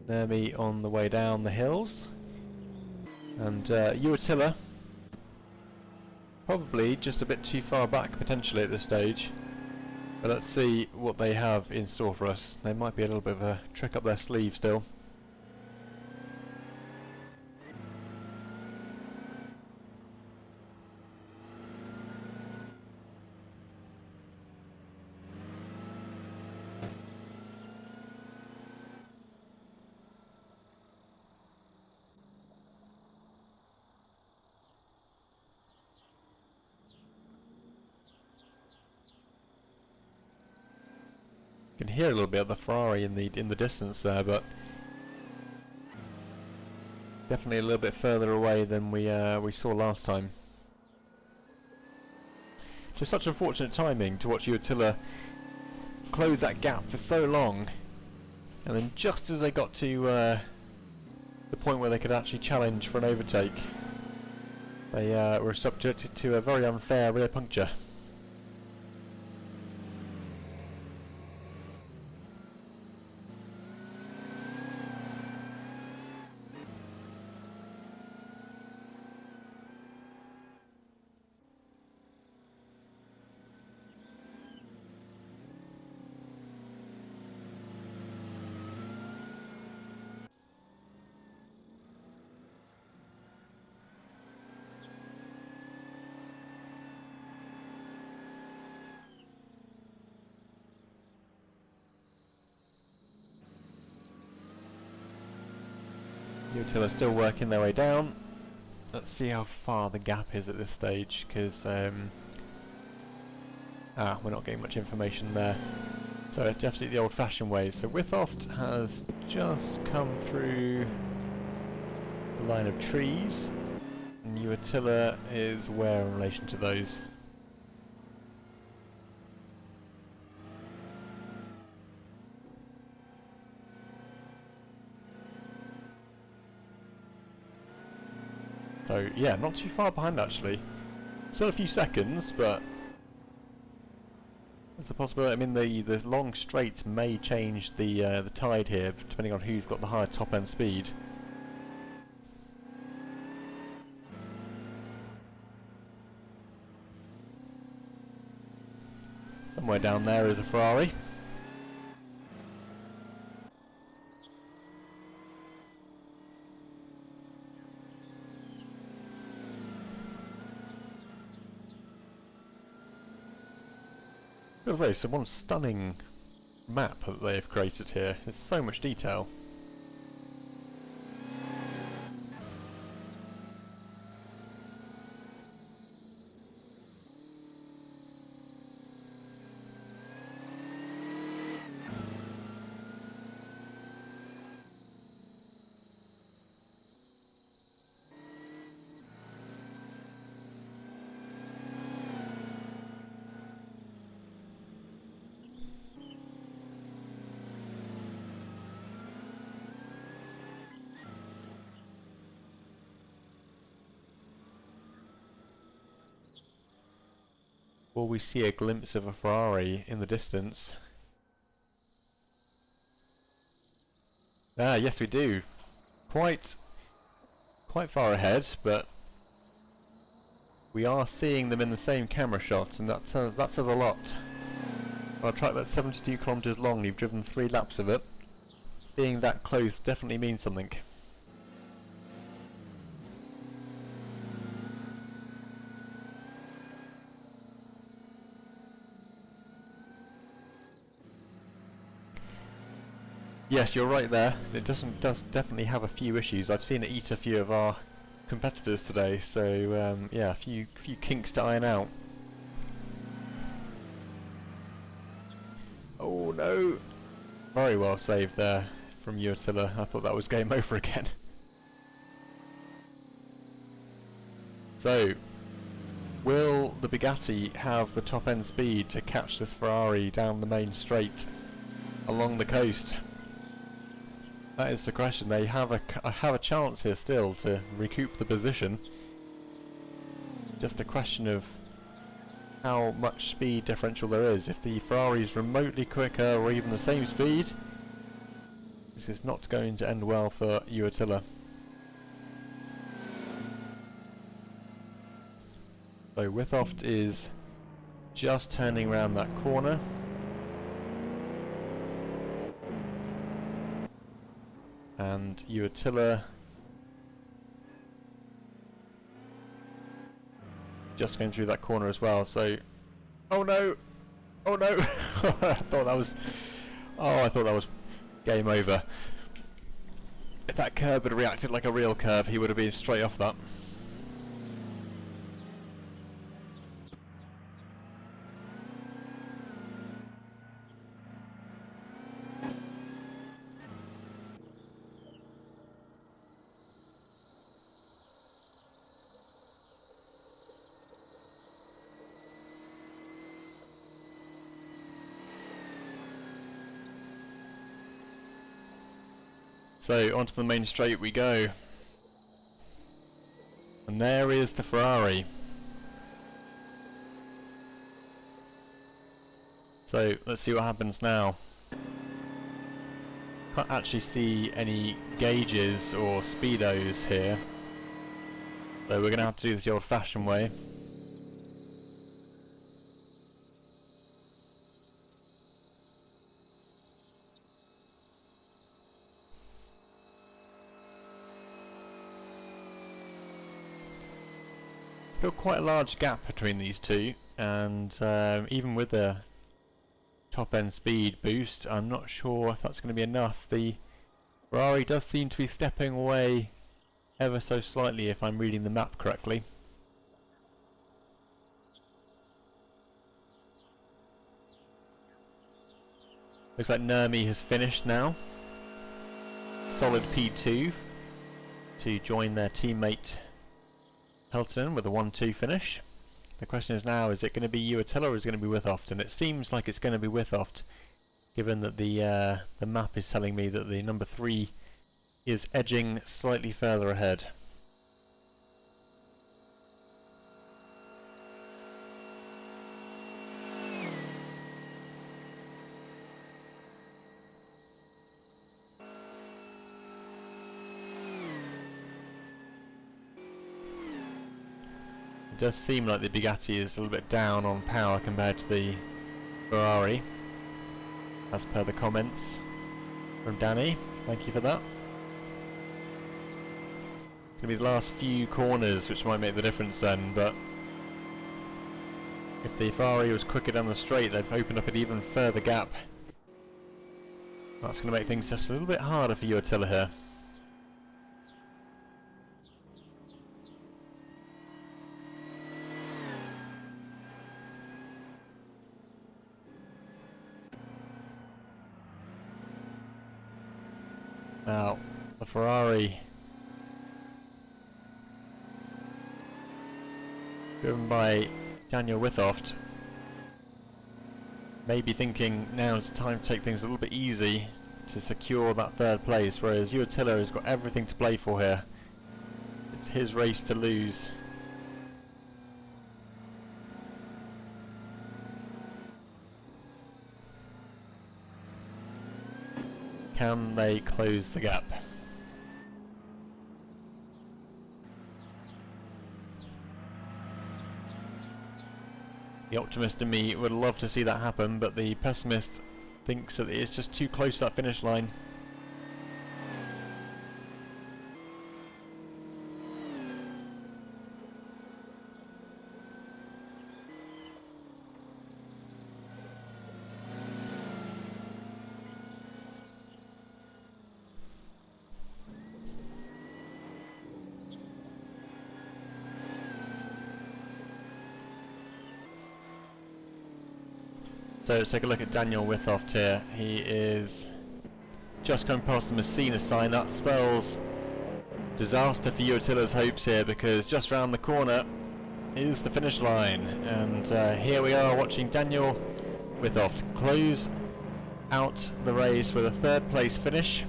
Nermi on the way down the hills, and Uatilla probably just a bit too far back potentially at this stage, but let's see what they have in store for us. There might be a little bit of a trick up their sleeve still. You can hear a little bit of the Ferrari in the distance there, but definitely a little bit further away than we saw last time. Just such unfortunate timing to watch Uatilla close that gap for so long, and then just as they got to the point where they could actually challenge for an overtake, they were subjected to a very unfair rear puncture. Utility still working their way down. Let's see how far the gap is at this stage, because we're not getting much information there. So definitely the old-fashioned way. So Withoft has just come through the line of trees, and Uatilla is where in relation to those? So yeah, not too far behind actually. Still a few seconds, but there's a possibility. I mean, the long straight may change the tide here, depending on who's got the higher top end speed. Somewhere down there is a Ferrari. As I say, one stunning map that they've created here. There's so much detail. Will we see a glimpse of a Ferrari in the distance? Ah, yes we do. Quite far ahead, but we are seeing them in the same camera shot, and that says a lot. On a track that's 72 kilometers long, you've driven 3 laps of it. Being that close definitely means something. Yes, you're right there. It does definitely have a few issues. I've seen it eat a few of our competitors today, so yeah, a few kinks to iron out. Oh no! Very well saved there from Uatilla. I thought that was game over again. So, will the Bugatti have the top end speed to catch this Ferrari down the main straight along the coast? That is the question. They have a chance here still to recoup the position. Just a question of how much speed differential there is. If the Ferrari is remotely quicker or even the same speed, this is not going to end well for Uatilla. So Withoft is just turning around that corner. And Uatilla just going through that corner as well, so oh no! Oh no! I thought that was game over. If that curb had reacted like a real curve, he would have been straight off that. So onto the main straight we go, and there is the Ferrari. So let's see what happens now. Can't actually see any gauges or speedos here, so we're going to have to do this the old-fashioned way. Still quite a large gap between these two, and even with the top end speed boost, I'm not sure if that's going to be enough. The Ferrari does seem to be stepping away ever so slightly if I'm reading the map correctly. Looks like Nurmi has finished now. Solid P2 to join their teammate Helton with a 1-2 finish. The question is now, is it going to be Uatilla or is it going to be Withoft? And it seems like it's going to be Withoft, given that the map is telling me that the number 3 is edging slightly further ahead. It does seem like the Bugatti is a little bit down on power compared to the Ferrari, as per the comments from Danny. Thank you for that. It's going to be the last few corners which might make the difference then, but if the Ferrari was quicker down the straight, they've opened up an even further gap. That's going to make things just a little bit harder for Uatilla here. Now, the Ferrari, driven by Daniel Withoft, may be thinking now's the time to take things a little bit easy to secure that third place, whereas Uatilla has got everything to play for here. It's his race to lose. Can they close the gap? The optimist in me would love to see that happen, but the pessimist thinks that it's just too close to that finish line. So let's take a look at Daniel Withoft here. He is just coming past the Messina sign. That spells disaster for Uatilla's hopes here, because just round the corner is the finish line. And here we are watching Daniel Withoft close out the race with a third place finish.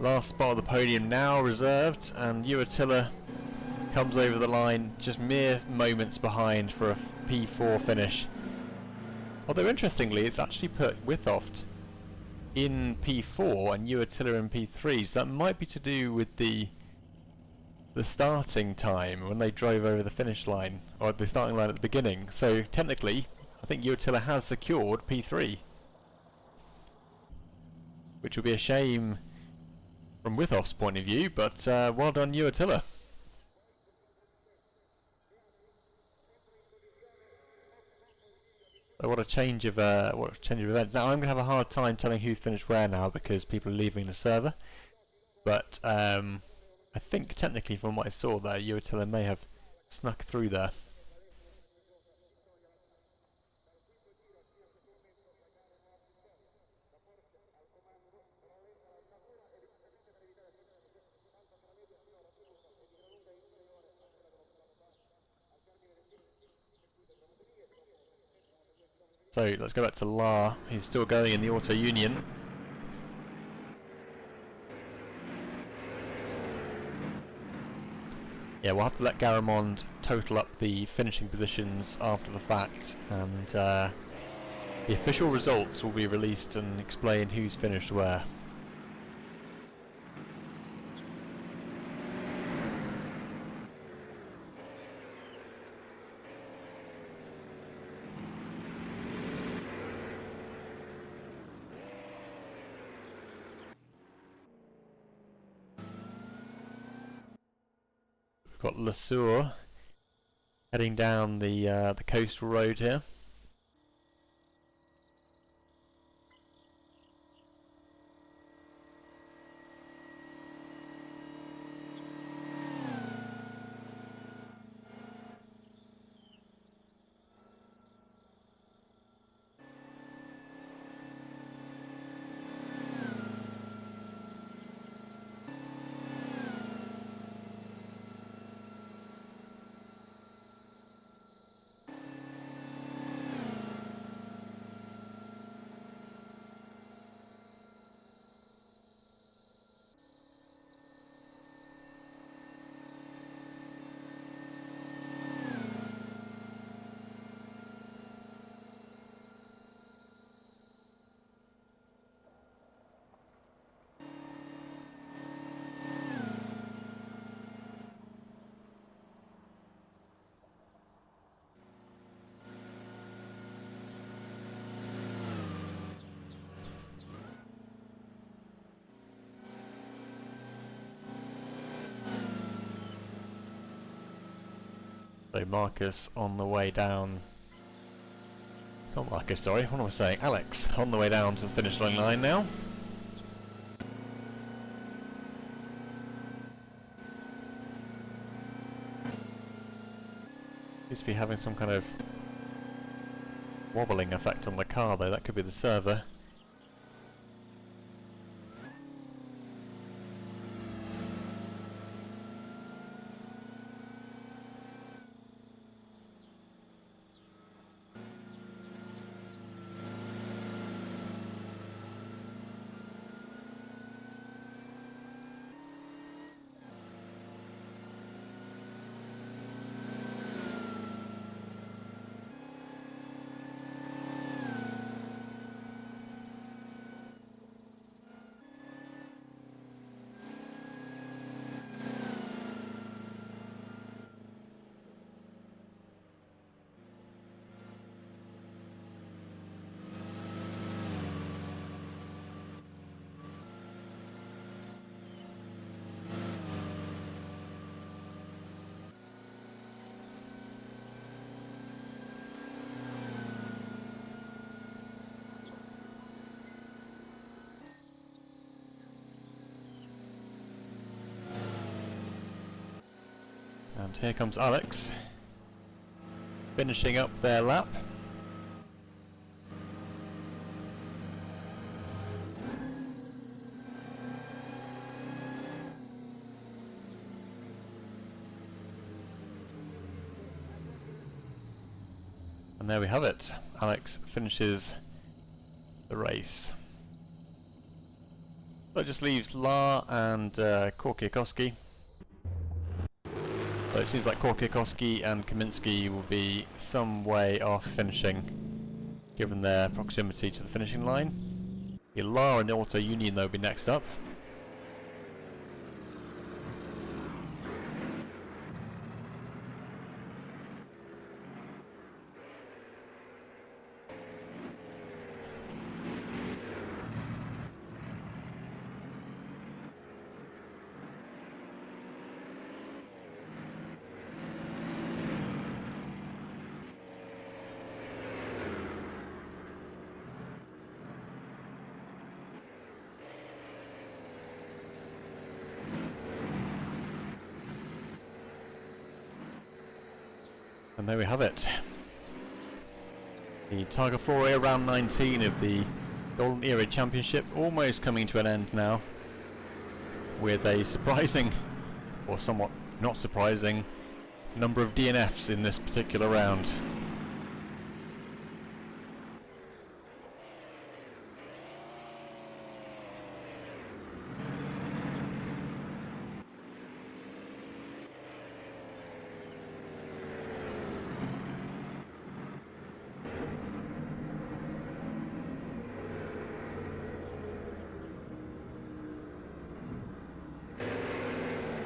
Last spot of the podium now reserved, and Uatilla comes over the line just mere moments behind for a P4 finish. Although interestingly, it's actually put Withoft in P4 and Uatilla in P3, so that might be to do with the starting time when they drove over the finish line, or the starting line at the beginning. So technically, I think Uatilla has secured P3, which will be a shame from Withoft's point of view, but well done Uatilla. What a change of events. Now I'm going to have a hard time telling who's finished where now, because people are leaving the server. But I think technically from what I saw there, Uatilla may have snuck through there. So let's go back to La. He's still going in the Auto Union. Yeah, we'll have to let Garamond total up the finishing positions after the fact, and the official results will be released and explain who's finished where. Got Le Sueur heading down the coastal road here. So Marcus on the way down. Not Marcus, sorry, what am I saying? Alex on the way down to the finish line now. Seems to be having some kind of wobbling effect on the car though, that could be the server. And here comes Alex, finishing up their lap. And there we have it. Alex finishes the race. So it just leaves La and Korkiakowski. But it seems like Korkiakowski and Kaminski will be some way off finishing, given their proximity to the finishing line. La and the Auto Union though will be next up. And there we have it. The Targa Florio round 19 of the Golden Era Championship almost coming to an end now, with a surprising, or somewhat not surprising, number of DNFs in this particular round.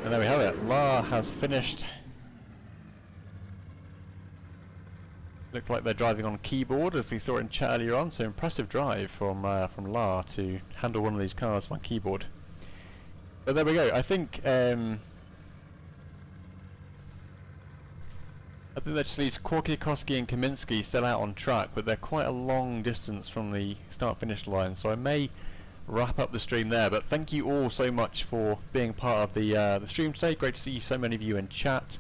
And there we have it. La has finished. Looks like they're driving on keyboard, as we saw in chat earlier on. So impressive drive from La to handle one of these cars on keyboard. But there we go. I think that just leaves Korkiakowski and Kaminski still out on track, but they're quite a long distance from the start-finish line. So I may wrap up the stream there, but thank you all so much for being part of the stream today. Great to see so many of you in chat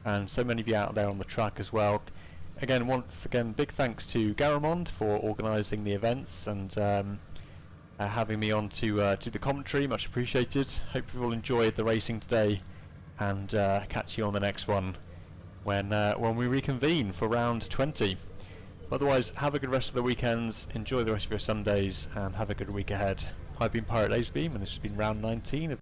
and so many of you out there on the track as well. Again, once again, big thanks to Garamond for organising the events and having me on to the commentary. Much appreciated. Hope you all enjoyed the racing today, and catch you on the next one when we reconvene for round 20. Otherwise, have a good rest of the weekends, enjoy the rest of your Sundays, and have a good week ahead. I've been Pirate Laserbeam, and this has been round 19 of